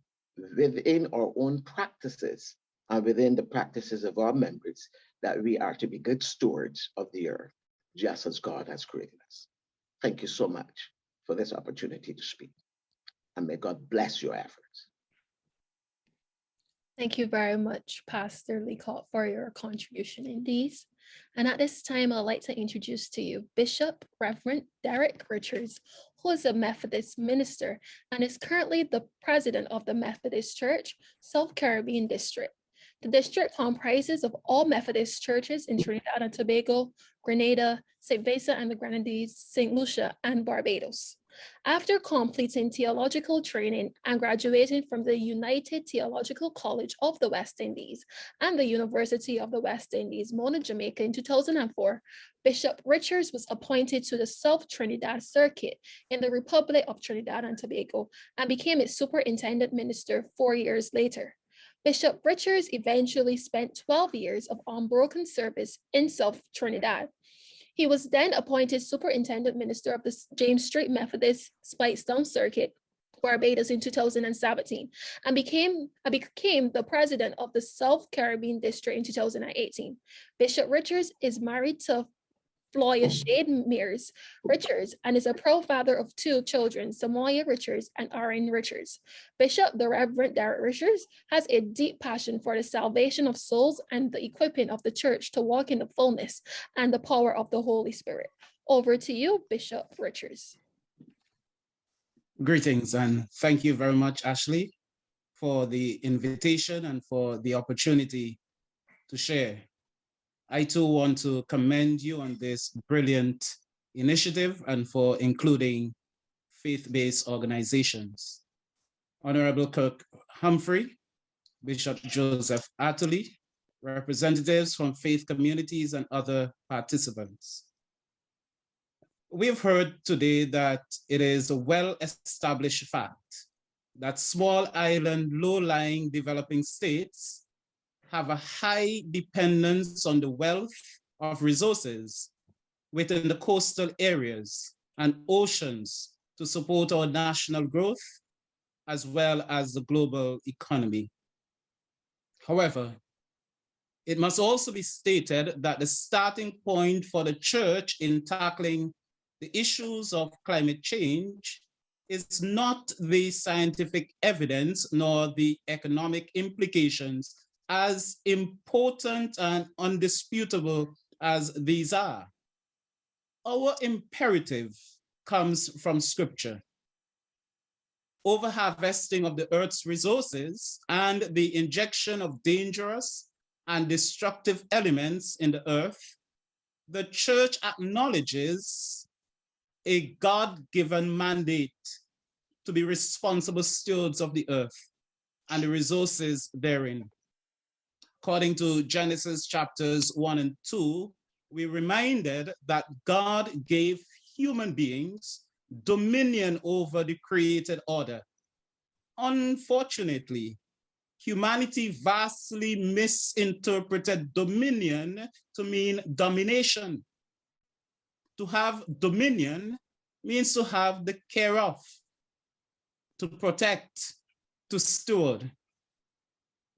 within our own practices and within the practices of our members that we are to be good stewards of the earth, just as God has created us. Thank you so much for this opportunity to speak, and may God bless your efforts. Thank you very much, Pastor Licot, for your contribution in these. And at this time, I'd like to introduce to you Bishop Reverend Derek Richards, who is a Methodist minister and is currently the president of the Methodist Church, South Caribbean District. The district comprises of all Methodist churches in Trinidad and Tobago, Grenada, St. Vincent and the Grenadines, St. Lucia, and Barbados. After completing theological training and graduating from the United Theological College of the West Indies and the University of the West Indies, Mona, Jamaica in 2004, Bishop Richards was appointed to the South Trinidad Circuit in the Republic of Trinidad and Tobago and became its superintendent minister 4 years later. Bishop Richards eventually spent 12 years of unbroken service in South Trinidad. He was then appointed superintendent minister of the James Street Methodist Spicetown Circuit, Barbados in 2017, and became the president of the South Caribbean District in 2018. Bishop Richards is married to Floya Shade Mears Richards and is a proud father of 2 children, Samoya Richards and Aaron Richards. Bishop the Reverend Derek Richards has a deep passion for the salvation of souls and the equipping of the church to walk in the fullness and the power of the Holy Spirit. Over to you, Bishop Richards. Greetings, and thank you very much, Ashley, for the invitation and for the opportunity to share. I too want to commend you on this brilliant initiative and for including faith-based organizations. Honorable Kirk Humphrey, Bishop Joseph Atherley, representatives from faith communities and other participants. We've heard today that it is a well-established fact that small island, low-lying developing states have a high dependence on the wealth of resources within the coastal areas and oceans to support our national growth as well as the global economy. However, it must also be stated that the starting point for the church in tackling the issues of climate change is not the scientific evidence nor the economic implications, as important and undisputable as these are. Our imperative comes from Scripture. Overharvesting of the earth's resources and the injection of dangerous and destructive elements in the earth, the church acknowledges a God-given mandate to be responsible stewards of the earth and the resources therein. According to Genesis chapters 1 and 2, we're reminded that God gave human beings dominion over the created order. Unfortunately, humanity vastly misinterpreted dominion to mean domination. To have dominion means to have the care of, to protect, to steward.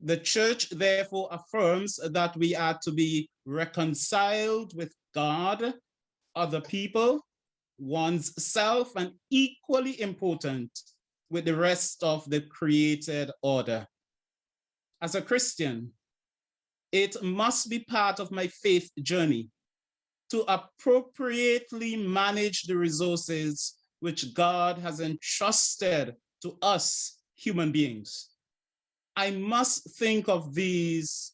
The church therefore affirms that we are to be reconciled with God, other people, one's self, and equally important with the rest of the created order. As a Christian, it must be part of my faith journey to appropriately manage the resources which God has entrusted to us human beings. I must think of these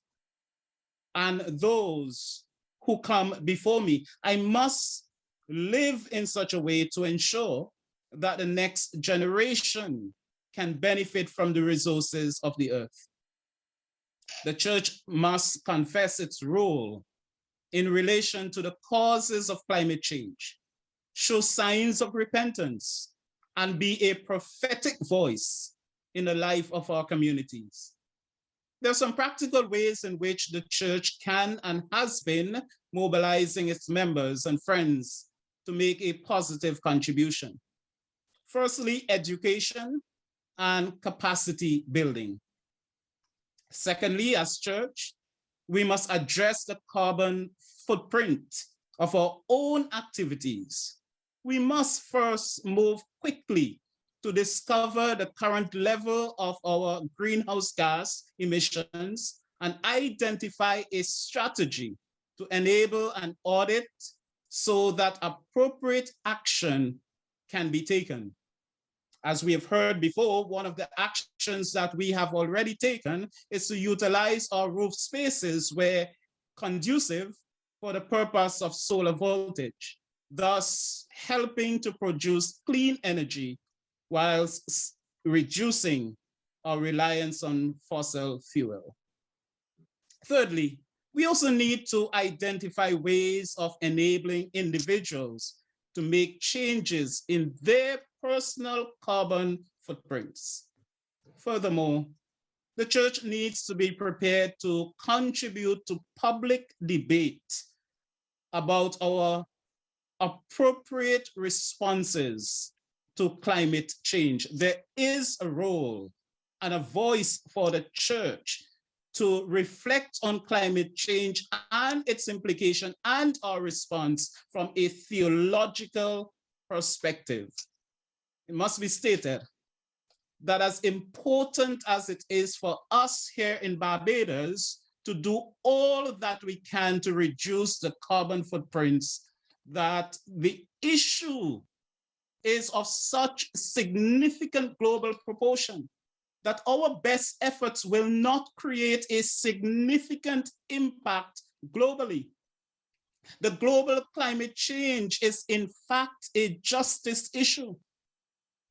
and those who come before me. I must live in such a way to ensure that the next generation can benefit from the resources of the earth. The church must confess its role in relation to the causes of climate change, show signs of repentance, and be a prophetic voice in the life of our communities. There are some practical ways in which the church can and has been mobilizing its members and friends to make a positive contribution. Firstly, education and capacity building. Secondly, as church, we must address the carbon footprint of our own activities. We must first move quickly to discover the current level of our greenhouse gas emissions and identify a strategy to enable an audit so that appropriate action can be taken. As we have heard before, one of the actions that we have already taken is to utilize our roof spaces where conducive for the purpose of solar voltage, thus helping to produce clean energy whilst reducing our reliance on fossil fuel. Thirdly, we also need to identify ways of enabling individuals to make changes in their personal carbon footprints. Furthermore, the church needs to be prepared to contribute to public debate about our appropriate responses to climate change. There is a role and a voice for the church to reflect on climate change and its implication and our response from a theological perspective. It must be stated that as important as it is for us here in Barbados to do all that we can to reduce the carbon footprints, that the issue is of such significant global proportion that our best efforts will not create a significant impact globally. The global climate change is in fact a justice issue.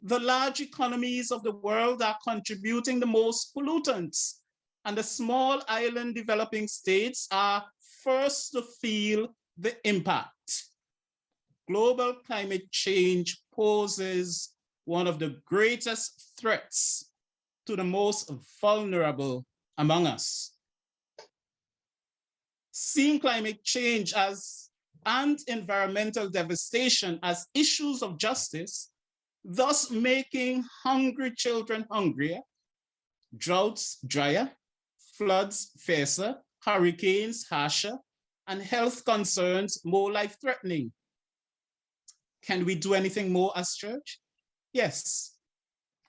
The large economies of the world are contributing the most pollutants, and the small island developing states are first to feel the impact. Global climate change poses one of the greatest threats to the most vulnerable among us. Seeing climate change and environmental devastation as issues of justice, thus making hungry children hungrier, droughts drier, floods fiercer, hurricanes harsher, and health concerns more life-threatening. Can we do anything more as church? Yes,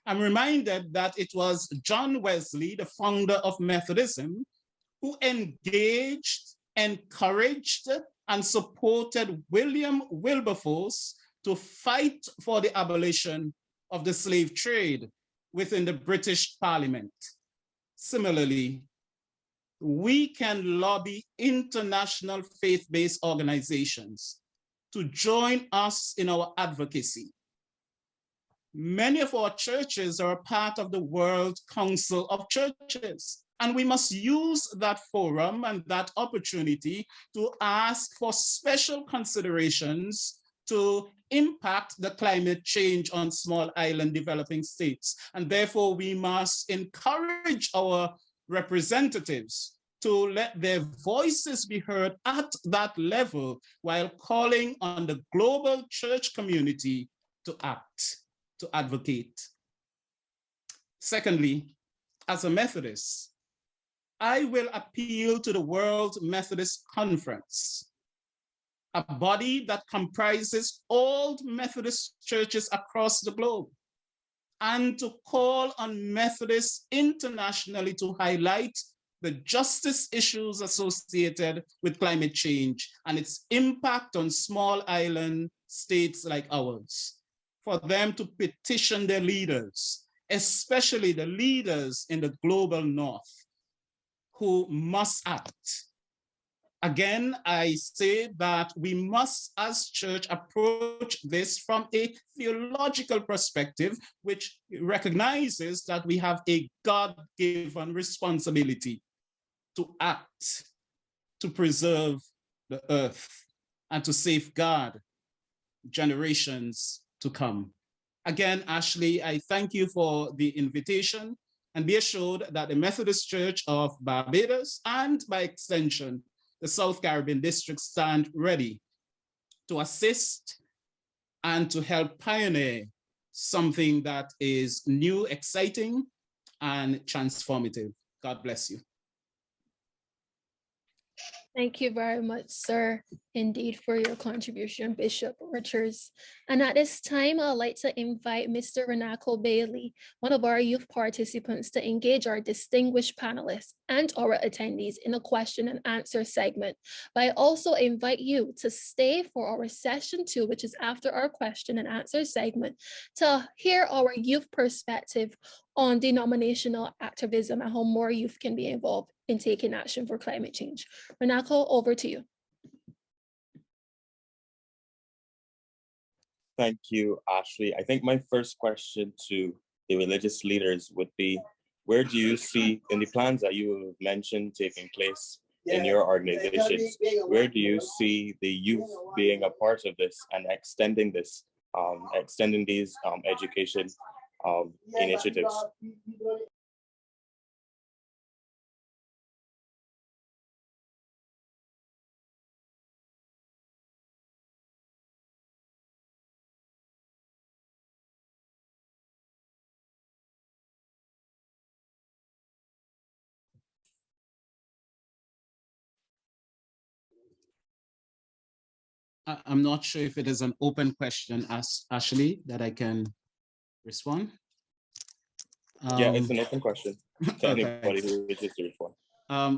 I'm reminded that it was John Wesley, the founder of Methodism, who engaged, encouraged, and supported William Wilberforce to fight for the abolition of the slave trade within the British Parliament. Similarly, we can lobby international faith-based organizations to join us in our advocacy. Many of our churches are a part of the World Council of Churches, and we must use that forum and that opportunity to ask for special considerations to impact the climate change on small island developing states. And therefore, we must encourage our representatives to let their voices be heard at that level while calling on the global church community to act, to advocate. Secondly, as a Methodist, I will appeal to the World Methodist Conference, a body that comprises all Methodist churches across the globe, and to call on Methodists internationally to highlight the justice issues associated with climate change and its impact on small island states like ours, for them to petition their leaders, especially the leaders in the global north, who must act. Again, I say that we must, as church, approach this from a theological perspective, which recognizes that we have a God-given responsibility to act, to preserve the earth, and to safeguard generations to come. Again, Ashley, I thank you for the invitation, and be assured that the Methodist Church of Barbados and by extension, the South Caribbean District stand ready to assist and to help pioneer something that is new, exciting, and transformative. God bless you. Thank you very much, sir, indeed, for your contribution, Bishop Richards. And at this time, I'd like to invite Mr. Renaco Bailey, one of our youth participants, to engage our distinguished panelists and our attendees in a question and answer segment. But I also invite you to stay for our session 2, which is after our question and answer segment, to hear our youth perspective on denominational activism and how more youth can be involved in taking action for climate change. Renaco, over to you. Thank you, Ashley. I think my first question to the religious leaders would be, where do you see, in the plans that you have mentioned taking place in your organizations, where do you see the youth being a part of this and extending this, extending these education initiatives? I'm not sure if it is an open question, Ashley, that I can respond. Yeah, it's an open question to anybody who wishes to respond.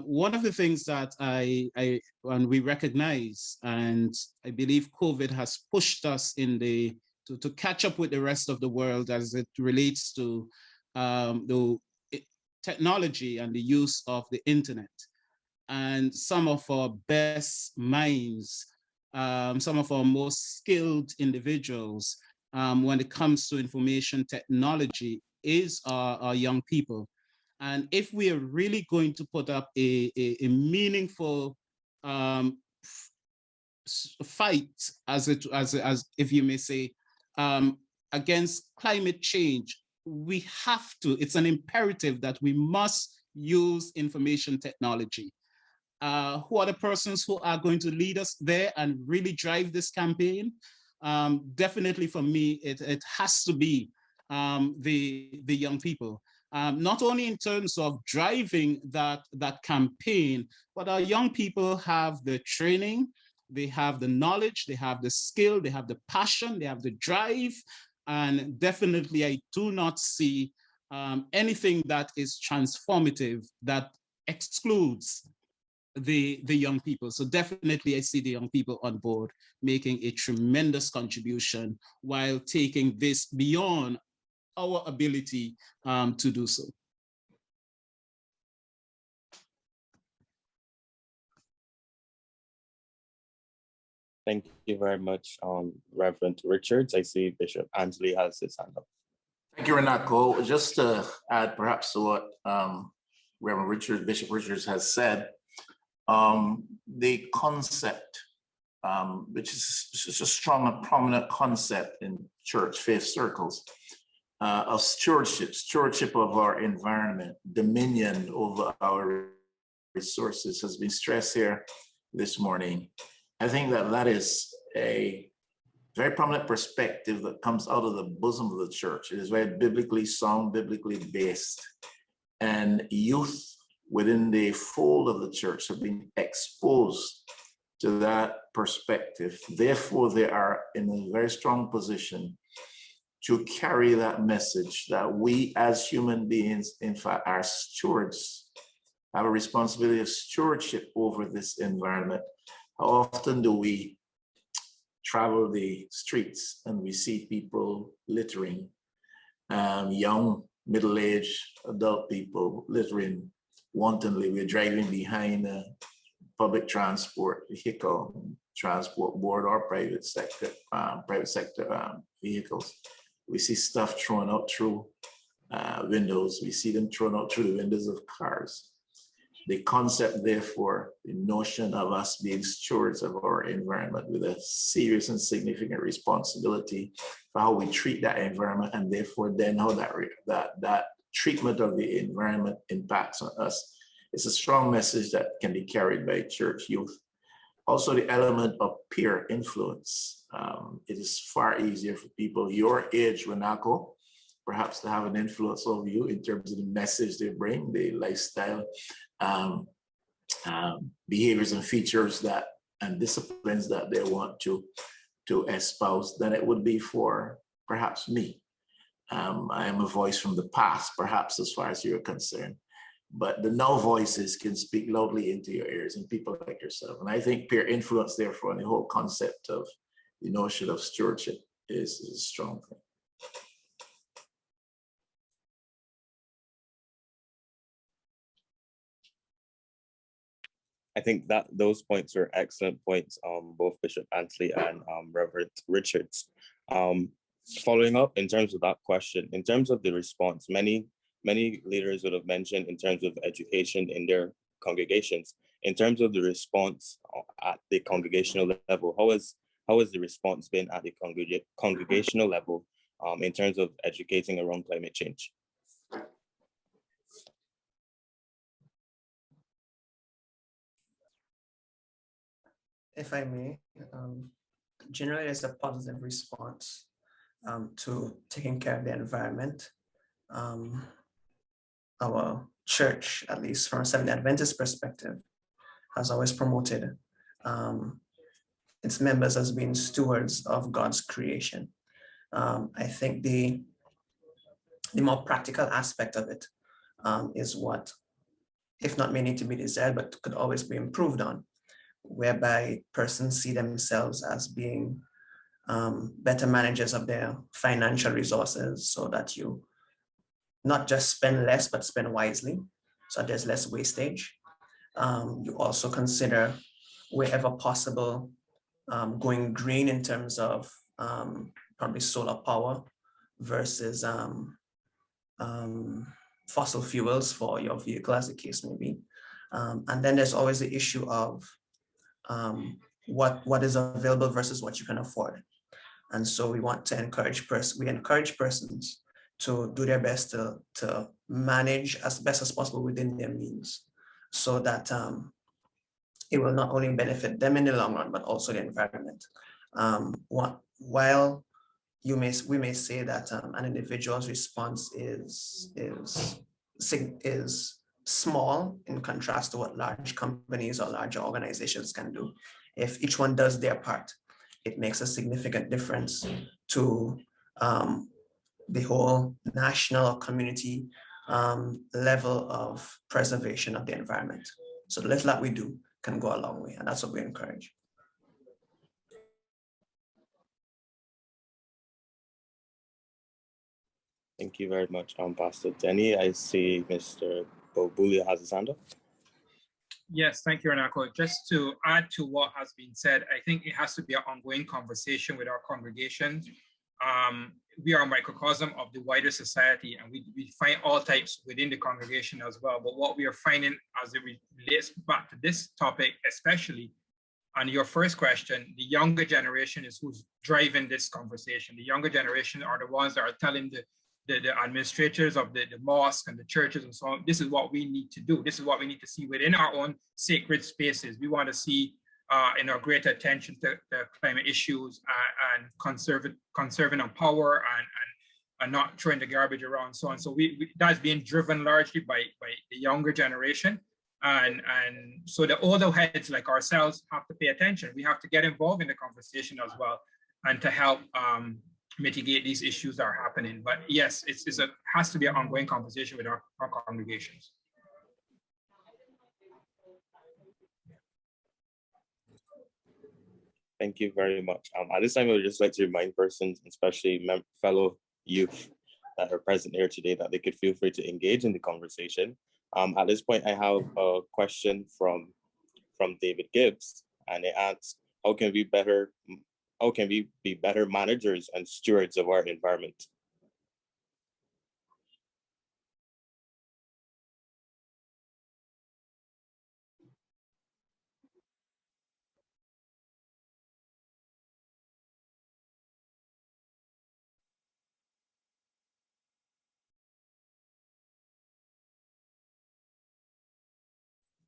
One of the things that and we recognize, and I believe COVID has pushed us in to catch up with the rest of the world as it relates to the technology and the use of the internet. And some of our best minds, some of our most skilled individuals when it comes to information technology is our young people. And if we are really going to put up a meaningful fight, as if you may say, against climate change, we have to, it's an imperative that we must use information technology. Who are the persons who are going to lead us there and really drive this campaign? Definitely for me, it has to be the young people. Not only in terms of driving that campaign, but our young people have the training, they have the knowledge, they have the skill, they have the passion, they have the drive, And definitely, I do not see anything that is transformative that excludes the young people. So definitely, I see the young people on board making a tremendous contribution while taking this beyond our ability to do so. Thank you very much, Reverend Richards. I see Bishop Ansley has his hand up. Thank you, Renako. Just to add perhaps to what Reverend Richards, Bishop Richards has said, the concept, which is a strong and prominent concept in church faith circles, of stewardship of our environment, dominion over our resources has been stressed here this morning. I think that is a very prominent perspective that comes out of the bosom of the church. It is very biblically sound, biblically based, and youth within the fold of the church have been exposed to that perspective. Therefore, they are in a very strong position to carry that message that we as human beings, in fact, are stewards, have a responsibility of stewardship over this environment. How often do we travel the streets and we see people littering, young, middle-aged, adult people littering wantonly? We're driving behind a public transport vehicle, transport board or private sector vehicles. We see stuff thrown out through windows. We see them thrown out through the windows of cars. The concept, therefore, the notion of us being stewards of our environment with a serious and significant responsibility for how we treat that environment, and therefore then how that treatment of the environment impacts on us. It's a strong message that can be carried by church youth. Also, the element of peer influence. It is far easier for people your age, Renako, perhaps to have an influence over you in terms of the message they bring, the lifestyle, behaviors and features and disciplines that they want to espouse than it would be for perhaps me. I am a voice from the past, perhaps as far as you're concerned, but the now voices can speak loudly into your ears, and people like yourself. And I think peer influence, therefore, and the whole concept of the notion of stewardship is a strong thing. I think that those points are excellent points, both Bishop Ansley and Reverend Richards. Following up in terms of that question, in terms of the response, many leaders would have mentioned in terms of education in their congregations. In terms of the response at the congregational level, how has the response been at the congregational level in terms of educating around climate change? If I may, generally there's a positive response to taking care of the environment. Our church, at least from a Seventh-day Adventist perspective, has always promoted its members as being stewards of God's creation. I think the more practical aspect of it is what, if not may need to be desired, but could always be improved on, whereby persons see themselves as being better managers of their financial resources, so that you not just spend less, but spend wisely, so there's less wastage. You also consider, wherever possible, going green in terms of probably solar power versus fossil fuels for your vehicle, as the case may be. And then there's always the issue of what is available versus what you can afford. And so we want to encourage persons to do their best to manage as best as possible within their means, so that it will not only benefit them in the long run, but also the environment. While we may say that an individual's response is small in contrast to what large companies or larger organizations can do, if each one does their part, it makes a significant difference to the whole national or community level of preservation of the environment. So the little that we do can go a long way, and that's what we encourage. Thank you very much, Pastor Denny. I see Mr. Bobuli has his hand up. Yes, thank you, Renako. Just to add to what has been said, I think it has to be an ongoing conversation with our congregation. We are a microcosm of the wider society, and we find all types within the congregation as well. But what we are finding as it relates back to this topic, especially on your first question, the younger generation is who's driving this conversation. The younger generation are the ones that are telling the administrators of the mosque and the churches and so on, this is what we need to do. This is what we need to see within our own sacred spaces. We want to see greater attention to climate issues and conserving on power and not throwing the garbage around and so on. So that's being driven largely by the younger generation. And so the older heads like ourselves have to pay attention. We have to get involved in the conversation as well and to help mitigate these issues that are happening. But yes, it has to be an ongoing conversation with our congregations. Thank you very much. At this time, I would just like to remind persons, especially fellow youth that are present here today, that they could feel free to engage in the conversation. At this point, I have a question from David Gibbs, and it asks, how can we be better managers and stewards of our environment?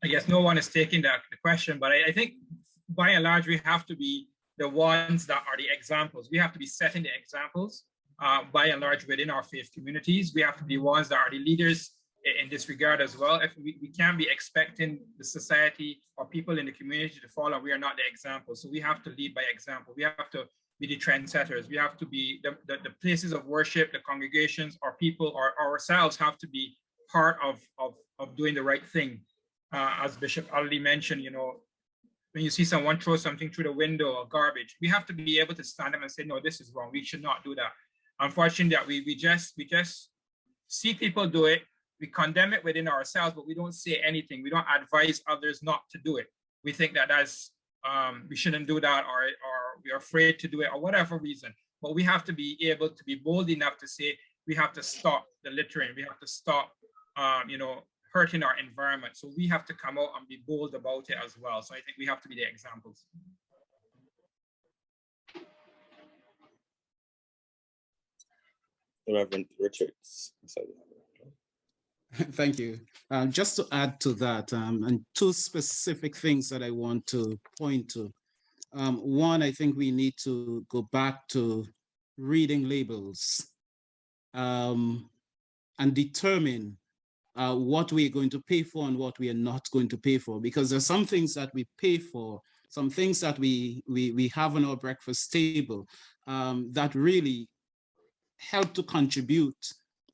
I guess no one is taking the question, but I think by and large, we have to be the ones that are the examples. We have to be setting the examples by and large within our faith communities. We have to be ones that are the leaders in this regard as well. If we can't be expecting the society or people in the community to follow, we are not the example. So we have to lead by example. We have to be the trendsetters. We have to be the places of worship, the congregations, our people, or ourselves have to be part of doing the right thing. As Bishop Ali mentioned, when you see someone throw something through the window or garbage, we have to be able to stand up and say, no, this is wrong. We should not do that. Unfortunately, that we just see people do it. We condemn it within ourselves, but we don't say anything. We don't advise others not to do it. We think that we shouldn't do that, or we're afraid to do it, or whatever reason. But we have to be able to be bold enough to say, we have to stop the littering. We have to stop, hurting our environment. So we have to come out and be bold about it as well. So I think we have to be the examples. Reverend Richards. Thank you. Just to add to that, and two specific things that I want to point to. One, I think we need to go back to reading labels and determine what we're going to pay for and what we are not going to pay for, because there's some things that we pay for, some things that we have on our breakfast table that really help to contribute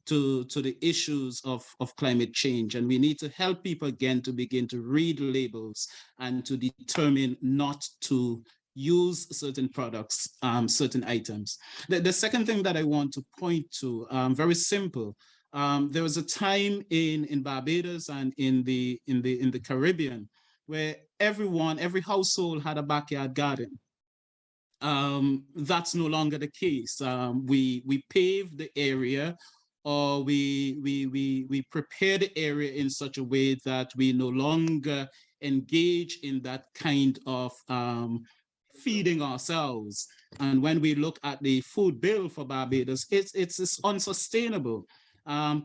to the issues of climate change. And we need to help people again to begin to read labels and to determine not to use certain products, certain items. The second thing that I want to point to, very simple. There was a time in Barbados and in the Caribbean where every household had a backyard garden. That's no longer the case. We pave the area, or we prepare the area in such a way that we no longer engage in that kind of feeding ourselves. And when we look at the food bill for Barbados, it's unsustainable.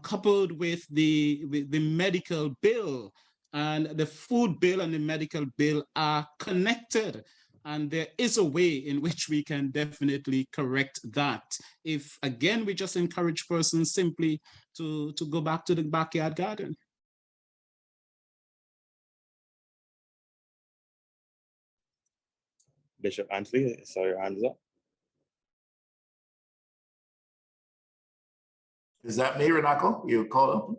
Coupled with the medical bill, and the food bill and the medical bill are connected. And there is a way in which we can definitely correct that. If, again, we just encourage persons simply to go back to the backyard garden. Bishop Anthony, I saw your hands up. Is that me, Renako? You call him?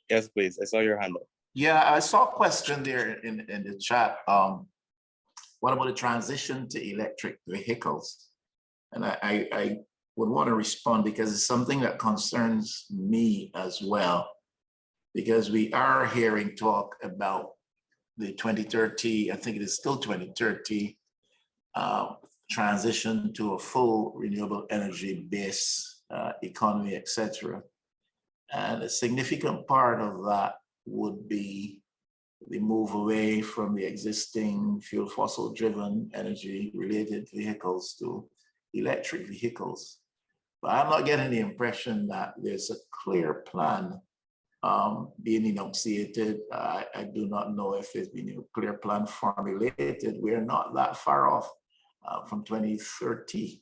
Yes, please. I saw your hand up. Yeah, I saw a question there in the chat. What about the transition to electric vehicles? And I would want to respond because it's something that concerns me as well, because we are hearing talk about the 2030, I think it is still 2030, transition to a full renewable energy base economy, etc. And a significant part of that would be the move away from the existing fuel fossil driven energy related vehicles to electric vehicles. But I'm not getting the impression that there's a clear plan being enunciated. I do not know if there's been a clear plan formulated. We're not that far off from 2030.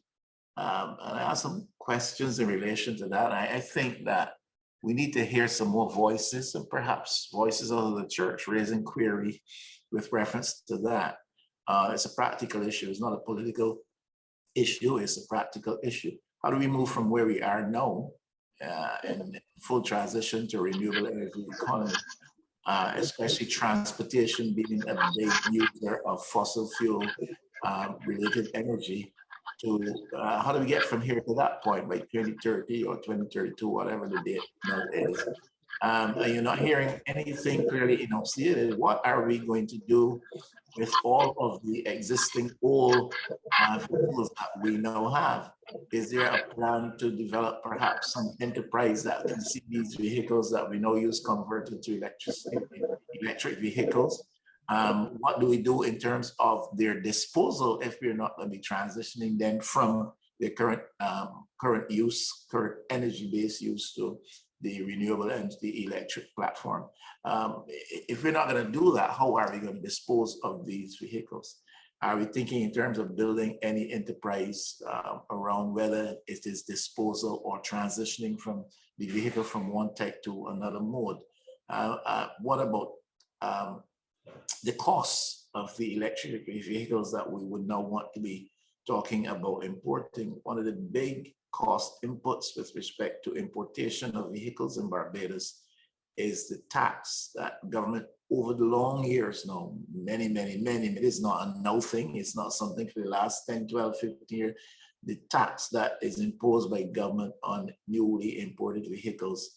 And I have some questions in relation to that. I think that we need to hear some more voices, and perhaps voices of the church raising query with reference to that. It's a practical issue. It's not a political issue. It's a practical issue. How do we move from where we are now in full transition to renewable energy economy, especially transportation being a big user of fossil fuel related energy, to how do we get from here to that point by 2030 or 2032, whatever the date now is. And you're not hearing anything clearly enunciated. What are we going to do with all of the existing old fuels that we now have? Is there a plan to develop perhaps some enterprise that can see these vehicles that we now use converted to electric vehicles? What do we do in terms of their disposal if we're not going to be transitioning them from the current energy-based use to the renewable and the electric platform? If we're not going to do that, how are we going to dispose of these vehicles? Are we thinking in terms of building any enterprise around whether it is disposal or transitioning from the vehicle from one type to another mode? What about the costs of the electric vehicles that we would now want to be talking about importing? One of the big cost inputs with respect to importation of vehicles in Barbados is the tax that government over the long years now, many, it is not a no thing, it's not something for the last 10, 12, 15 years, the tax that is imposed by government on newly imported vehicles.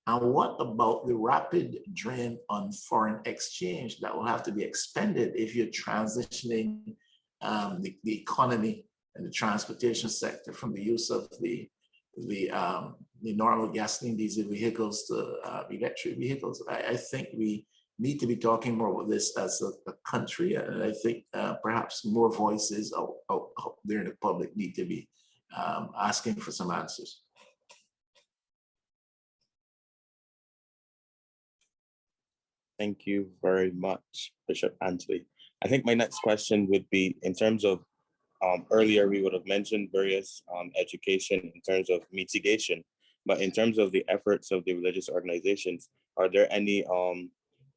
And what about the rapid drain on foreign exchange that will have to be expended if you're transitioning the economy and the transportation sector from the use of the normal gasoline diesel vehicles to electric vehicles? I think we need to be talking more about this as a country, and I think perhaps more voices out there in the public need to be asking for some answers. Thank you very much, Bishop Anthony. I think my next question would be in terms of earlier we would have mentioned various education in terms of mitigation, but in terms of the efforts of the religious organizations, are there any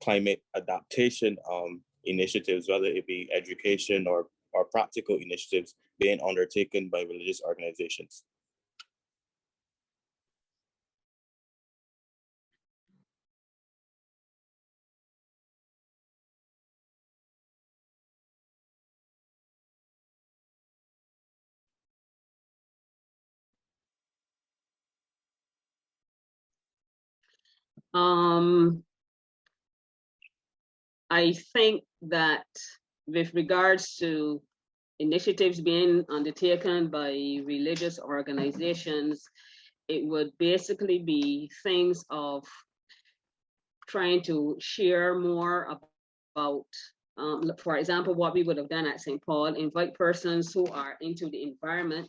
climate adaptation initiatives, whether it be education or practical initiatives being undertaken by religious organizations? I think that with regards to initiatives being undertaken by religious organizations, it would basically be things of trying to share more about, for example, what we would have done at St. Paul, invite persons who are into the environment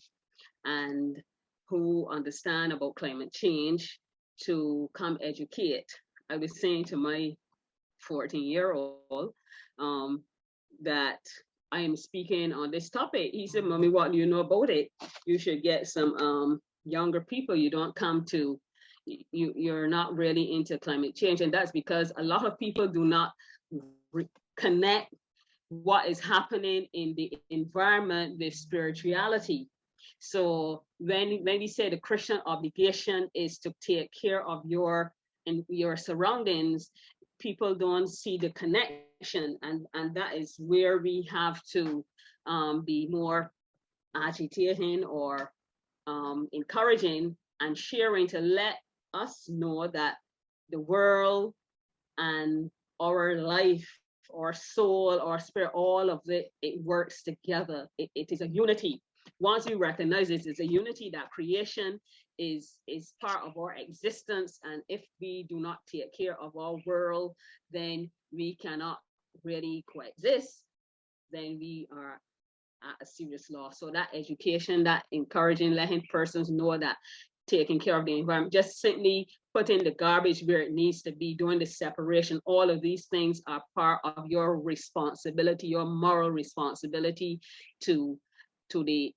and who understand about climate change to come educate. I was saying to my 14-year-old that I am speaking on this topic. He said, "Mommy, what do you know about it? You should get some younger people. You don't come to, you're not really into climate change." And that's because a lot of people do not connect what is happening in the environment with spirituality. So when we say the Christian obligation is to take care of your surroundings, people don't see the connection, and that is where we have to be more agitating or encouraging and sharing to let us know that the world and our life, our soul, our spirit, all of it works together. It is a unity. Once we recognize it, it's a unity, that creation is part of our existence. And if we do not take care of our world, then we cannot really coexist. Then we are at a serious loss. So that education, that encouraging, letting persons know that taking care of the environment, just simply putting the garbage where it needs to be, doing the separation, all of these things are part of your responsibility, your moral responsibility to the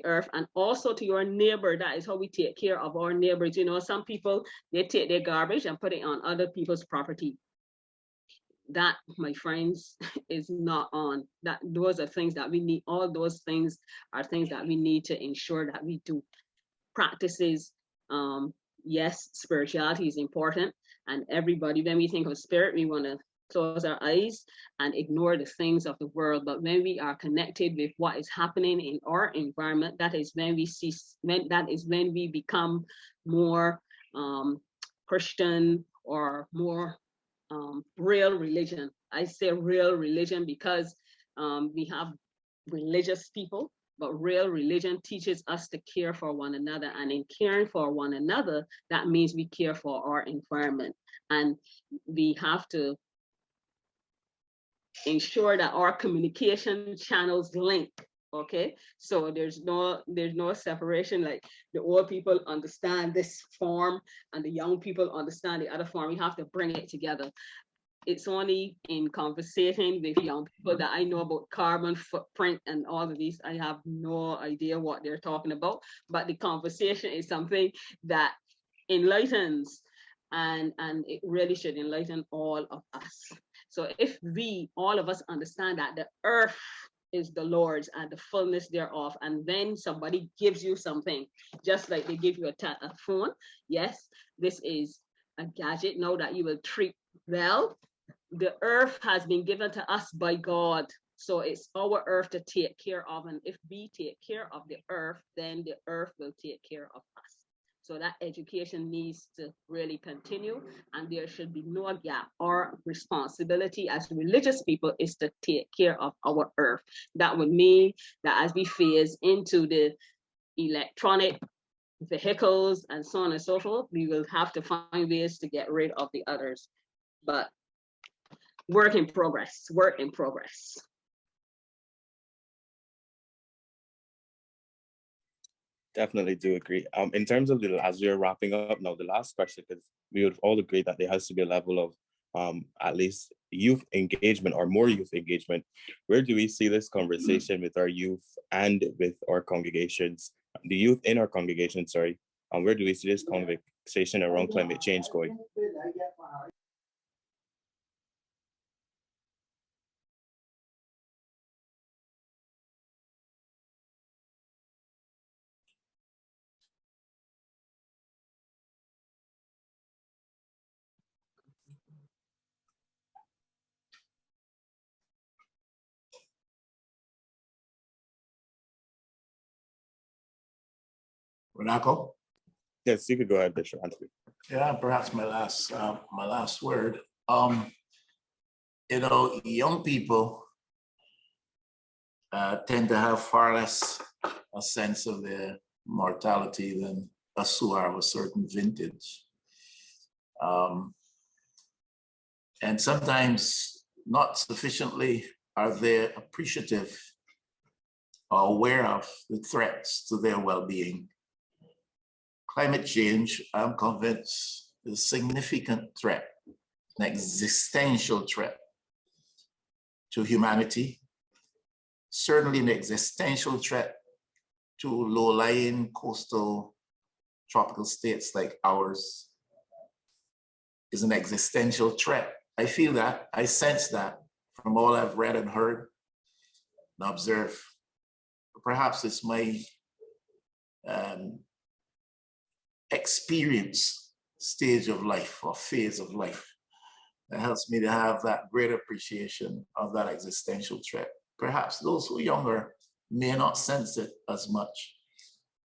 earth, and also to your neighbor. That is how we take care of our neighbors. You know, some people, they take their garbage and put it on other people's property. That, my friends, is not on. That those are things that we need. All those things are things that we need to ensure that we do. Practices, yes, spirituality is important, and everybody, when we think of spirit, we want to close our eyes and ignore the things of the world. But when we are connected with what is happening in our environment, that is when we see, that is when we become more Christian, or more real religion. I say real religion because we have religious people, but real religion teaches us to care for one another. And in caring for one another, that means we care for our environment. And we have to ensure that our communication channels link. Okay, so there's no separation. Like, the old people understand this form and the young people understand the other form. We have to bring it together. It's only in conversating with young people that I know about carbon footprint and all of these. I have no idea what they're talking about, but the conversation is something that enlightens, and it really should enlighten all of us. So if we, all of us, understand that the earth is the Lord's and the fullness thereof, and then somebody gives you something, just like they give you a phone. Yes, this is a gadget now that you will treat well. The earth has been given to us by God, so it's our earth to take care of, and if we take care of the earth, then the earth will take care of us. So that education needs to really continue, and there should be no gap. Our responsibility as religious people is to take care of our earth. That would mean that as we phase into the electronic vehicles and so on and so forth, we will have to find ways to get rid of the others. But work in progress, work in progress. Definitely do agree. In terms of as we're wrapping up now, the last question, because we would all agree that there has to be a level of at least youth engagement or more youth engagement. Where do we see this conversation with our youth and with our congregations, the youth in our congregation, sorry, and where do we see this conversation around climate change going? Renako? Yes, you could go ahead, Bishop Anthony. Yeah, perhaps my last word. You know, young people tend to have far less a sense of their mortality than us who are of a certain vintage. And sometimes not sufficiently are they appreciative or aware of the threats to their well-being. Climate change, I'm convinced, is a significant threat, an existential threat to humanity, certainly an existential threat to low-lying coastal tropical states like ours, is an existential threat. I feel that, I sense that from all I've read and heard and observed. perhaps it's my experience stage of life or phase of life that helps me to have that great appreciation of that existential threat. Perhaps those who are younger may not sense it as much.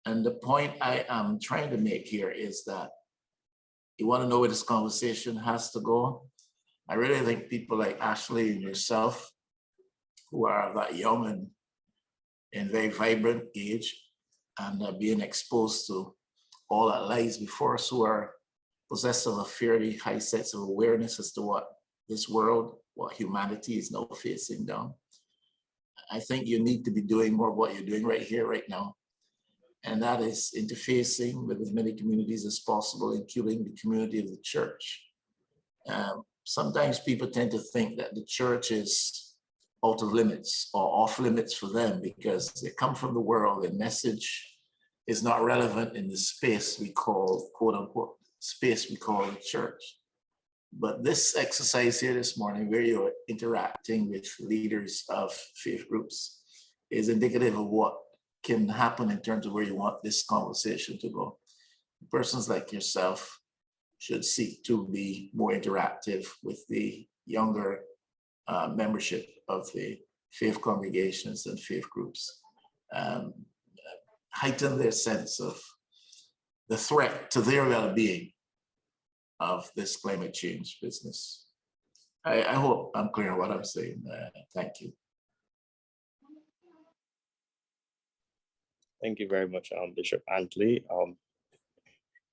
And the point I am trying to make here is that you want to know where this conversation has to go. I really think people like Ashley and yourself, who are that young and in very vibrant age and being exposed to all that lies before us, who are possessed of a fairly high sense of awareness as to what this world, what humanity is now facing down. I think you need to be doing more of what you're doing right here, right now. And that is interfacing with as many communities as possible, including the community of the church. Sometimes people tend to think that the church is out of limits or off limits for them because they come from the world and message is not relevant in the space we call, quote unquote, space we call the church. But this exercise here this morning, where you're interacting with leaders of faith groups, is indicative of what can happen in terms of where you want this conversation to go. Persons like yourself should seek to be more interactive with the younger membership of the faith congregations and faith groups. Heighten their sense of the threat to their well-being of this climate change business. I hope I'm clear on what I'm saying. Thank you. Thank you very much, Bishop Antley.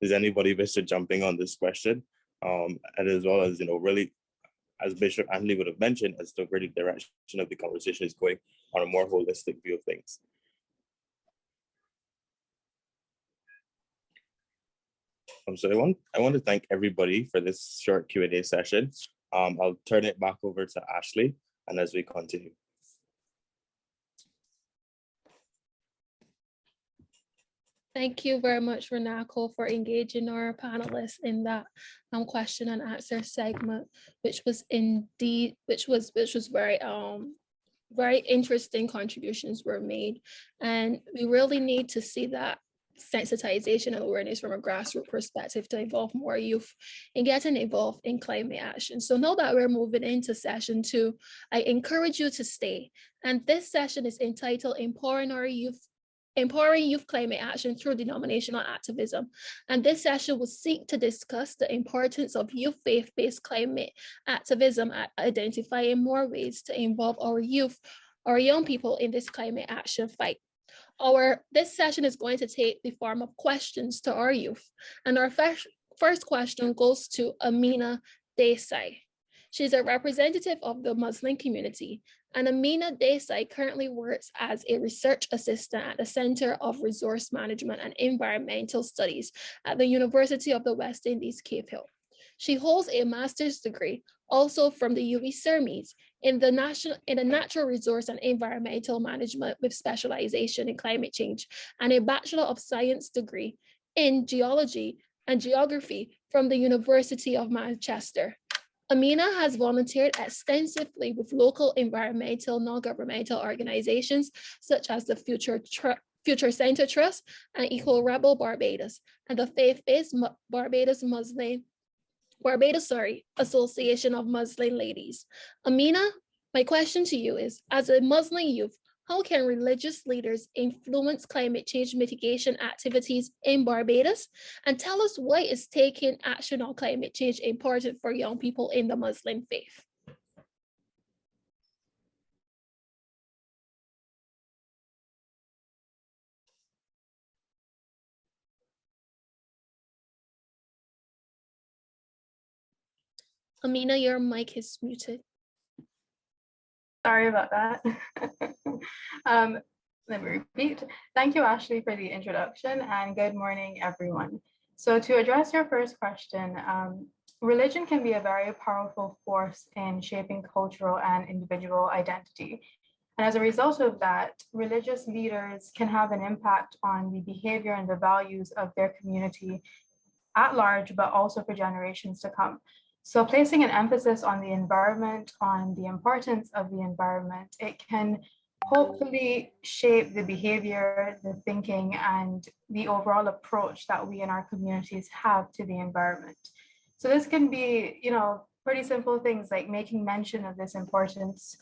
Is anybody wish to jumping on this question? And as well as, really, as Bishop Antley would have mentioned, as the really direction of the conversation is going on a more holistic view of things. So I want to thank everybody for this short Q&A session. I'll turn it back over to Ashley, and as we continue. Thank you very much, Renako, for engaging our panelists in that question and answer segment, which was very interesting contributions were made. And we really need to see that sensitization and awareness from a grassroots perspective to involve more youth in getting involved in climate action. So now that we're moving into session 2, I encourage you to stay. And this session is entitled Empowering Youth Climate Action Through Denominational Activism. And this session will seek to discuss the importance of youth faith-based climate activism at identifying more ways to involve our youth, our young people in this climate action fight. This session is going to take the form of questions to our youth. And our first question goes to Amina Desai. She's a representative of the Muslim community, and Amina Desai currently works as a research assistant at the Center of Resource Management and Environmental Studies at the University of the West Indies, Cape Hill. She holds a master's degree also from the UWI Surmees in the Natural Resource and Environmental Management with specialization in climate change, and a Bachelor of Science degree in Geology and Geography from the University of Manchester. Amina has volunteered extensively with local environmental non-governmental organizations such as the Future Center Trust and Eco Rebel Barbados and the faith-based Barbados Association of Muslim Ladies. Amina, my question to you is, as a Muslim youth, how can religious leaders influence climate change mitigation activities in Barbados? And tell us why is taking action on climate change important for young people in the Muslim faith? Amina, your mic is muted. Sorry about that. Let me repeat. Thank you, Ashley, for the introduction, and good morning, everyone. So to address your first question, religion can be a very powerful force in shaping cultural and individual identity. And as a result of that, religious leaders can have an impact on the behavior and the values of their community at large, but also for generations to come. So placing an emphasis on the environment, on the importance of the environment, it can hopefully shape the behavior, the thinking, and the overall approach that we in our communities have to the environment. So this can be, pretty simple things like making mention of this importance,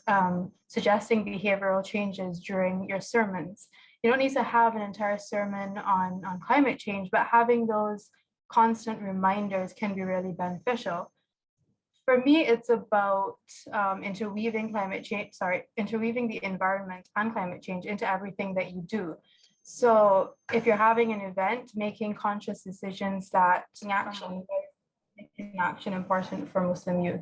suggesting behavioral changes during your sermons. You don't need to have an entire sermon on climate change, but having those constant reminders can be really beneficial. For me, it's about interweaving the environment and climate change into everything that you do. So if you're having an event, making conscious decisions that action important for Muslim youth.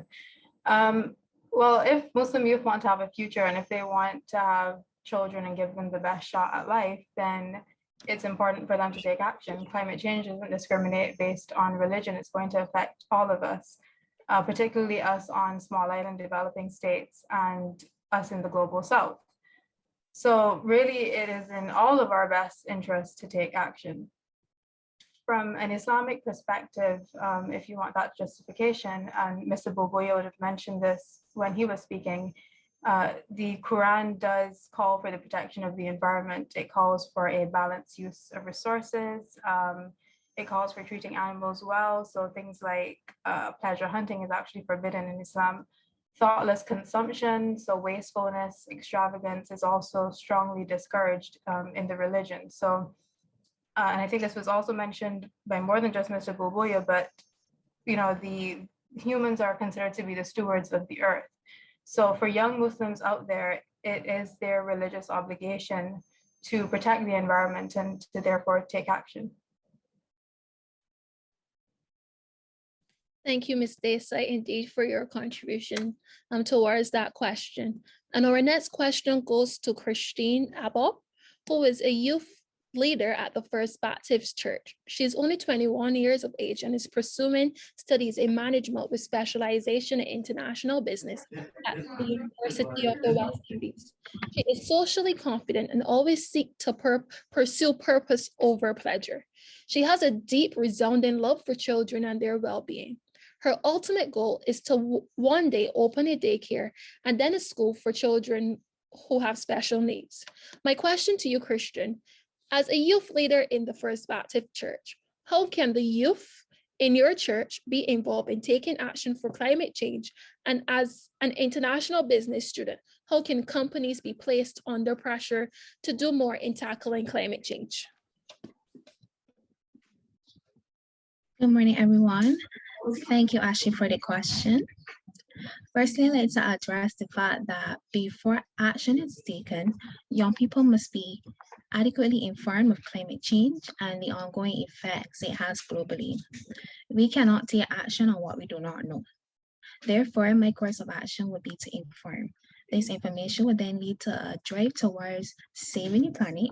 Well, if Muslim youth want to have a future and if they want to have children and give them the best shot at life, then it's important for them to take action. Climate change doesn't discriminate based on religion. It's going to affect all of us, particularly us on small island developing states and us in the global south. So really, it is in all of our best interests to take action. From an Islamic perspective, if you want that justification, and Mr. Boboya would have mentioned this when he was speaking, the Quran does call for the protection of the environment. It calls for a balanced use of resources. It calls for treating animals well. So things like pleasure hunting is actually forbidden in Islam. Thoughtless consumption, so wastefulness, extravagance is also strongly discouraged in the religion. So, and I think this was also mentioned by more than just Mr. Boboya, but the humans are considered to be the stewards of the earth. So for young Muslims out there, it is their religious obligation to protect the environment and to therefore take action. Thank you, Ms. Desai, indeed, for your contribution towards that question. And our next question goes to Christine Abel, who is a youth leader at the First Baptist Church. She is only 21 years of age and is pursuing studies in management with specialization in international business at the University of the West Indies. She is socially confident and always seeks to pursue purpose over pleasure. She has a deep, resounding love for children and their well-being. Her ultimate goal is to one day open a daycare and then a school for children who have special needs. My question to you, Christian, as a youth leader in the First Baptist Church, how can the youth in your church be involved in taking action for climate change? And as an international business student, how can companies be placed under pressure to do more in tackling climate change? Good morning, everyone. Thank you, Ashley, for the question. Firstly, I'd like to address the fact that before action is taken, young people must be adequately informed of climate change and the ongoing effects it has globally. We cannot take action on what we do not know. Therefore, my course of action would be to inform. This information would then lead to a drive towards saving the planet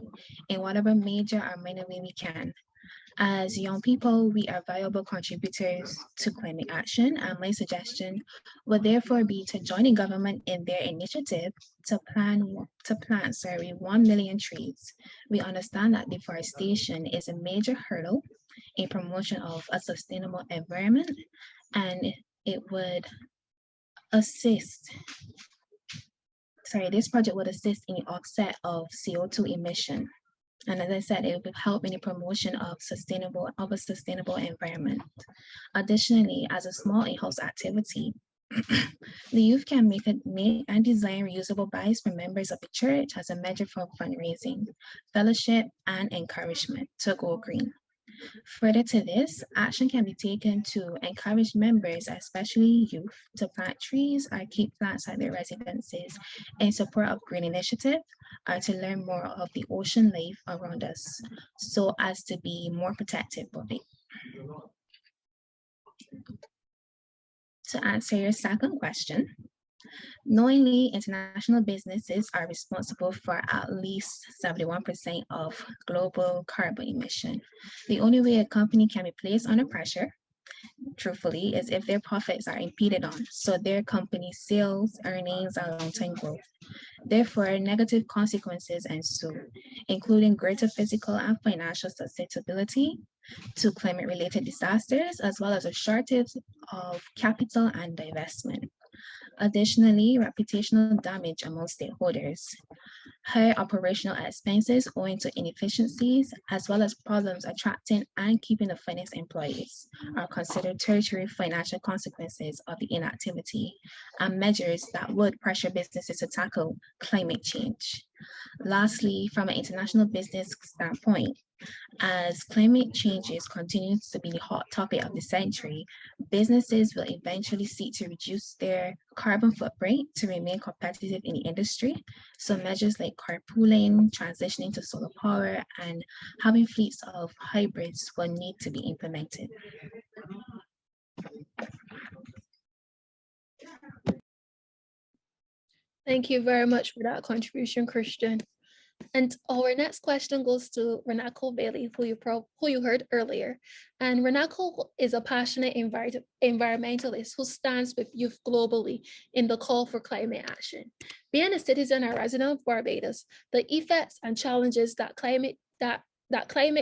in whatever major or minor way we can. As young people, we are valuable contributors to climate action, and my suggestion would therefore be to join the government in their initiative to plant 1 million trees. We understand that deforestation is a major hurdle in promotion of a sustainable environment, and it would assist. This project would assist in the offset of CO2 emission. And as I said, it would help in the promotion of a sustainable environment. Additionally, as a small in-house activity, the youth can make and design reusable bags for members of the church as a measure for fundraising, fellowship, and encouragement to go green. Further to this, action can be taken to encourage members, especially youth, to plant trees or keep plants at their residences in support of green initiative, or to learn more of the ocean life around us so as to be more protective of it. To answer your second question, knowingly, international businesses are responsible for at least 71% of global carbon emission. The only way a company can be placed under pressure, truthfully, is if their profits are impeded on, so their company's sales, earnings, and long-term growth. Therefore, negative consequences ensue, including greater physical and financial susceptibility to climate-related disasters, as well as a shortage of capital and divestment. Additionally, reputational damage among stakeholders, higher operational expenses owing to inefficiencies, as well as problems attracting and keeping the finest employees are considered tertiary financial consequences of the inactivity and measures that would pressure businesses to tackle climate change. Lastly, from an international business standpoint, as climate changes continues to be the hot topic of the century, businesses will eventually seek to reduce their carbon footprint to remain competitive in the industry. So measures like carpooling, transitioning to solar power, and having fleets of hybrids will need to be implemented. Thank you very much for that contribution, Christian. And our next question goes to Renako Bailey, who you heard earlier. And Renako is a passionate environmentalist who stands with youth globally in the call for climate action. Being a citizen and resident of Barbados, the effects and challenges that climate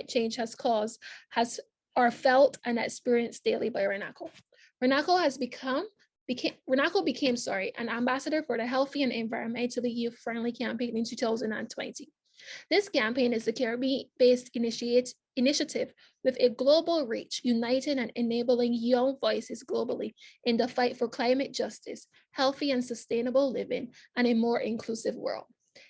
change has caused are felt and experienced daily by Renako. Renako became an ambassador for the Healthy and Environmentally Youth-Friendly campaign in 2020. This campaign is a Caribbean-based initiative with a global reach, uniting and enabling young voices globally in the fight for climate justice, healthy and sustainable living, and a more inclusive world.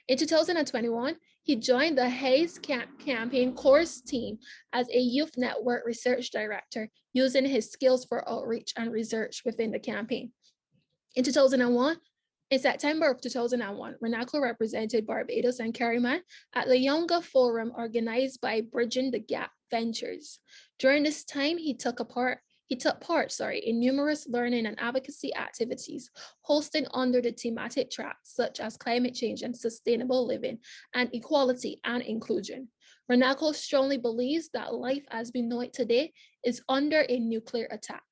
In 2021, he joined the Hayes campaign course team as a youth network research director, using his skills for outreach and research within the campaign. In September of 2001, Renako represented Barbados and Cayman at the Younger Forum organized by Bridging the Gap Ventures. During this time, he took part in numerous learning and advocacy activities hosted under the thematic tracks such as climate change and sustainable living and equality and inclusion. Renako strongly believes that life as we know it today is under a nuclear attack,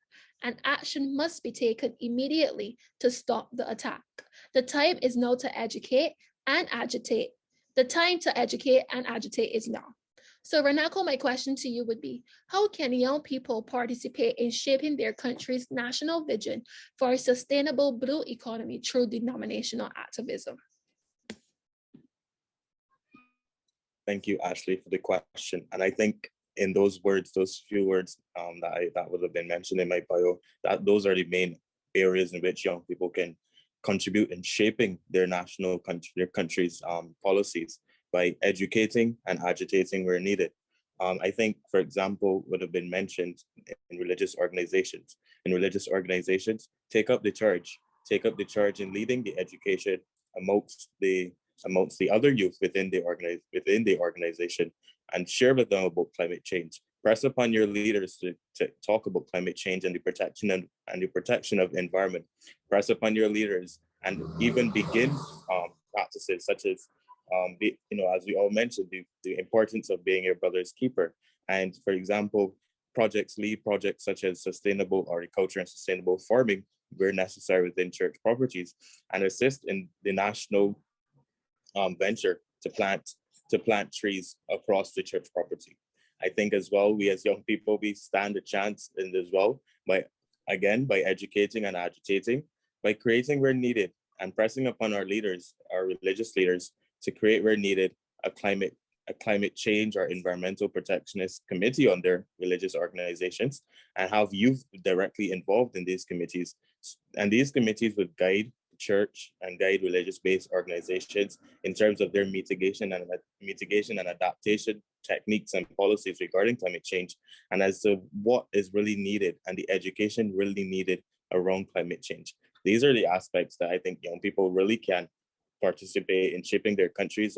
and action must be taken immediately to stop the attack. The time is now to educate and agitate. The time to educate and agitate is now. So Renako, my question to you would be, how can young people participate in shaping their country's national vision for a sustainable blue economy through denominational activism? Thank you, Ashley, for the question. And I think in those few words that would have been mentioned in my bio, that those are the main areas in which young people can contribute in shaping their country's policies by educating and agitating where needed. I think, for example, would have been mentioned in religious organizations. In religious organizations, take up the charge in leading the education amongst the other youth within the organization, and share with them about climate change. Press upon your leaders to talk about climate change and the protection of the environment. Press upon your leaders and even begin practices such as, as we all mentioned, the importance of being your brother's keeper. And for example, lead projects such as sustainable horticulture and sustainable farming where necessary within church properties, and assist in the national venture to plant trees across the church property. I think as well, we as young people, we stand a chance in as well by educating and agitating, by creating where needed and pressing upon our leaders, our religious leaders, to create where needed a climate change or environmental protectionist committee on their religious organizations, and have youth directly involved in these committees. And these committees would guide church and guide religious-based organizations in terms of their mitigation and adaptation techniques and policies regarding climate change, and as to what is really needed and the education really needed around climate change. These are the aspects that I think young people really can participate in shaping their country's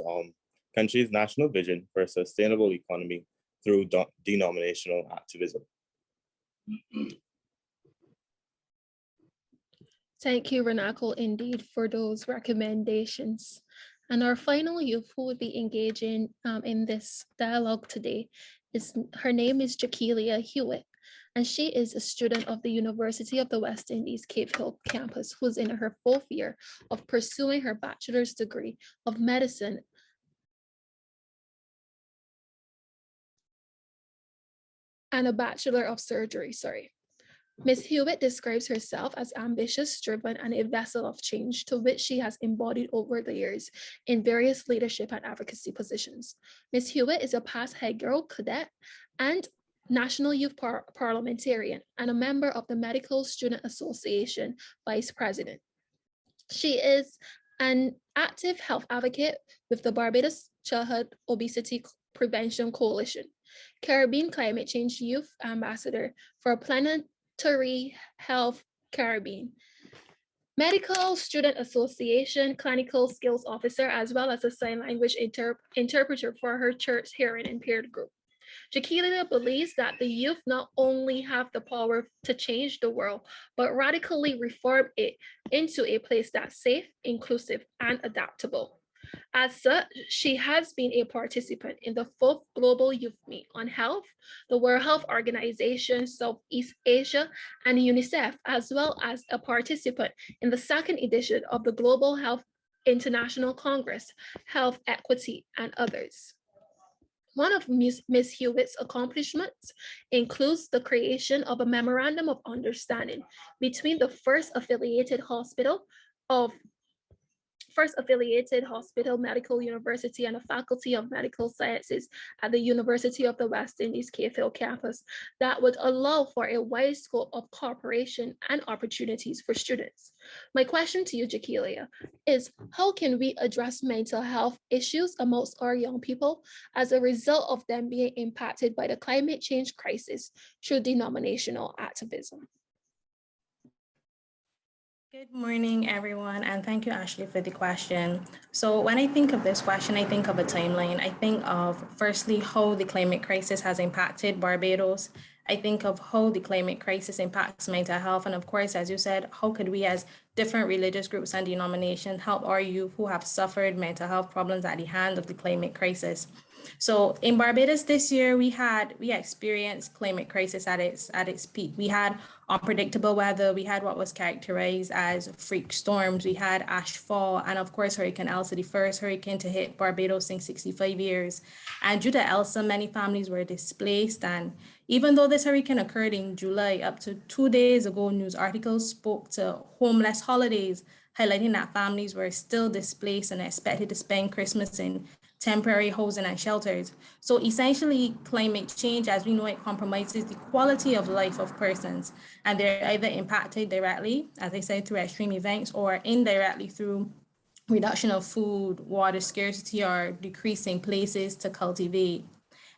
national vision for a sustainable economy through denominational activism. Thank you, Renako, indeed, for those recommendations. And our final youth who would be engaging in this dialogue today her name is Jakelia Hewitt, and she is a student of the University of the West Indies Cape Hill campus, who's in her 4th year of pursuing her bachelor's degree of medicine and a bachelor of surgery, Ms. Hewitt describes herself as ambitious, driven, and a vessel of change to which she has embodied over the years in various leadership and advocacy positions. Ms. Hewitt is a past High Girl cadet and National Youth Parliamentarian and a member of the Medical Student Association Vice President. She is an active health advocate with the Barbados Childhood Obesity Prevention Coalition, Caribbean Climate Change Youth Ambassador for Planetary Health Caribbean, Medical Student Association Clinical Skills Officer, as well as a sign language interpreter for her church hearing impaired group. Jaquelia believes that the youth not only have the power to change the world, but radically reform it into a place that's safe, inclusive, and adaptable. As such, she has been a participant in the 4th Global Youth Meet on Health, the World Health Organization, Southeast Asia, and UNICEF, as well as a participant in the 2nd edition of the Global Health International Congress, Health Equity, and others. One of Ms. Hewitt's accomplishments includes the creation of a memorandum of understanding between the First Affiliated Hospital Medical University and the Faculty of Medical Sciences at the University of the West Indies Cave Hill campus that would allow for a wide scope of cooperation and opportunities for students. My question to you, Jaquelia, is how can we address mental health issues amongst our young people as a result of them being impacted by the climate change crisis through denominational activism? Good morning, everyone, and thank you, Ashley, for the question. So when I think of this question, I think of a timeline. I think of, firstly, how the climate crisis has impacted Barbados. I think of how the climate crisis impacts mental health. And of course, as you said, how could we as different religious groups and denominations help our youth who have suffered mental health problems at the hand of the climate crisis? So in Barbados this year, we experienced climate crisis at its peak. We had unpredictable weather. We had what was characterized as freak storms. We had ash fall, and of course, Hurricane Elsa, the first hurricane to hit Barbados in 65 years. And due to Elsa, many families were displaced. And even though this hurricane occurred in July, up to 2 days ago, news articles spoke to homeless holidays, highlighting that families were still displaced and expected to spend Christmas in temporary housing and shelters. So essentially, climate change, as we know it, compromises the quality of life of persons, and they're either impacted directly, as I said, through extreme events, or indirectly through reduction of food, water scarcity, or decreasing places to cultivate.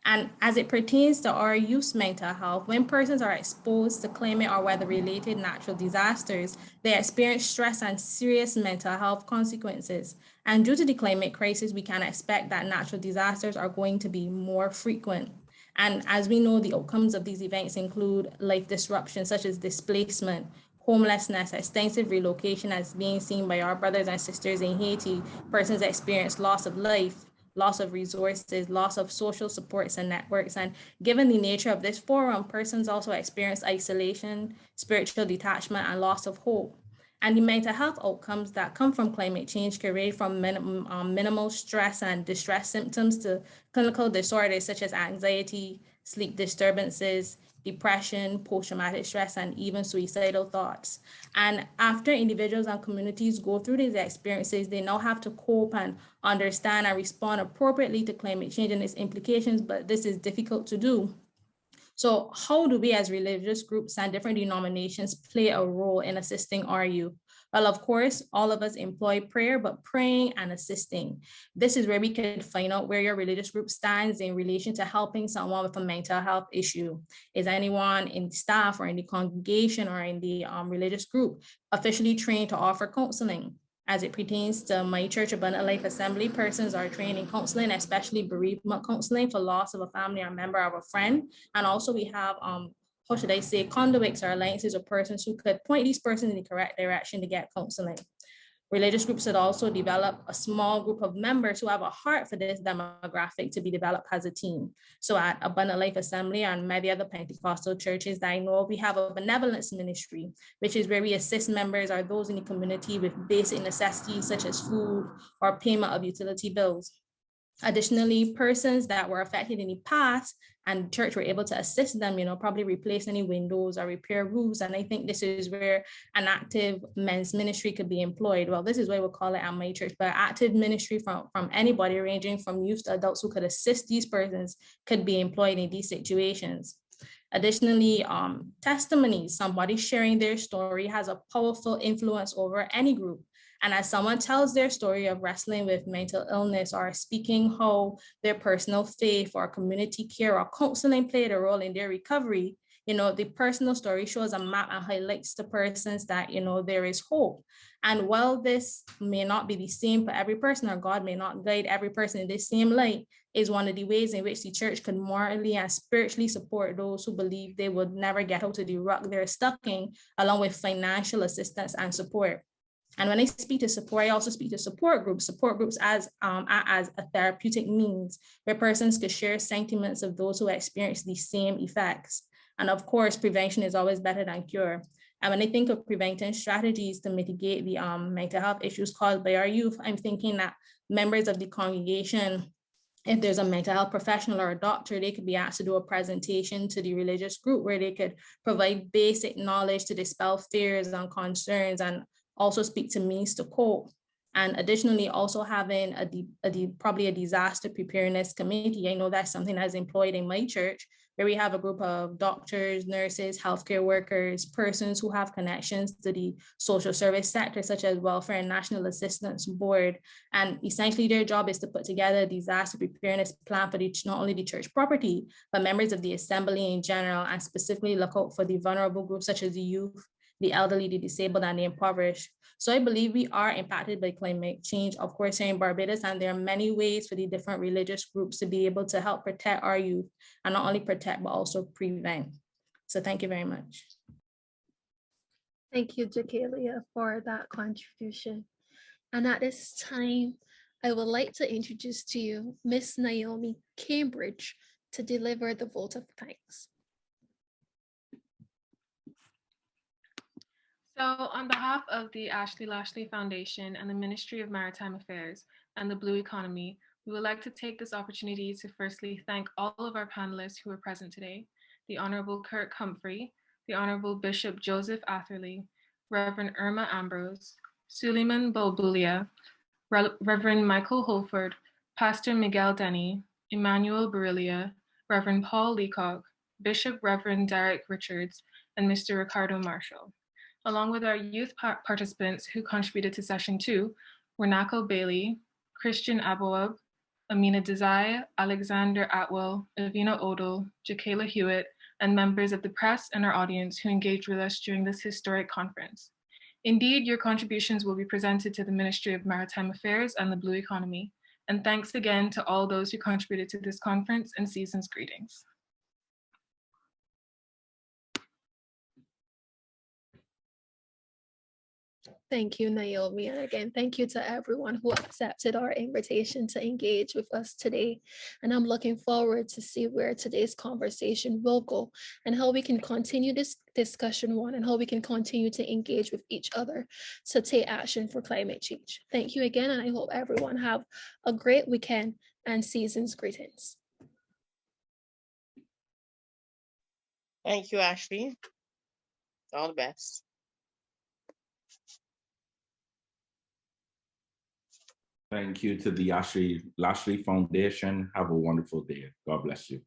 And as it pertains to our youth's mental health, when persons are exposed to climate or weather-related natural disasters, they experience stress and serious mental health consequences. And due to the climate crisis, we can expect that natural disasters are going to be more frequent. And as we know, the outcomes of these events include life disruption, such as displacement, homelessness, extensive relocation, as being seen by our brothers and sisters in Haiti. Persons experience loss of life, loss of resources, loss of social supports and networks. And given the nature of this forum, persons also experience isolation, spiritual detachment, and loss of hope. And the mental health outcomes that come from climate change can range from minimal stress and distress symptoms to clinical disorders such as anxiety, sleep disturbances, depression, post-traumatic stress, and even suicidal thoughts. And after individuals and communities go through these experiences, they now have to cope and understand and respond appropriately to climate change and its implications, but this is difficult to do. So how do we as religious groups and different denominations play a role in assisting our youth? Well, of course, all of us employ prayer, but praying and assisting. This is where we can find out where your religious group stands in relation to helping someone with a mental health issue. Is anyone in staff or in the congregation or in the religious group officially trained to offer counseling? As it pertains to my church, Abundant Life Assembly, persons are trained in counseling, especially bereavement counseling for loss of a family or member of a friend. And also we have, how should I say, conduits or alliances of persons who could point these persons in the correct direction to get counseling. Religious groups should also develop a small group of members who have a heart for this demographic to be developed as a team. So at Abundant Life Assembly and many other Pentecostal churches that I know, we have a benevolence ministry, which is where we assist members or those in the community with basic necessities such as food or payment of utility bills. Additionally, persons that were affected in the past and church were able to assist them, probably replace any windows or repair roofs. And I think this is where an active men's ministry could be employed. Well, this is what we'll call it at my church, but active ministry from anybody ranging from youth to adults who could assist these persons could be employed in these situations. Additionally, testimonies, somebody sharing their story has a powerful influence over any group. And as someone tells their story of wrestling with mental illness or speaking how their personal faith or community care or counseling played a role in their recovery, the personal story shows a map and highlights to persons that, there is hope. And while this may not be the same for every person, or God may not guide every person in the same light, is one of the ways in which the church can morally and spiritually support those who believe they would never get out of the rut they're stuck in, along with financial assistance and support. And when I speak to support, I also speak to support groups as a therapeutic means where persons could share sentiments of those who experience the same effects. And of course, prevention is always better than cure. And when I think of preventing strategies to mitigate the mental health issues caused by our youth, I'm thinking that members of the congregation, if there's a mental health professional or a doctor, they could be asked to do a presentation to the religious group where they could provide basic knowledge to dispel fears and concerns and also speak to means to cope. And additionally, also having probably a disaster preparedness committee. I know that's something that's employed in my church, where we have a group of doctors, nurses, healthcare workers, persons who have connections to the social service sector, such as Welfare and National Assistance Board. And essentially their job is to put together a disaster preparedness plan for not only the church property, but members of the assembly in general, and specifically look out for the vulnerable groups such as the youth, the elderly, the disabled, and the impoverished. So I believe we are impacted by climate change, of course, here in Barbados, and there are many ways for the different religious groups to be able to help protect our youth, and not only protect, but also prevent. So thank you very much. Thank you, Jakelia, for that contribution. And at this time, I would like to introduce to you Miss Naomi Cambridge to deliver the vote of thanks. So on behalf of the Ashley Lashley Foundation and the Ministry of Maritime Affairs and the Blue Economy, we would like to take this opportunity to firstly thank all of our panelists who are present today, the Honorable Kirk Humphrey, the Honorable Bishop Joseph Atherley, Reverend Irma Ambrose, Suleiman Bulbulia, Reverend Michael Holford, Pastor Miguel Denny, Emmanuel Barillia, Reverend Paul Licot, Bishop Reverend Derek Richards, and Mr. Ricardo Marshall. Along with our youth participants who contributed to session 2, were Nako Bailey, Christian Aboab, Amina Desai, Alexander Atwell, Avina Odell, Jakeila Hewitt, and members of the press and our audience who engaged with us during this historic conference. Indeed, your contributions will be presented to the Ministry of Maritime Affairs and the Blue Economy. And thanks again to all those who contributed to this conference, and season's greetings. Thank you, Naomi. And again, thank you to everyone who accepted our invitation to engage with us today. And I'm looking forward to see where today's conversation will go and how we can continue this discussion and how we can continue to engage with each other to take action for climate change. Thank you again, and I hope everyone have a great weekend and season's greetings. Thank you, Ashley. All the best. Thank you to the Ashley Foundation. Have a wonderful day. God bless you.